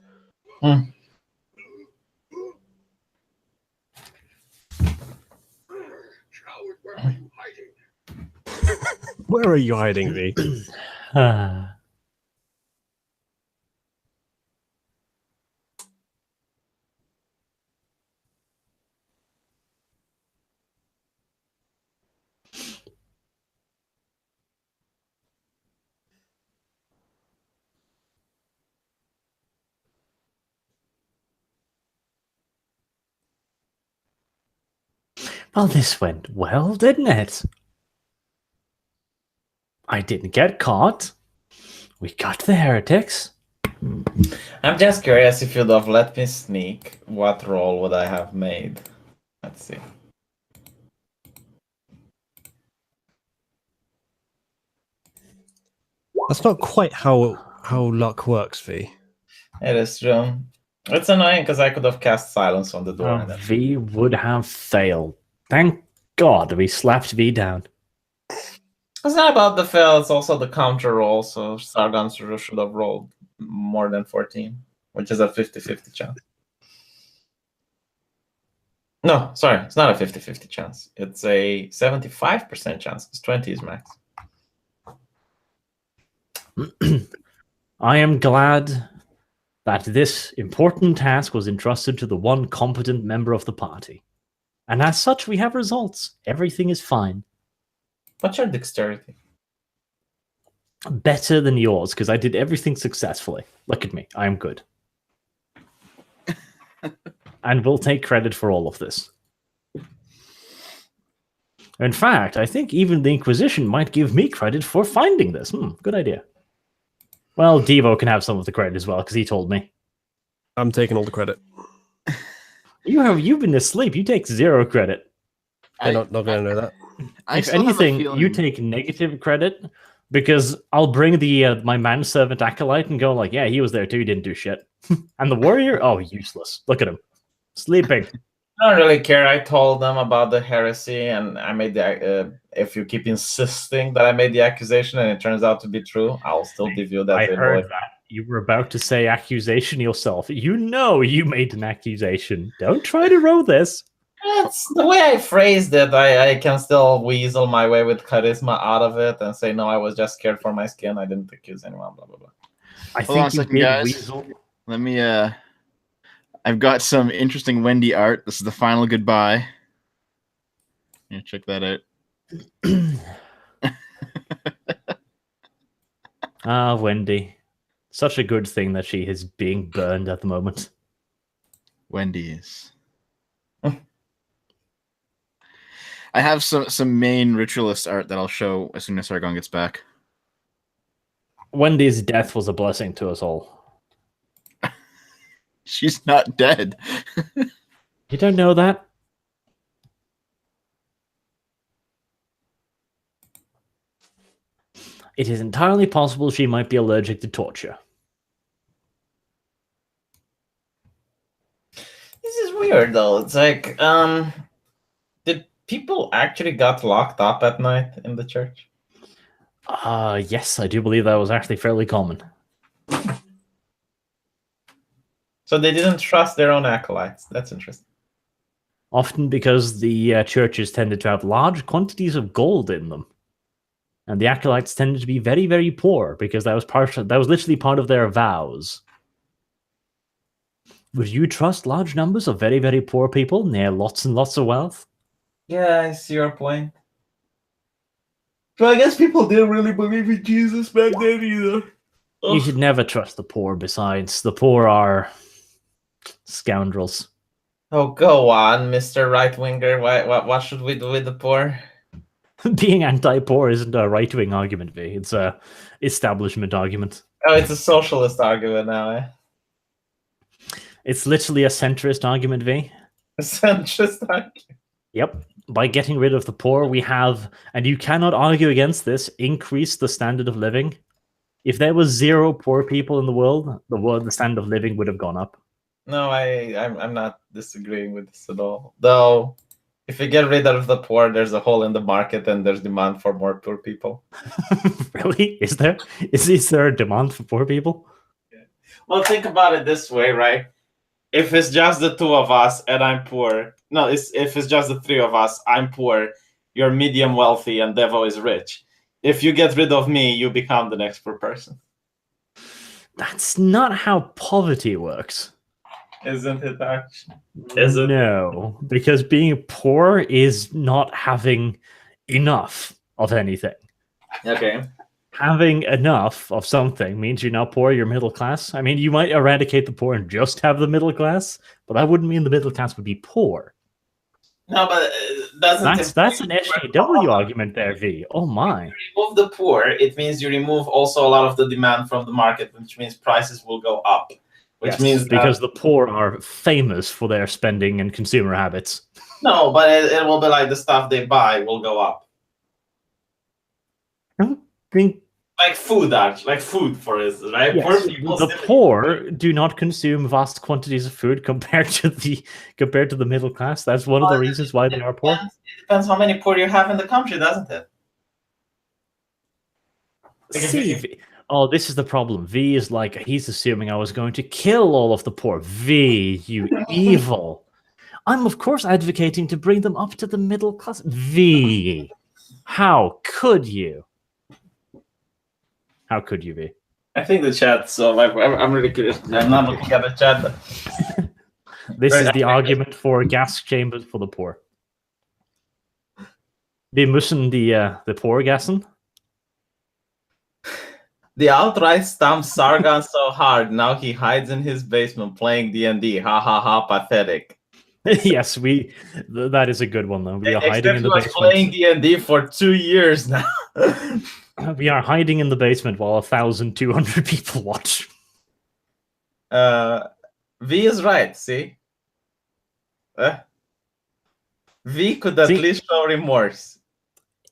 Where are you hiding, V? Well, this went well, didn't it? I didn't get caught. We got the heretics. I'm just curious if you'd have let me sneak, what roll would I have made? Let's see. That's not quite how luck works, V. It is true. It's annoying because I could have cast silence on the door. and then- V would have failed. Thank God we slapped V down. It's not about the fail, it's also the counter roll, so Sargon should have rolled more than 14, which is a 50-50 chance. No, sorry, it's not a 50-50 chance. It's a 75% chance, because 20 is max. I am glad that this important task was entrusted to the one competent member of the party. And as such, we have results. Everything is fine. What's your dexterity? Better than yours, because I did everything successfully. Look at me. I am good. And we'll take credit for all of this. In fact, I think even the Inquisition might give me credit for finding this. Good idea. Well, Devo can have some of the credit as well, because he told me. I'm taking all the credit. You've been asleep. You take 0 credit. They're not going to know that. If anything, you take negative credit, because I'll bring the my manservant acolyte and go like, yeah, he was there too. He didn't do shit. And the warrior, oh, useless. Look at him, sleeping. I don't really care. I told them about the heresy, and I made the. If you keep insisting that I made the accusation, and it turns out to be true, I'll still give you that. I heard that. You were about to say accusation yourself. You know you made an accusation. Don't try to row this. That's the way I phrased it. I can still weasel my way with charisma out of it and say, no, I was just scared for my skin. I didn't accuse anyone, blah, blah, blah. Hold on a second, guys. Weasel. Let me, I've got some interesting Wendy art. This is the final goodbye. Yeah, check that out. Ah, Wendy. Such a good thing that she is being burned at the moment. Wendy is. I have some main ritualist art that I'll show as soon as Sargon gets back. Wendy's death was a blessing to us all. She's not dead. You don't know that? It is entirely possible she might be allergic to torture. This is weird, though. It's like, did people actually got locked up at night in the church? Yes, I do believe that was actually fairly common. So they didn't trust their own acolytes. That's interesting. Often because the churches tended to have large quantities of gold in them. And the acolytes tended to be very, very poor because that was literally part of their vows. Would you trust large numbers of very, very poor people near lots and lots of wealth? Yeah, I see your point. So I guess people didn't really believe in Jesus back then either. You should never trust the poor, besides. The poor are scoundrels. Oh, go on, Mr. Right-Winger. What should we do with the poor? Being anti-poor isn't a right-wing argument, V. It's a establishment argument. Oh, it's a socialist argument now, eh? It's literally a centrist argument, V. A centrist argument? Yep. By getting rid of the poor, we have, and you cannot argue against this, increase the standard of living. If there was 0 poor people in the world, the standard of living would have gone up. No, I'm not disagreeing with this at all. Though, if you get rid of the poor, there's a hole in the market and there's demand for more poor people. Really? Is there? Is there a demand for poor people? Yeah. Well, think about it this way, right? If it's just the 2 of us and I'm poor, no, if it's just the 3 of us, I'm poor, you're medium wealthy, and Devo is rich. If you get rid of me, you become the next poor person. That's not how poverty works. Isn't it, actually? Is it? No, because being poor is not having enough of anything. Okay. Having enough of something means you're not poor, you're middle class. I mean, you might eradicate the poor and just have the middle class, but that wouldn't mean the middle class would be poor. No, but doesn't That's an SJW argument there, V. Oh my. remove the poor, it means you remove also a lot of the demand from the market, which means prices will go up. Which Yes, means because the poor are famous for their spending and consumer habits. no, but it will be like the stuff they buy will go up. I don't think Like food, actually, like food, for instance, right? yes, Poor people the still- poor do not consume vast quantities of food compared to the middle class. That's one of the reasons why they are poor. It depends how many poor you have in the country, doesn't it? Like if you- See, oh, this is the problem. V is like, he's assuming I was going to kill all of the poor. V, you evil. I'm, of course, advocating to bring them up to the middle class. V, how could you? How could you, V? I think the chat. So I'm really curious. I'm not looking at the chat. But This Right. is the argument for gas chambers for the poor. Wir müssen the poor gassen. the outright stumps Sargon so hard. Now he hides in his basement playing D&D. Ha ha ha! Pathetic. Yes, that is a good one though. We are hiding Except in he the was playing basement. D&D for 2 years now. We are hiding in the basement while 1,200 people watch. V is right. See, V could at See- least show remorse.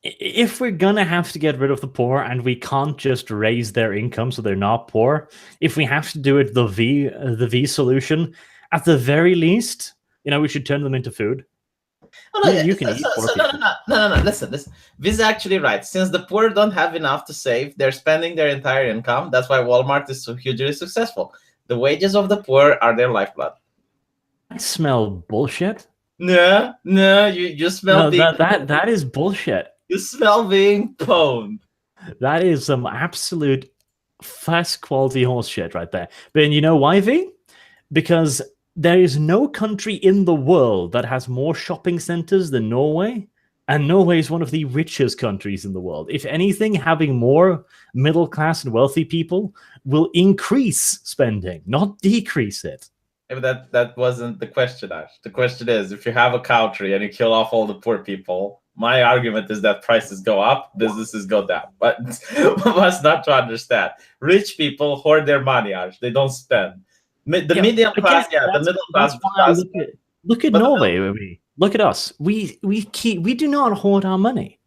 If we're gonna have to get rid of the poor and we can't just raise their income so they're not poor, if we have to do it the V solution, at the very least, we should turn them into food. Oh, no, You can eat poor people. No. Listen. V is actually right. Since the poor don't have enough to save, they're spending their entire income. That's why Walmart is so hugely successful. The wages of the poor are their lifeblood. I smell bullshit. No, you smell No, being that is bullshit. you smell being pwned. That is some absolute first quality horse shit right there. But you know why, V? Because there is no country in the world that has more shopping centers than Norway. And Norway is one of the richest countries in the world. If anything, having more middle class and wealthy people will increase spending, not decrease it. But that wasn't the question, Ash. The question is, if you have a country and you kill off all the poor people, my argument is that prices go up, businesses go down. But must not to understand. Rich people hoard their money, Ash. They don't spend. The medium class, Again, the middle class. that's why I does. look at But the Norway. Look at us. We do not hoard our money.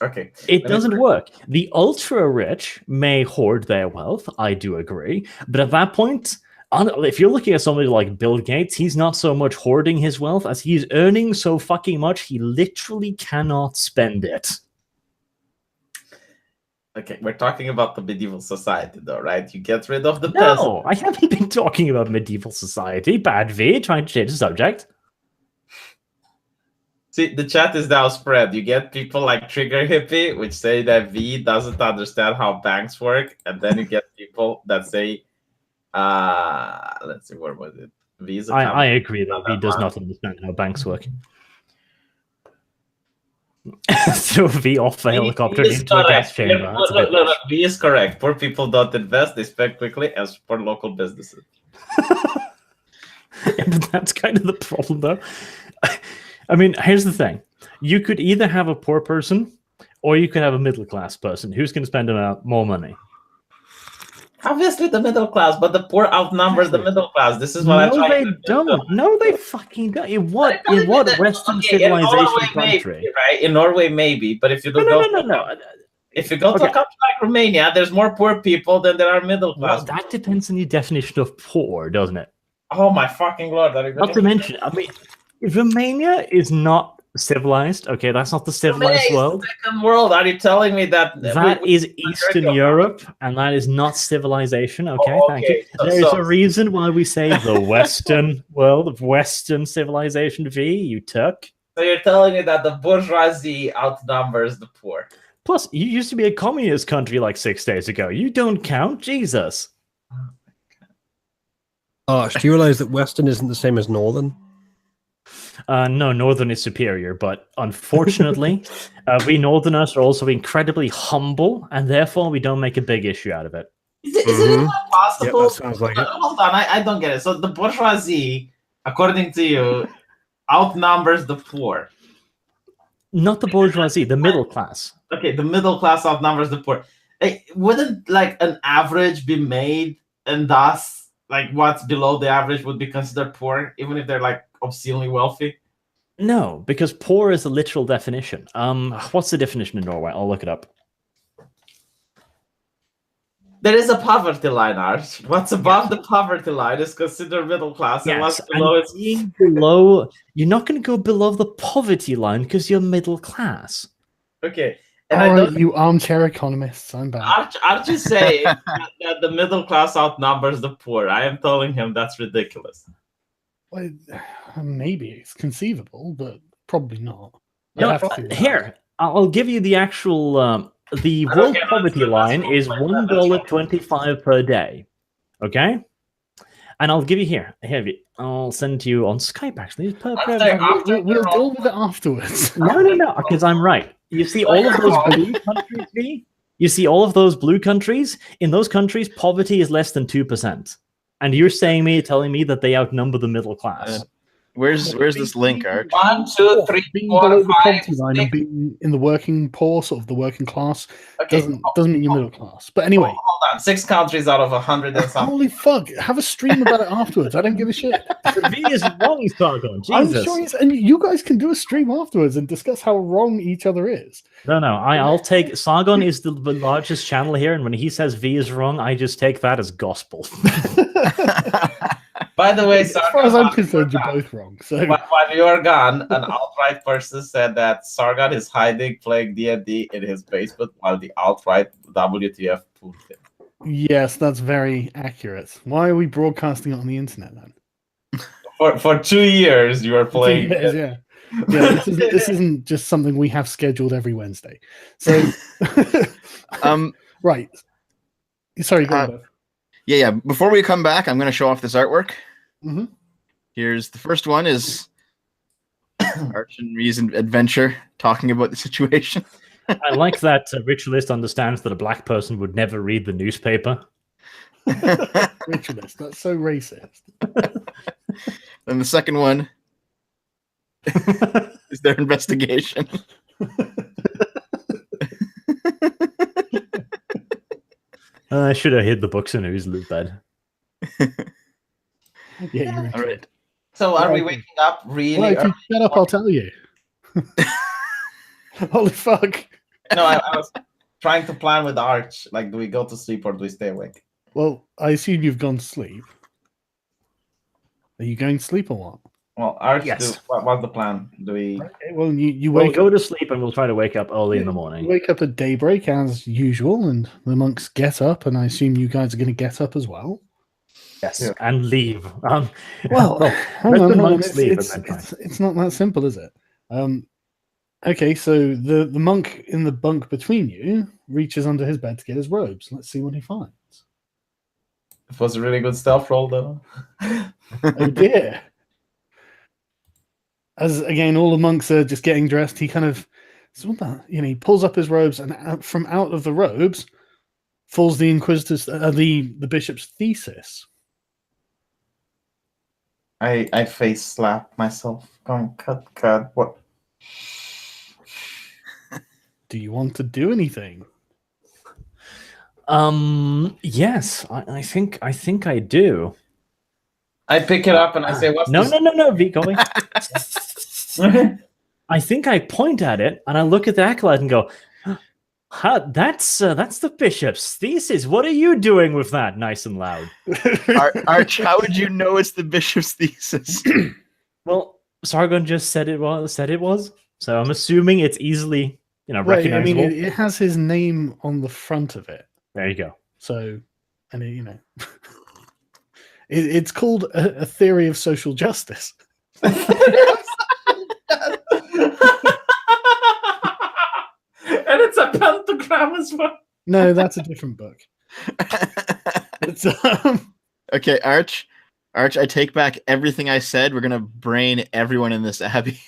Okay. It doesn't work. The ultra rich may hoard their wealth. I do agree. But at that point, if you're looking at somebody like Bill Gates, he's not so much hoarding his wealth as he's earning so fucking much he literally cannot spend it. Okay, we're talking about the medieval society, though, right? You get rid of the peasant. No, I haven't been talking about medieval society. Bad V, trying to change the subject. See, the chat is now spread. You get people like Trigger Hippie, which say that V doesn't understand how banks work, and then you get people that say, let's see, where was it? V is a I agree that V does not understand how banks work. Throw V off the helicopter V is into a gas correct. chamber. That's a bit Look, V is correct. Poor people don't invest; they spend quickly and support local businesses. Yeah, but that's kind of the problem, though. I mean, here's the thing: you could either have a poor person, or you could have a middle class person. Who's going to spend more money? Obviously, the middle class, but the poor outnumbers the middle class. This is what I'm No, trying they to don't. No, they fucking don't. In what Western civilization country? Right? In Norway, maybe, but if you don't No. If you go to a country like Romania, there's more poor people than there are middle class. Well, that depends on your definition of poor, doesn't it? Oh my fucking lord! Not to mention, I mean, Romania is not civilized. Okay, that's not the civilized world. Second world. Are you telling me that That is Eastern Europe, and that is not civilization. Okay, Oh, thank you. okay. There is a reason why we say the Western world of Western civilization. V, you took. So you're telling me that the bourgeoisie outnumbers the poor? Plus, you used to be a communist country like 6 days ago. You don't count, Jesus. Arch, do you realize that Western isn't the same as Northern? No, Northern is superior, but unfortunately, we Northerners are also incredibly humble, and therefore we don't make a big issue out of it. Is it not possible? Yeah, that sounds like it. Hold on, I don't get it. So the bourgeoisie, according to you, outnumbers the poor. Not the bourgeoisie, the middle class. Okay, the middle class outnumbers the poor. Wouldn't like an average be made, and thus like what's below the average would be considered poor, even if they're like obscenely wealthy? No, because poor is a literal definition. What's the definition in Norway? I'll look it up. There is a poverty line, Arch. What's above the poverty line is considered middle class, and what's below is below. You're not going to go below the poverty line because you're middle class. okay. And All right, you armchair economists, I'm back. Arch is saying that the middle class outnumbers the poor. I am telling him that's ridiculous. Well, maybe it's conceivable, but probably not. No, I'd have to see that. here, I'll give you the actual. The world poverty line is $1.25 per day. Okay? And I'll give you here. I'll send to you on Skype, actually. We'll deal with it afterwards. No, because I'm right. You see all of those blue countries, V? You see all of those blue countries? In those countries, poverty is less than 2%. And you're telling me that they outnumber the middle class. Where's this link, Arch? 1, 2, 3, Being 4, below the 5, poverty line 6. and being in the working poor, sort of the working class, Okay, doesn't mean you're middle class. But anyway, hold on. 6 countries out of 100 and something. holy fuck! Have a stream about it afterwards. I don't give a shit. The V is wrong, Sargon. I'm Jesus. sure it's, and you guys can do a stream afterwards and discuss how wrong each other is. No. I'll take Sargon is the largest channel here, and when he says V is wrong, I just take that as gospel. By the way, As far as I'm concerned, you're both wrong. So while you're gone, an alt-right person said that Sargon is hiding playing D&D in his basement while the alt-right WTF proved him. yes, that's very accurate. Why are we broadcasting it on the internet then? For 2 years, you were playing. Yes, yeah. This isn't just something we have scheduled every Wednesday. So, right. Sorry, go on. Yeah. Before we come back, I'm going to show off this artwork. Mm-hmm. Here's the first one is Arch and Ree's adventure talking about the situation. I like that ritualist understands that a black person would never read the newspaper. Ritualist, that's so racist. Then the second one is their investigation. I should have hid the books in his loot bed. Yeah, you're All right. So are we waking up really Well, if you early? shut up, I'll tell you. Holy fuck. No, I was trying to plan with Arch. Like, do we go to sleep or do we stay awake? Well, I assume you've gone to sleep. Are you going to sleep or what? Well, Arch, Yes. what's the plan? Do we... Okay, well, you We'll wake go up. to sleep and we'll try to wake up early in the You morning. wake up at daybreak as usual, and the monks get up, and I assume you guys are going to get up as well. Yes, Yeah. and leave. Well, hang let on, the hang on. monks leave and then try. It's not that simple, is it? Okay, so the monk in the bunk between you reaches under his bed to get his robes. Let's see what he finds. It was a really good stealth roll, though. Oh dear. As again, all the monks are just getting dressed, he kind of, he pulls up his robes, and from out of the robes falls the inquisitor's, the bishop's thesis. I face slap myself. Going, cut. What? Do you want to do anything? Yes, I think I do. I pick it up and I say, "What's No, this?" no, V, go away. I think I point at it and I look at the acolyte and go, that's the bishop's thesis. What are you doing with that? Nice and loud. Arch, how would you know it's the bishop's thesis? Well, Sargon just said it was. So I'm assuming it's easily, Right, I recognizable. mean, it has his name on the front of it. There you go. So, and it's called a theory of social justice. And it's a pentagram as well. No, that's a different book. It's Okay, Arch, I take back everything I said. We're gonna brain everyone in this abbey.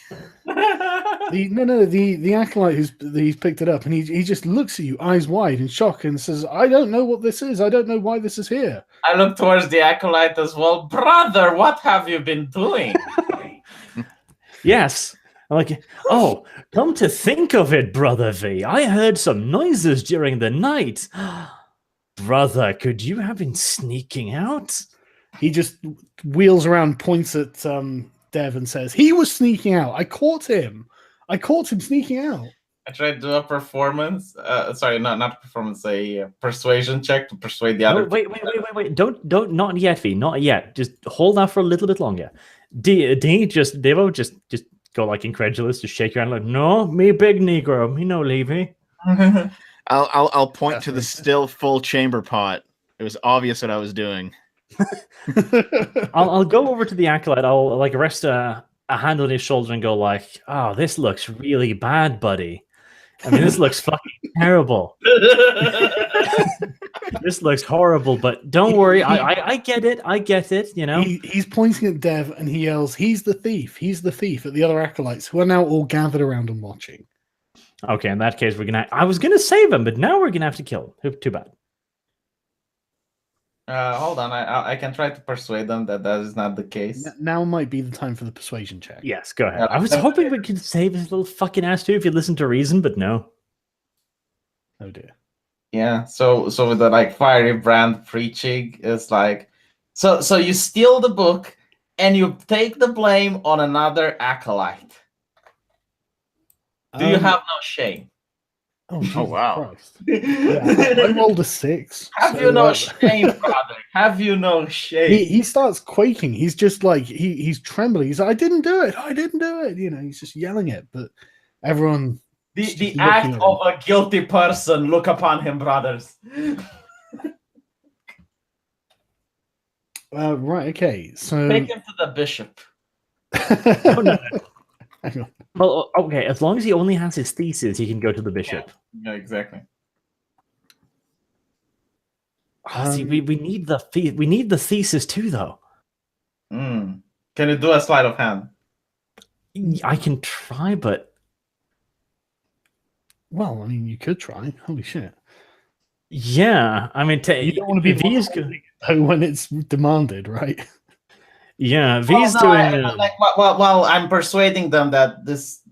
the acolyte he's picked it up, and he just looks at you, eyes wide in shock, and says, "I don't know what this is. I don't know why this is here." I look towards the acolyte as well. Brother, what have you been doing? Yes. I'm like, oh, come to think of it, Brother V, I heard some noises during the night. Brother, could you have been sneaking out? He just wheels around, points at Dev, and says, "He was sneaking out. I caught him. I caught him sneaking out." I tried to do a performance. Sorry, not performance. A persuasion check to persuade the other. Wait. Don't, not yet, V. Not yet. Just hold out for a little bit longer. Devo, just go like incredulous, just shake your hand like, no, me big Negro, me no Levy. I'll point to the still full chamber pot. It was obvious what I was doing. I'll go over to the acolyte. I'll like rest a hand on his shoulder and go like, oh, this looks really bad, buddy. I mean, this looks fucking terrible. This looks horrible, but don't worry. I get it. I get it, you know? He's pointing at Dev and he yells, "He's the thief. He's the thief," at the other acolytes who are now all gathered around and watching. Okay, in that case, I was going to save him, but now we're going to have to kill him. Too bad. Hold on. I can try to persuade them that is not the case. Now might be the time for the persuasion check. Yes, go ahead. I was hoping we could save his little fucking ass too if you listen to reason, but no. Oh dear. Yeah. So with the like fiery brand preaching is like, so you steal the book and you take the blame on another acolyte. Do you have no shame? Oh, Oh, wow. Christ. Yeah, I rolled a 6. Have you no shame, brother? Have you no shame? He starts quaking. He's just like he's trembling. He's like, "I didn't do it. I didn't do it." You know, he's just yelling it. But everyone, The act of a guilty person, look upon him, brothers. right, okay. So Take him to the bishop. Oh, no. Hang on. Well, okay, as long as he only has his thesis, he can go to the bishop. Yeah, exactly. See, we need the thesis too, though. Can you do a sleight of hand? I can try, but Well, I mean, you could try. Holy shit! yeah, I mean, You don't want to be V is good. when it's demanded, right? Yeah, V's doing. While I'm persuading them that this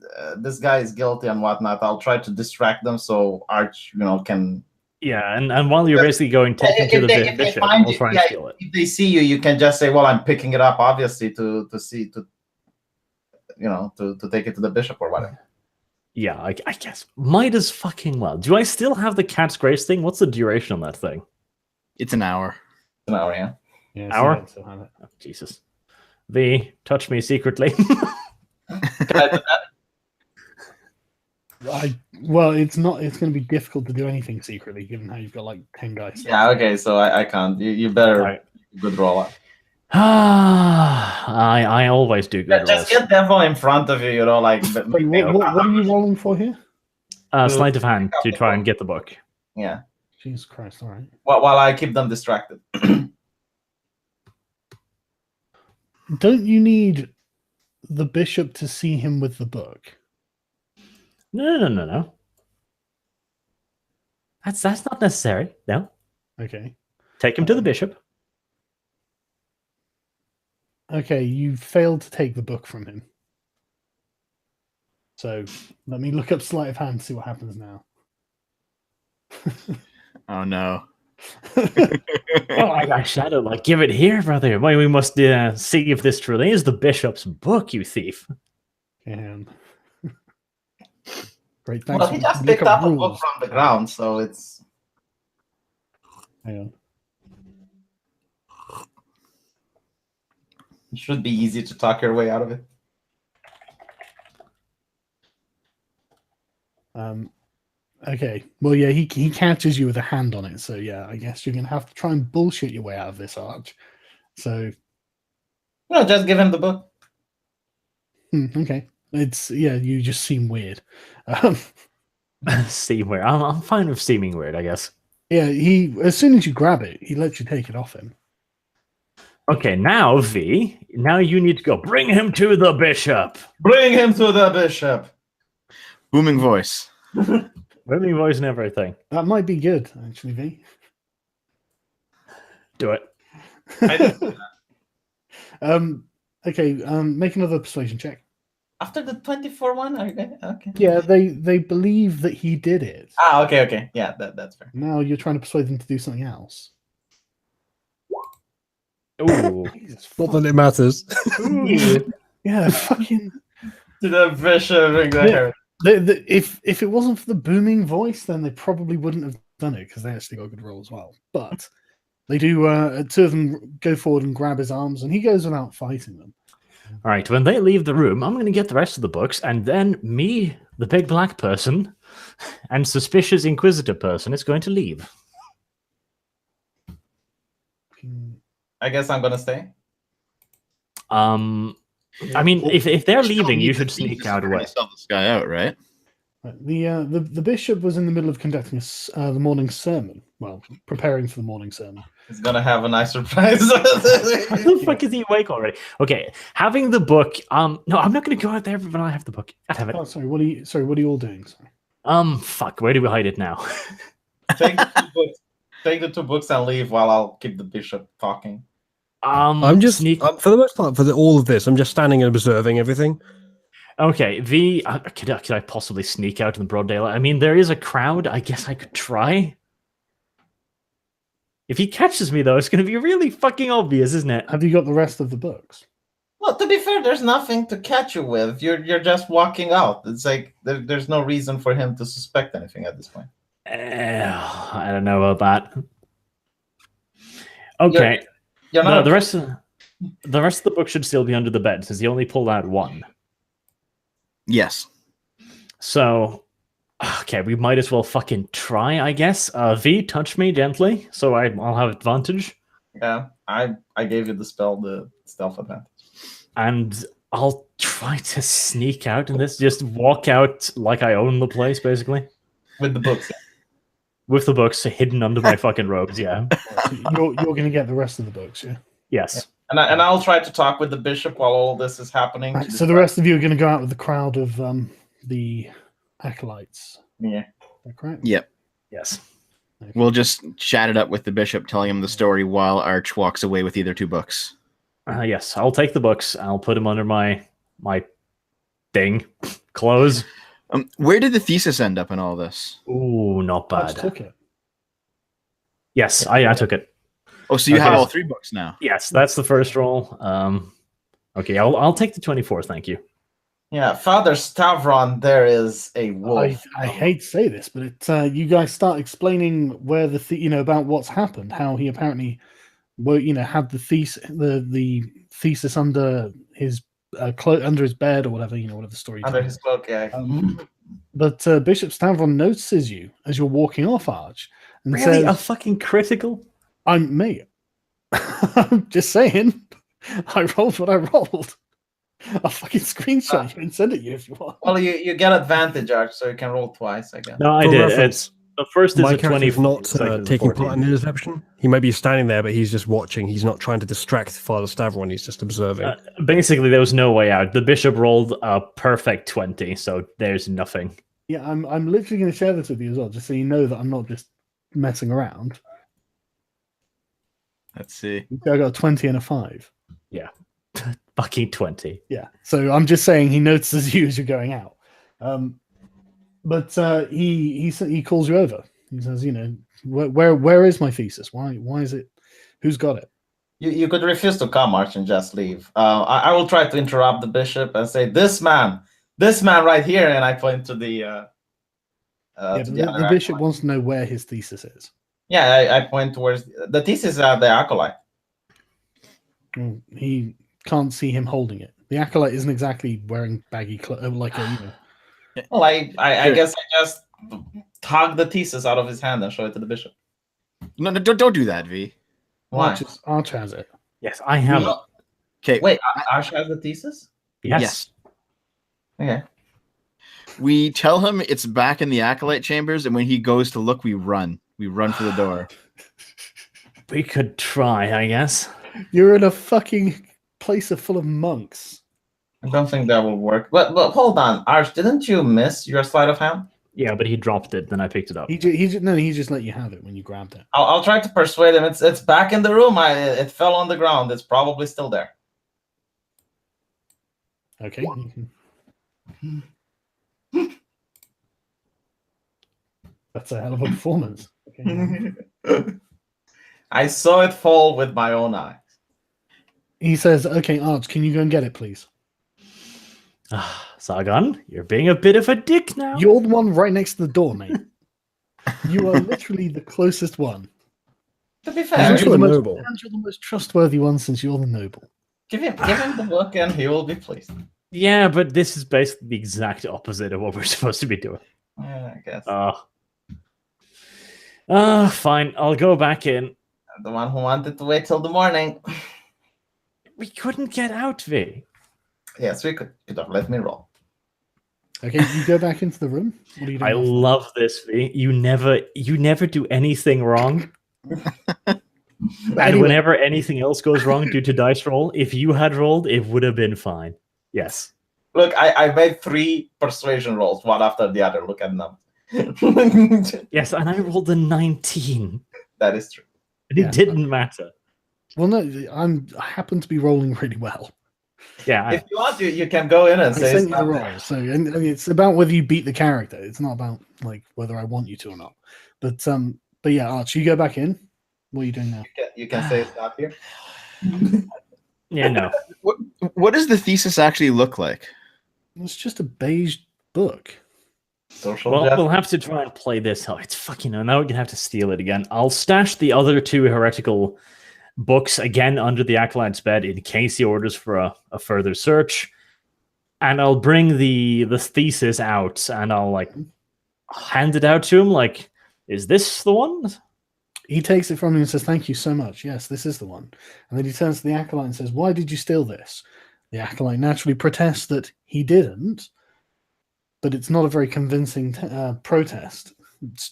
guy is guilty and whatnot, I'll try to distract them so Arch, can. Yeah, and while you're basically going, take him to the bishop, I'll try and steal it. If they see you, you can just say, "Well, I'm picking it up," obviously, to take it to the bishop or whatever. Yeah, I guess might as fucking well. Do I still have the cat's grace thing? What's the duration on that thing? It's an hour. An hour, yeah. Yeah, Hour? so still have it. Oh, Jesus. V, touch me secretly. Can I do that? Well, it's not. It's going to be difficult to do anything secretly, given how you've got like 10 guys. Yeah, okay, so I can't. You better Right. good roll up. I always do good Just rolls. get Devil in front of you, like. Wait, what are you rolling for here? Sleight of hand to try and get the book. Yeah. Jesus Christ! All right. While I keep them distracted. Don't you need the bishop to see him with the book? No. That's not necessary. No. Okay. Take him to the bishop. Okay, you failed to take the book from him. So let me look up sleight of hand to see what happens now. Oh no. Oh, I shadow like give it here, brother. Why we must see if this truly is the bishop's book, you thief. And great, thanks. Well, he just picked up a book from the ground, so it's. Hang on. It should be easy to talk your way out of it. Okay. Well, yeah, he catches you with a hand on it. So yeah, I guess you're gonna have to try and bullshit your way out of this, Arch. So. No, just give him the book. Okay. It's you just seem weird. Seem weird. I'm fine with seeming weird, I guess. Yeah, as soon as you grab it, he lets you take it off him. Okay, now V, now you need to go. Bring him to the bishop. Bring him to the bishop. Booming voice. Booming voice and everything. That might be good, actually, V. Do it. Okay, make another persuasion check. After the 24 one? Okay. Yeah, they believe that he did it. Okay. Yeah, that's fair. Now you're trying to persuade them to do something else. Ooh. Jesus, Not that it matters. yeah, fucking. To the bishop and the Yeah. hair. If it wasn't for the booming voice, then they probably wouldn't have done it because they actually got a good roll as well. But they do. Two of them go forward and grab his arms, and he goes without fighting them. All right, when they leave the room, I'm going to get the rest of the books, and then me, the big black person, and suspicious inquisitor person is going to leave. I guess I'm gonna stay. I mean, if they're Still leaving, need you the should sneak thesis out if we're gonna away. Sell this guy out, right? The bishop was in the middle of conducting the morning sermon. Well, preparing for the morning sermon. He's gonna have a nice surprise. How the fuck is he awake already? Okay, having the book. No, I'm not going to go out there when I have the book. I have it. Oh, sorry. What are you all doing? Sorry. Fuck. Where do we hide it now? Take the two books and leave while I'll keep the bishop talking. I'm just sneak. for the most part for all of this. I'm just standing and observing everything. Okay, could I possibly sneak out in the broad daylight? I mean, there is a crowd. I guess I could try. If he catches me, though, it's going to be really fucking obvious, isn't it? Have you got the rest of the books? Well, to be fair, there's nothing to catch you with. You're just walking out. It's like there's no reason for him to suspect anything at this point. I don't know about that. Okay, You're not the rest of the book should still be under the bed since he only pulled out one. Yes. So, okay, we might as well fucking try, I guess. V, touch me gently, so I'll have advantage. Yeah, I gave you the stealth advantage. And I'll try to sneak out in this. Just walk out like I own the place, basically. With the books. With the books hidden under my fucking robes, yeah. You're going to get the rest of the books, yeah. Yes. And I'll try to talk with the bishop while all this is happening. Right, so the rest of you are going to go out with the crowd of the acolytes. Yeah. Is that correct? Yep. Yes. Okay. We'll just chat it up with the bishop, telling him the story while Arch walks away with either two books. Yes, I'll take the books. I'll put them under my thing. Clothes. Where did the thesis end up in all this? Ooh, not I just bad. took it. Yes, I took it. Oh, so you Okay. have all three books now. Yes, that's the first roll. Okay, I'll take the 24, thank you. Yeah, Father Stavron, there is a wolf. I hate to say this, but you guys start explaining where about what's happened, how he apparently, had the thesis under his under his bed or whatever, whatever the story. Under his cloak, yeah. But Bishop Stavron notices you as you're walking off, Arch, and Really? A says, fucking critical? "I'm me." I'm just saying. I rolled what I rolled. I'll fucking screenshot you and send it you if you want. Well, you get advantage, Arch, so you can roll twice, I guess. No, I For did. reference, The first is My a 20. character's not second is a taking 14. part in the deception. He might be standing there, but he's just watching. He's not trying to distract Father Stavron. He's just observing. Basically, there was no way out. The bishop rolled a perfect 20, so there's nothing. Yeah, I'm literally going to share this with you as well, just so you know that I'm not just messing around. Let's see. I got a 20 and a 5. Fucking 20. Yeah, so I'm just saying he notices you as you're going out. But he calls you over. He says, where is my thesis? Why is it? Who's got it? You could refuse to come, Arch, and just leave. I will try to interrupt the bishop and say, this man right here, and I point to the The bishop wants to know where his thesis is. Yeah, I point towards the thesis at the acolyte. Well, he can't see him holding it. The acolyte isn't exactly wearing baggy clothes, like a. Well, I guess I just tug the thesis out of his hand and show it to the bishop. No, don't do that, V. Why? Arch has it. Yes, I have it. Okay. Wait, Arch has the thesis? Yes. Okay. We tell him it's back in the acolyte chambers, and when he goes to look, we run. We run for the door. We could try, I guess. You're in a fucking place full of monks. I don't think that will work. But hold on, Arch, didn't you miss your sleight of hand? Yeah, but he dropped it, then I picked it up. He just let you have it when you grabbed it. I'll try to persuade him. It's back in the room. It fell on the ground. It's probably still there. Okay. That's a hell of a performance. Okay, I saw it fall with my own eyes. he says, "Okay, Arch, can you go and get it, please?" Sargon, you're being a bit of a dick now. You're the one right next to the door, mate. You are literally the closest one. To be And fair, Isn't you're, he the the most, noble? and you're the most trustworthy one since you're the noble. give him the book and he will be pleased. Yeah, but this is basically the exact opposite of what we're supposed to be doing. Yeah, I guess. Fine. I'll go back in. The one who wanted to wait till the morning. We couldn't get out, V. Yes, we could have let me roll. Okay, you go back into the room. What are you doing? I after that? love this, V. You never do anything wrong. And anyway- whenever anything else goes wrong due to dice roll, if you had rolled, it would have been fine. Yes. Look, I made 3 persuasion rolls, one after the other. Look at them. Yes, and I rolled a 19. That is true. And Yeah. it didn't matter. Well, no, I happen to be rolling really well. Yeah. If you want to, you can go in and I say sent you the something. roll, so and it's about whether you beat the character. It's not about like whether I want you to or not. But yeah, Arch, you go back in. What are you doing now? You can say stop here. Yeah, no. What does the thesis actually look like? It's just a beige book. Social Well, justice. we'll have to try and play this. Oh, it's fucking. Now we're gonna have to steal it again. I'll stash the other 2 heretical books again under the acolyte's bed in case he orders for a further search, and I'll bring the thesis out and I'll like hand it out to him. Like, is this the one? He takes it from you and says, "Thank you so much. Yes, this is the one." And then he turns to the acolyte and says, "Why did you steal this?" The acolyte naturally protests that he didn't, but it's not a very convincing protest.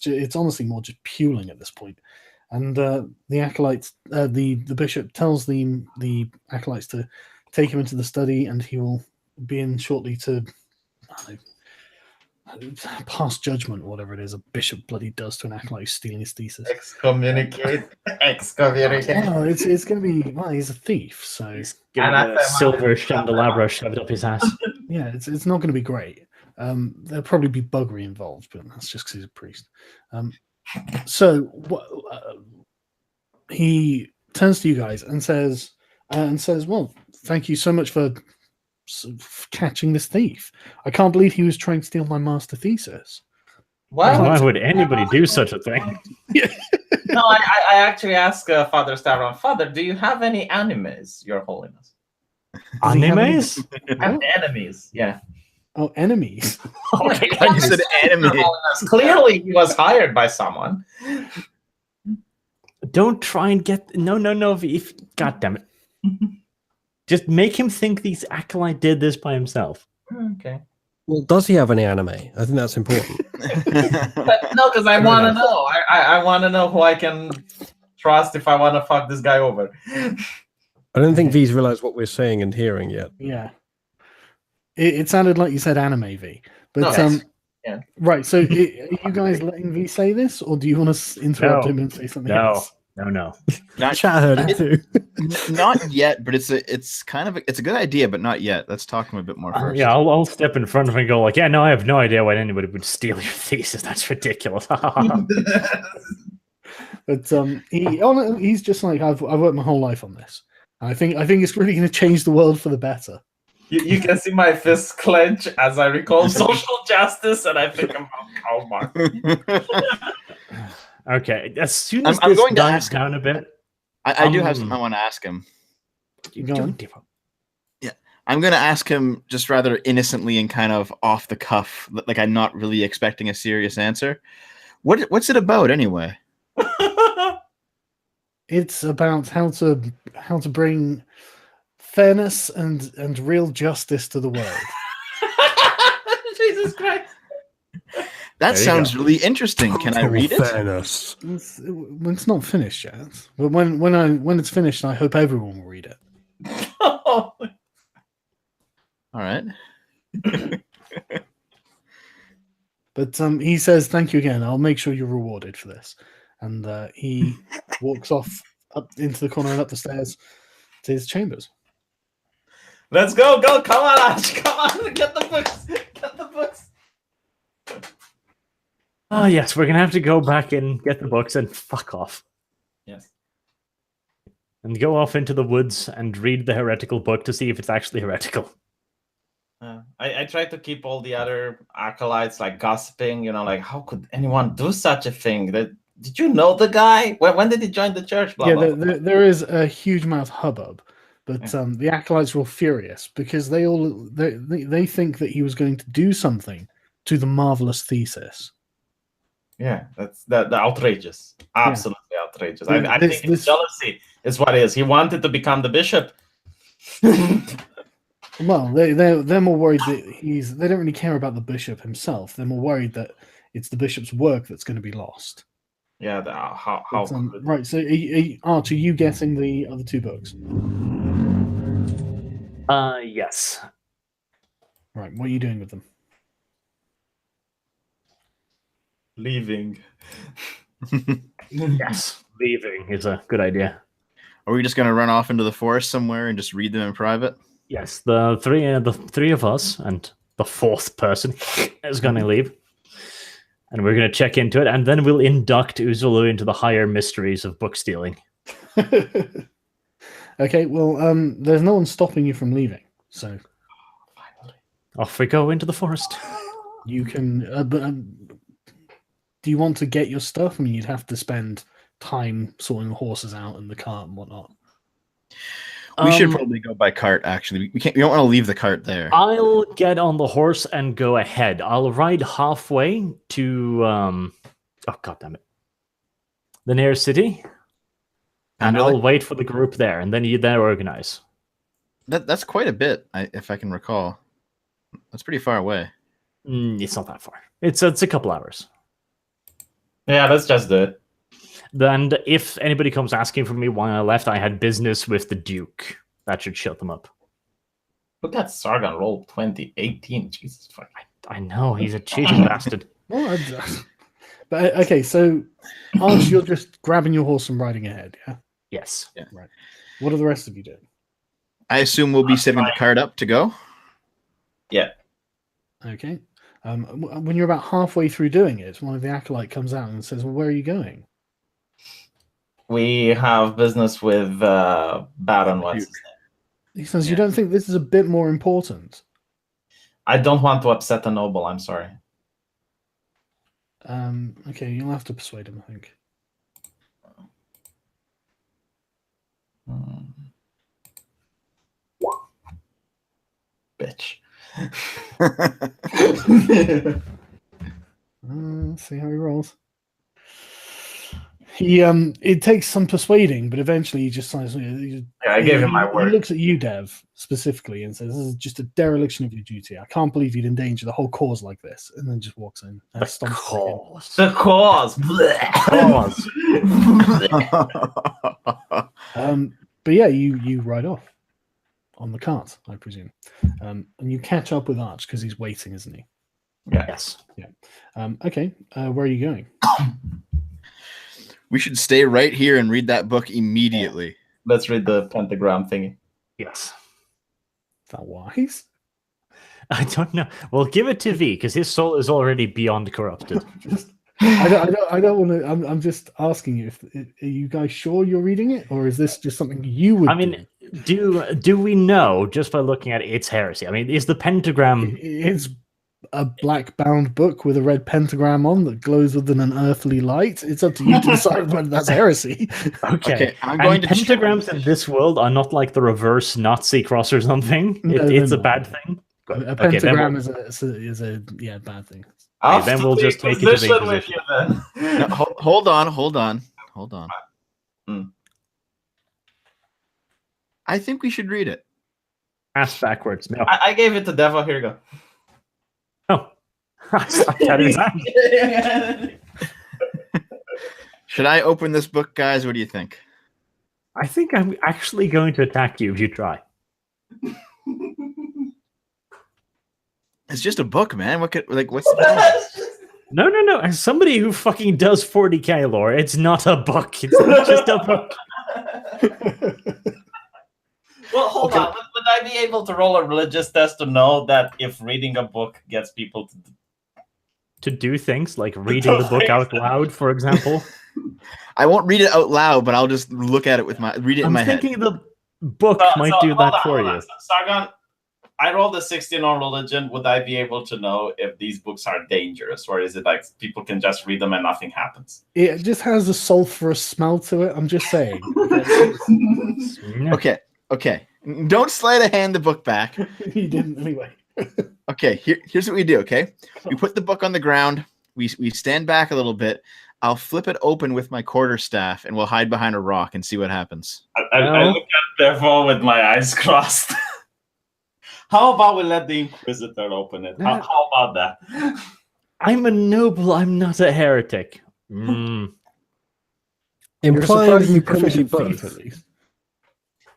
It's honestly more just puling at this point. And the acolytes, the bishop tells the acolytes to take him into the study, and he will be in shortly to pass judgment, or whatever it is a bishop bloody does to an acolyte who's stealing his thesis. Excommunicate. Excommunicate. Oh, it's going to be, well, he's a thief, so He's getting a Anathema. silver candelabra shoved up his ass. yeah, it's not going to be great. There'll probably be buggery involved, but that's just because he's a priest. So he turns to you guys and says, "Well, thank you so much for catching this thief. I can't believe he was trying to steal my master thesis." Why Why would would anybody do such a thing? No, I actually asked Father Stavron, Father, do you have any enemies, Your Holiness? Does he have any- Animes? And enemies, yeah. Oh, enemies. Okay, You said Your anime. Holiness. Clearly, he was hired by someone. Don't try and get no. If God damn it, just make him think these acolyte did this by himself. Okay. Well, does he have any anime? I think that's important. But no, because I want to know. I want to know who I can trust if I want to fuck this guy over. I don't think V's realized what we're saying and hearing yet. Yeah. It sounded like you said anime V. But No, yes. Yeah. right, so are you guys letting V say this, or do you want to interrupt No. him and say something No, else? no. Not, Chat heard it too. not yet, but it's a good idea, but not yet. Let's talk to him a bit more first. Yeah, I'll step in front of him and go like, yeah, no, I have no idea why anybody would steal your thesis. That's ridiculous. But he's just like, I've worked my whole life on this. And I think it's really going to change the world for the better. You can see my fists clench as I recall social justice, and I think about Karl Marx. Okay, as soon as I'm this going to dies ask- down a bit, I do have something I want to ask him. Go on. I'm going to ask him just rather innocently and kind of off the cuff, like I'm not really expecting a serious answer. What's it about anyway? It's about how to bring fairness and real justice to the world. Jesus Christ. That There you sounds really interesting. Can I read it? Fairness. It's not finished yet, but when it's finished, I hope everyone will read it. All right. But he says, "Thank you again. I'll make sure you're rewarded for this." And he walks off up into the corner and up the stairs to his chambers. Let's go, come on, Ash, come on, get the books. Get the books. Oh yes, we're gonna have to go back and get the books and fuck off. Yes. And go off into the woods and read the heretical book to see if it's actually heretical. I tried to keep all the other acolytes like gossiping, like how could anyone do such a thing? Did you know the guy? When did he join the church? Blah, Yeah, blah, blah. there is a huge amount of hubbub, but the acolytes were all furious because they think that he was going to do something to the marvelous thesis. Yeah, that's the outrageous, absolutely outrageous. I This- think it's jealousy is what it is. He wanted to become the bishop. Well, they're more worried that they don't really care about the bishop himself. They're more worried that it's the bishop's work that's going to be lost. Yeah, how But, right. So, Arch, are you getting the other two books? Yes. Right. What are you doing with them? leaving. Yes. Leaving is a good idea. Are we just going to run off into the forest somewhere and just read them in private? Yes, the three of us and the fourth person is going to leave. And we're going to check into it, and then we'll induct Uzulu into the higher mysteries of book stealing. Okay, well, there's no one stopping you from leaving, so Off we go into the forest. you can. But do you want to get your stuff? I mean, you'd have to spend time sorting the horses out and the cart and whatnot. We should probably go by cart. Actually, we don't want to leave the cart there. I'll get on the horse and go ahead. I'll ride halfway to oh god damn it, the nearest city, and Really? I'll wait for the group there, and then you organize. That's quite a bit, if I can recall. That's pretty far away. It's not that far. It's a couple hours. Yeah, let's just do it. And if anybody comes asking for me why I left, I had business with the Duke. That should shut them up. Look at Sargon roll 2018. Jesus fuck. I know, he's a cheating bastard. Well, but okay, so Arch, you're just grabbing your horse and riding ahead, yeah? Yes. Right. What are the rest of you doing? I assume we'll be setting the cart up to go. Yeah. Okay. When you're about halfway through doing it, one of the acolyte comes out and says, "Well, where are you going?" We have business with Baron. What's his name? He says, "You don't think this is a bit more important?" I don't want to upset a noble. I'm sorry. Okay, you'll have to persuade him, I think. Bitch. Let's see how he rolls. It takes some persuading, but eventually he just signs. I gave him my He word. looks at you, Dev, specifically, and says, "This is just a dereliction of your duty. I can't believe you'd endanger the whole cause like this." And then just walks in. And stomps back The cause. in. But yeah, you ride off on the cart, I presume, and you catch up with Arch because he's waiting, isn't he? Yes. Okay, where are you going? We should stay right here and read that book immediately. Let's read the pentagram thingy. Yes. Is that wise? I don't know. Well, give it to V, because his soul is already beyond corrupted. I don't want to. I'm just asking you. Are you guys sure you're reading it, or is this just something you would? I mean, do we know just by looking at its heresy? I mean, is the pentagram? It's a black bound book with a red pentagram on that glows with an unearthly light. It's up to you to decide whether that's heresy. Okay, I'm going to pentagrams in this world are not like the reverse Nazi cross or something. It's a bad thing. A pentagram is a bad thing. Okay, then we'll just take it to the Inquisition with Inquisition. you then. No, hold on. I think we should read it. Ass backwards. No. I gave it to Devo. Here you go. Oh. I slapped that in his hand. Should I open this book, guys? What do you think? I think I'm actually going to attack you if you try. It's just a book, man. What's the No. As somebody who fucking does 40k lore, it's not a book. It's not just a book. Well, hold on. Would I be be able to roll a religious test to know that if reading a book gets people To do things like reading the book out loud, for example. I won't read it out loud, but I'll just look at it with read it in I'm my head. thinking the book might do that for you. Sargon, I rolled a 16 on religion. Would I be able to know if these books are dangerous, or is it like people can just read them and nothing happens? It just has a sulfurous smell to it. I'm just saying. Okay. Don't sleight of hand the book back. You didn't anyway. Okay, here's what we do, okay? We put the book on the ground. We stand back a little bit. I'll flip it open with my quarterstaff, and we'll hide behind a rock and see what happens. I look at Devil with my eyes crossed. How about we let the Inquisitor open it? How about that? I'm a noble. I'm not a heretic. Implying You're that surprisingly you can do proficient thief, both. at least.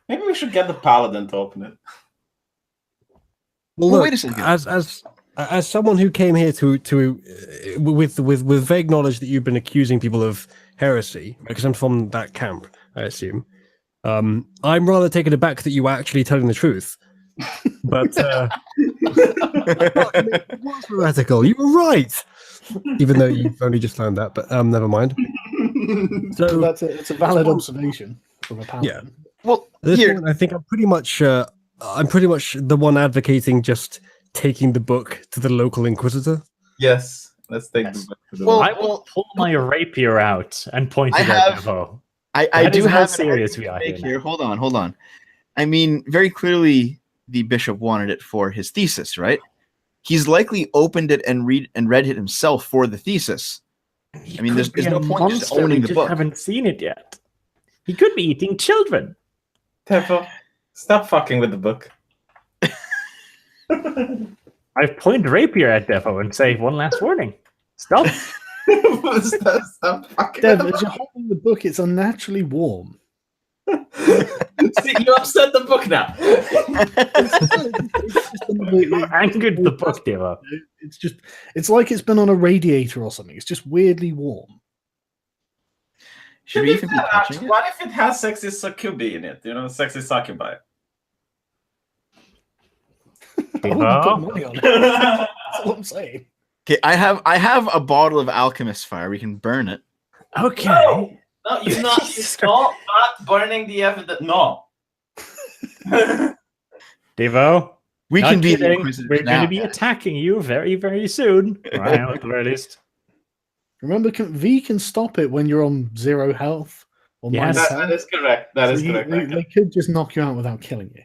Maybe we should get the Paladin to open it. Well, Well, look, wait a second. as someone who came here with vague knowledge that you've been accusing people of heresy, because I'm from that camp, I assume. I'm rather taken aback that you were actually telling the truth. But it was heretical. You were right, even though you've only just learned that. But never mind. So It's a valid observation from a paladin. Yeah. Well, at this here, point, I think I'm pretty much the one advocating just taking the book to the local inquisitor. Yes, let's take the book to the Well, I will pull my rapier out and point I it at have- Devo. I That do is how have an serious argument we are to make here here. Hold on. I mean, very clearly, the bishop wanted it for his thesis, right? He's likely opened it and read it himself for the thesis. I mean, there's no point just owning the book. Haven't seen it yet. He could be eating children. Devil, stop fucking with the book. I point rapier at Devo and say, "One last warning. Stop." Stop fucking Dev, with as you're holding the book, it's unnaturally warm. See, you upset the book now. You angered the book, Devo. It's like it's been on a radiator or something. It's just weirdly warm. Should we even be touching it? What if it has sexy succubi in it? You know, sexy succubi. I wouldn't put money on it. That's all I'm saying. Okay, I have a bottle of alchemist fire. We can burn it. Okay. No, you're not burning the evidence. No. Devo, We not can be the kidding. Inquisitors We're going now. to be attacking you very, very soon. Right now, at the very least. Remember, V can stop it when you're on 0 health. Or Yes. minus That health. is correct. That is So correct. They could just knock you out without killing you.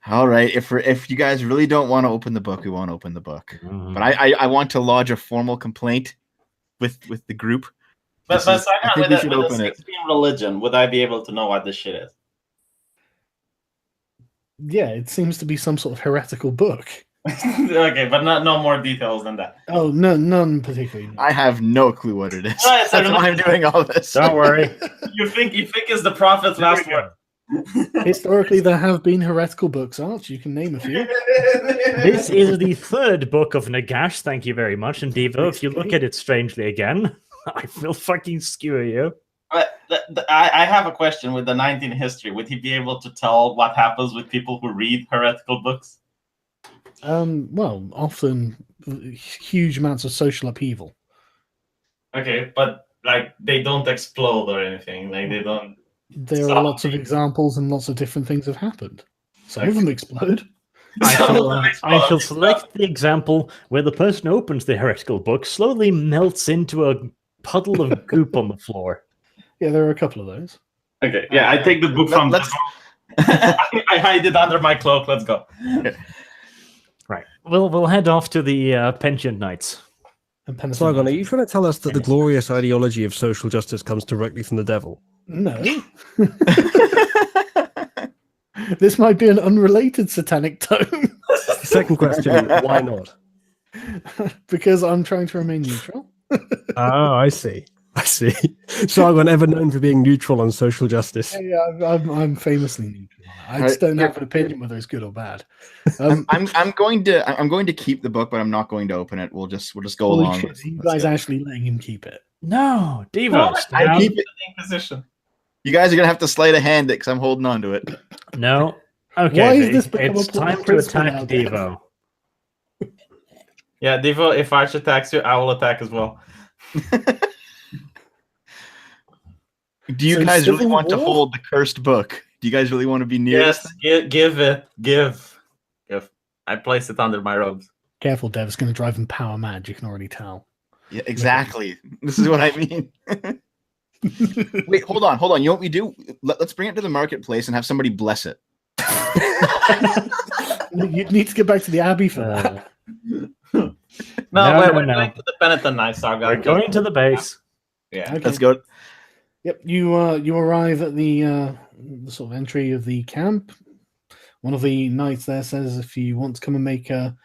All right, if you guys really don't want to open the book, we won't open the book. Mhm. But I want to lodge a formal complaint with the group. But I think we should with open a it. 16 religion, would I be able to know what this shit is? Yeah, it seems to be some sort of heretical book. Okay, but no more details than that. Oh, no, none particularly. I have no clue what it is. Right, so That's why I'm doing all this. Don't worry. You think it's the prophet's There we last go. word? Historically, there have been heretical books, Arch. You can name a few. This is the third book of Nagash. Thank you very much. And Devo, if you look at it strangely again, I will fucking skewer you. But I have a question with the 19 history. Would he be able to tell what happens with people who read heretical books? Well, often huge amounts of social upheaval. Okay, but like they don't explode or anything. Like they don't. There are lots of examples, and lots of different things have happened. Some of them explode. I shall select the example where the person who opens the heretical book slowly melts into a puddle of goop on the floor. Yeah, there are a couple of those. Okay, yeah, I take the book from. Let's- I hide it under my cloak. Let's go. Right. We'll head off to the pension nights. And penicillin. Sargon, are you trying to tell us that the glorious ideology of social justice comes directly from the devil? No. This might be an unrelated satanic tome. Second question, why not? Because I'm trying to remain neutral. Oh, I see. Sargon, ever known for being neutral on social justice. Yeah, I'm famously neutral. I just don't have an opinion whether it's good or bad. I'm going to keep the book, but I'm not going to open it. We'll just go Holy along. shit, with- you let's guys go. actually letting him keep it? No, Devo, No, I keep it. Inquisition. You guys are gonna have to sleight of hand it because I'm holding on to it. No, Okay, Why is V, this become it's a time to principle attack out there? Devo. Yeah, Devo, if Arch attacks you, I will attack as well. Do you So guys really civil want to war? hold the cursed book? Do you guys really want to be near this Yes, thing? give. I place it under my robes. Careful, Dev. It's going to drive him power mad. You can already tell. Yeah, exactly. This is what I mean. Wait, hold on. You know what we do? Let's bring it to the marketplace and have somebody bless it. You need to get back to the Abbey for that. No, No, we're no, no. going to the Penitent Knight Saga. We're going to the base. Yeah. Okay. Let's go. Yep, you arrive at the sort of entry of the camp. One of the knights there says, if you want to come and make a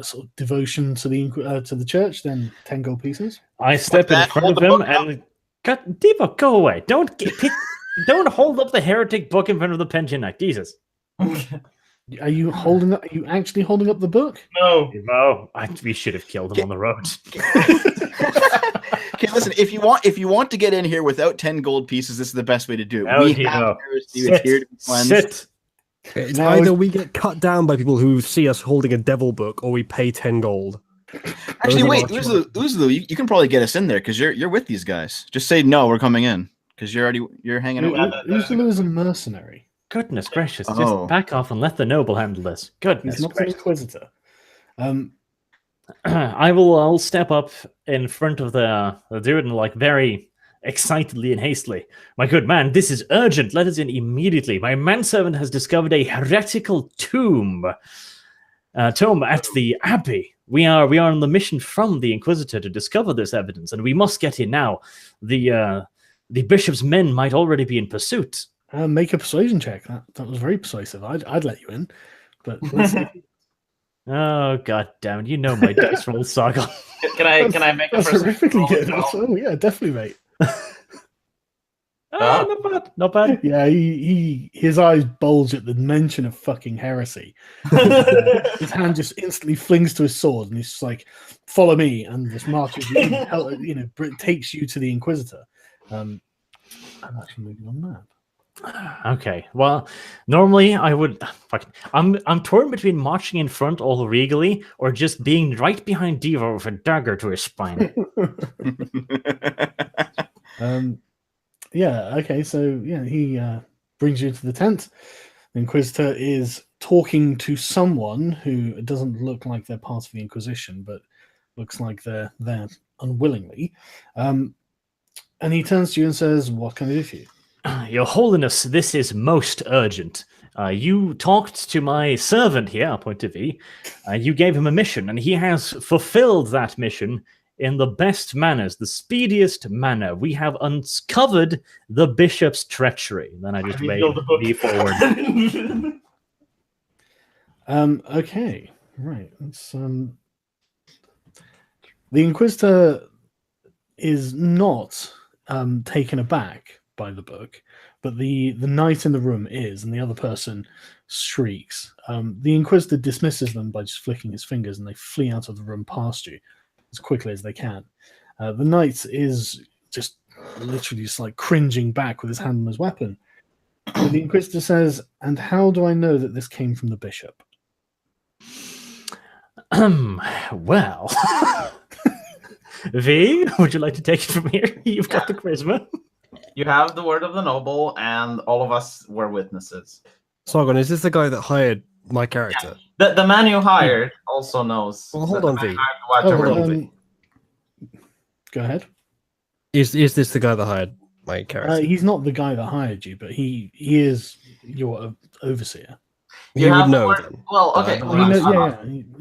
sort of devotion to the church, then 10 gold pieces. I step in that? front Hold of the him book up. and Devo, go away. Don't don't hold up the heretic book in front of the pension knight. Jesus. Are you holding up? Are you actually holding up the book? No. Devo, we should have killed him on the road. Okay, listen. If you want to get in here without 10 gold pieces, this is the best way to do it. No, We Devo. have heresy. It's here to be cleansed. Sit. It's Now either if- we get cut down by people who see us holding a devil book, or we pay 10 gold. Actually, Those are wait, our Uzlu, you can probably get us in there because you're with these guys. Just say no, we're coming in because you're hanging out. Uzulu is a mercenary. Goodness gracious. Oh. Just back off and let the noble handle this. Goodness He's not an gracious. inquisitor. I'll step up in front of the dude and like very excitedly and hastily. My good man, this is urgent. Let us in immediately. My manservant has discovered a heretical tomb at the Abbey. We are on the mission from the Inquisitor to discover this evidence, and we must get in now. The bishop's men might already be in pursuit. Make a persuasion check. That was very persuasive. I'd let you in, but let's see. Oh god damn it! You know my dice roll saga. Can I make a That's perception horrifically roll good. as well? Oh yeah, definitely, mate. Not bad. Not bad. Yeah, his eyes bulge at the mention of fucking heresy. His hand just instantly flings to his sword, and he's just like, "Follow me," and just marches you. Takes you to the Inquisitor. I'm actually moving on that. Okay. Well, normally I would. I'm torn between marching in front all regally or just being right behind Devo with a dagger to his spine. Yeah. Okay. So yeah, he brings you to the tent. The Inquisitor is talking to someone who doesn't look like they're part of the Inquisition, but looks like they're there unwillingly. And he turns to you and says, "What can I do for you?" Your Holiness, this is most urgent. You talked to my servant here, I'll point to V. You gave him a mission, and he has fulfilled that mission in the best manners, the speediest manner. We have uncovered the bishop's treachery. Then I just wave V forward. Okay. Right. It's, the Inquisitor is not taken aback by the book, but the knight in the room is, and the other person shrieks. The Inquisitor dismisses them by just flicking his fingers, and they flee out of the room past you as quickly as they can. The knight is just literally just like cringing back with his hand on his weapon. And the Inquisitor says, "And how do I know that this came from the bishop?" Well, V, would you like to take it from here? You've got the charisma. You have the word of the noble, and all of us were witnesses. Sargon, is this the guy that hired my character? The man you hired also knows. Well, hold the on, man V. you hired to watch hold over on, you. V. Go ahead. Is this the guy that hired my character? He's not the guy that hired you, but he is your overseer. He You would have the know word- then. Well, okay. Oh, Well, you know, hold on.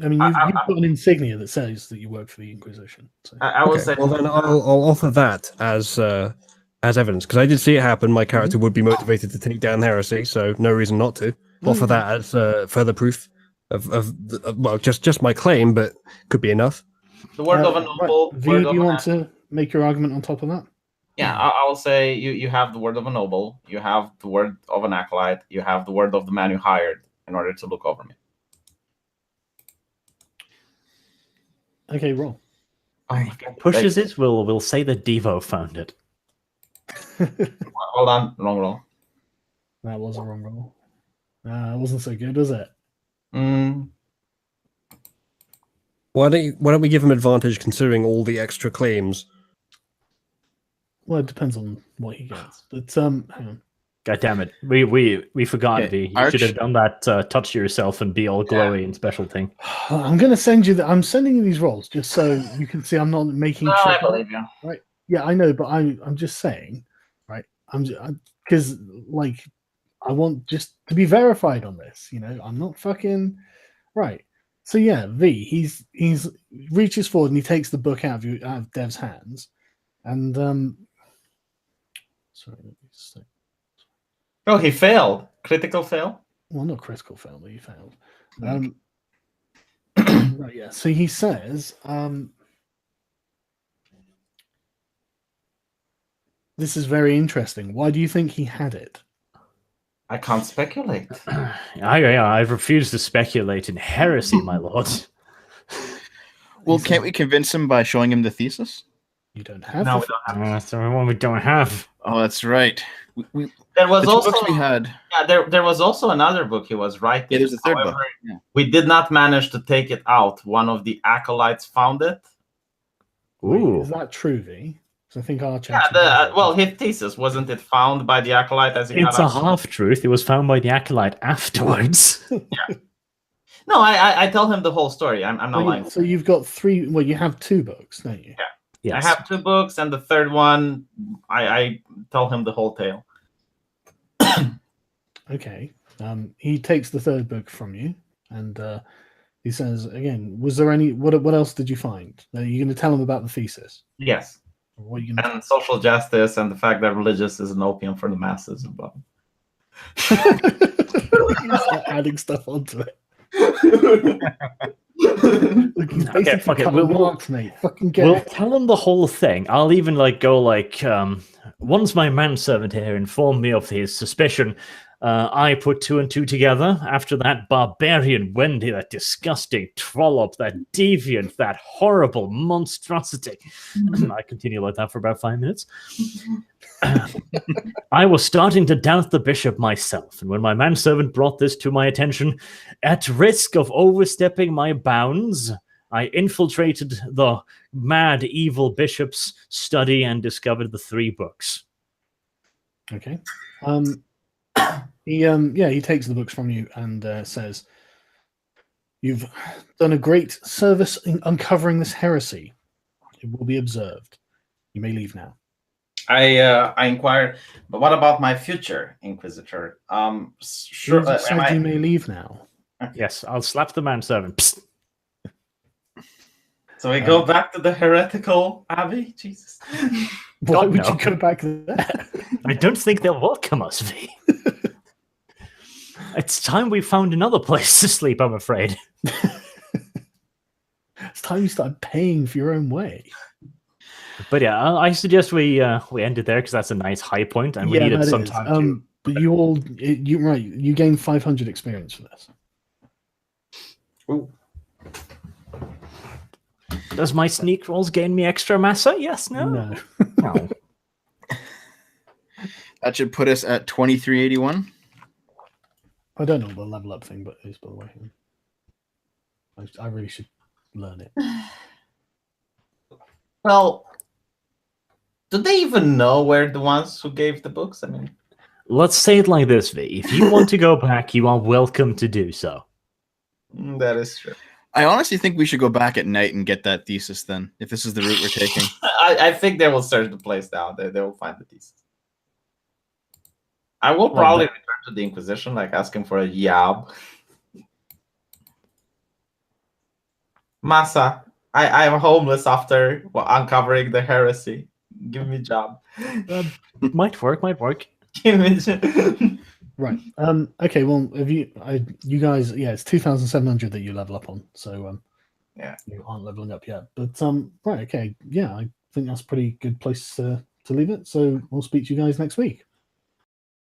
I mean, you've got an insignia that says that you work for the Inquisition. So. I will Okay, say. well, then I'll offer that as evidence because I did see it happen. My character would be motivated to take down heresy, so no reason not to. Offer that as further proof of well, just my claim, but could be enough. The word of a noble. Right. V, word do of you an- want to make your argument on top of that? Yeah, I will say you have the word of a noble, you have the word of an acolyte, you have the word of the man you hired in order to look over me. Okay, roll. Pushes it, we'll say that Devo found it. Hold on, wrong roll. That was a wrong roll. It wasn't so good, was it? Mm. Why don't we give him advantage considering all the extra claims? Well, it depends on what he gets. But hang on. God damn it. We forgot, Okay, V. You should Arch- have done that touch yourself and be all glowy and special thing. I'm going to send you. I'm sending you these rolls just so you can see I'm not making. No, sure. I believe you. Right? Yeah, I know, but I'm just saying, right? Because like I want just to be verified on this. You know, I'm not fucking right. So yeah, V. He's reaches forward and he takes the book out of Dev's hands, and sorry, let me just say, Oh, he failed. Critical fail. well, not critical fail, but he failed. Okay. Right, yeah. So he says, this is very interesting. Why do you think he had it? I can't speculate. I refuse to speculate in heresy, my lord. Well, He can't said, we convince him by showing him the thesis? You don't have. No, the we don't have. That's the one we don't have. Oh, that's right. We There was the two also books we had. there was also another book he was writing. Yeah, there's a third book. However, Yeah. we did not manage to take it out. One of the acolytes found it. Wait, Ooh. is that true, V? So I think our Yeah, well, his thesis wasn't it found by the acolyte as he It's got a out? half truth. It was found by the acolyte afterwards. No, I tell him the whole story. I'm not lying. So you've got three. Well, you have two books, don't you? Yes. I have two books, and the third one, I tell him the whole tale. Okay. He takes the third book from you, and he says again, "Was there any? What else did you find? Are you going to tell him about the thesis? Yes, Or what are you going and social justice, and the fact that religious is an opium for the masses, and blah. to start adding stuff onto it? Look, he's Okay, basically fuck it. Karl We'll- Marx, mate. Fucking get We'll it. tell him the whole thing. I'll even go once my manservant here informed me of his suspicion, I put two and two together. After that barbarian Wendy, that disgusting trollop, that deviant, that horrible monstrosity. I continue like that for about 5 minutes. I was starting to doubt the bishop myself, and when my manservant brought this to my attention, at risk of overstepping my bounds, I infiltrated the mad, evil bishop's study and discovered the 3 books. Okay. He takes the books from you and says, "You've done a great service in uncovering this heresy. It will be observed. You may leave now." I inquired, but what about my future Inquisitor? Sure. You said you may leave now. Yes, I'll slap the manservant. Psst. So we go back to the heretical abbey. Jesus. Why God, would no. you go back there? I don't think they'll welcome us, V. It's time we found another place to sleep, I'm afraid. It's time you started paying for your own way. But yeah, I suggest we end it there because that's a nice high point, and we needed that some is. time to. But you gain 500 experience for this. Ooh. Does my sneak rolls gain me extra massa? Yes, no. No. That should put us at 2381. I don't know what the level up thing, but it is, by the way. I really should learn it. Well, do they even know where the ones who gave the books? I mean, Let's say it like this, V. If you want to go back, you are welcome to do so. that is true. I honestly think we should go back at night and get that thesis then, if this is the route we're taking. I think they will search the place down. They will find the thesis. I will probably return to the Inquisition, like asking for a yab. Massa, I'm homeless after uncovering the heresy. Give me a job. Might work. Give me a job. Right. Okay. Well, if you guys, it's 2,700 that you level up on. So Yeah. you aren't leveling up yet. But right. Okay. Yeah, I think that's a pretty good place to leave it. So we'll speak to you guys next week.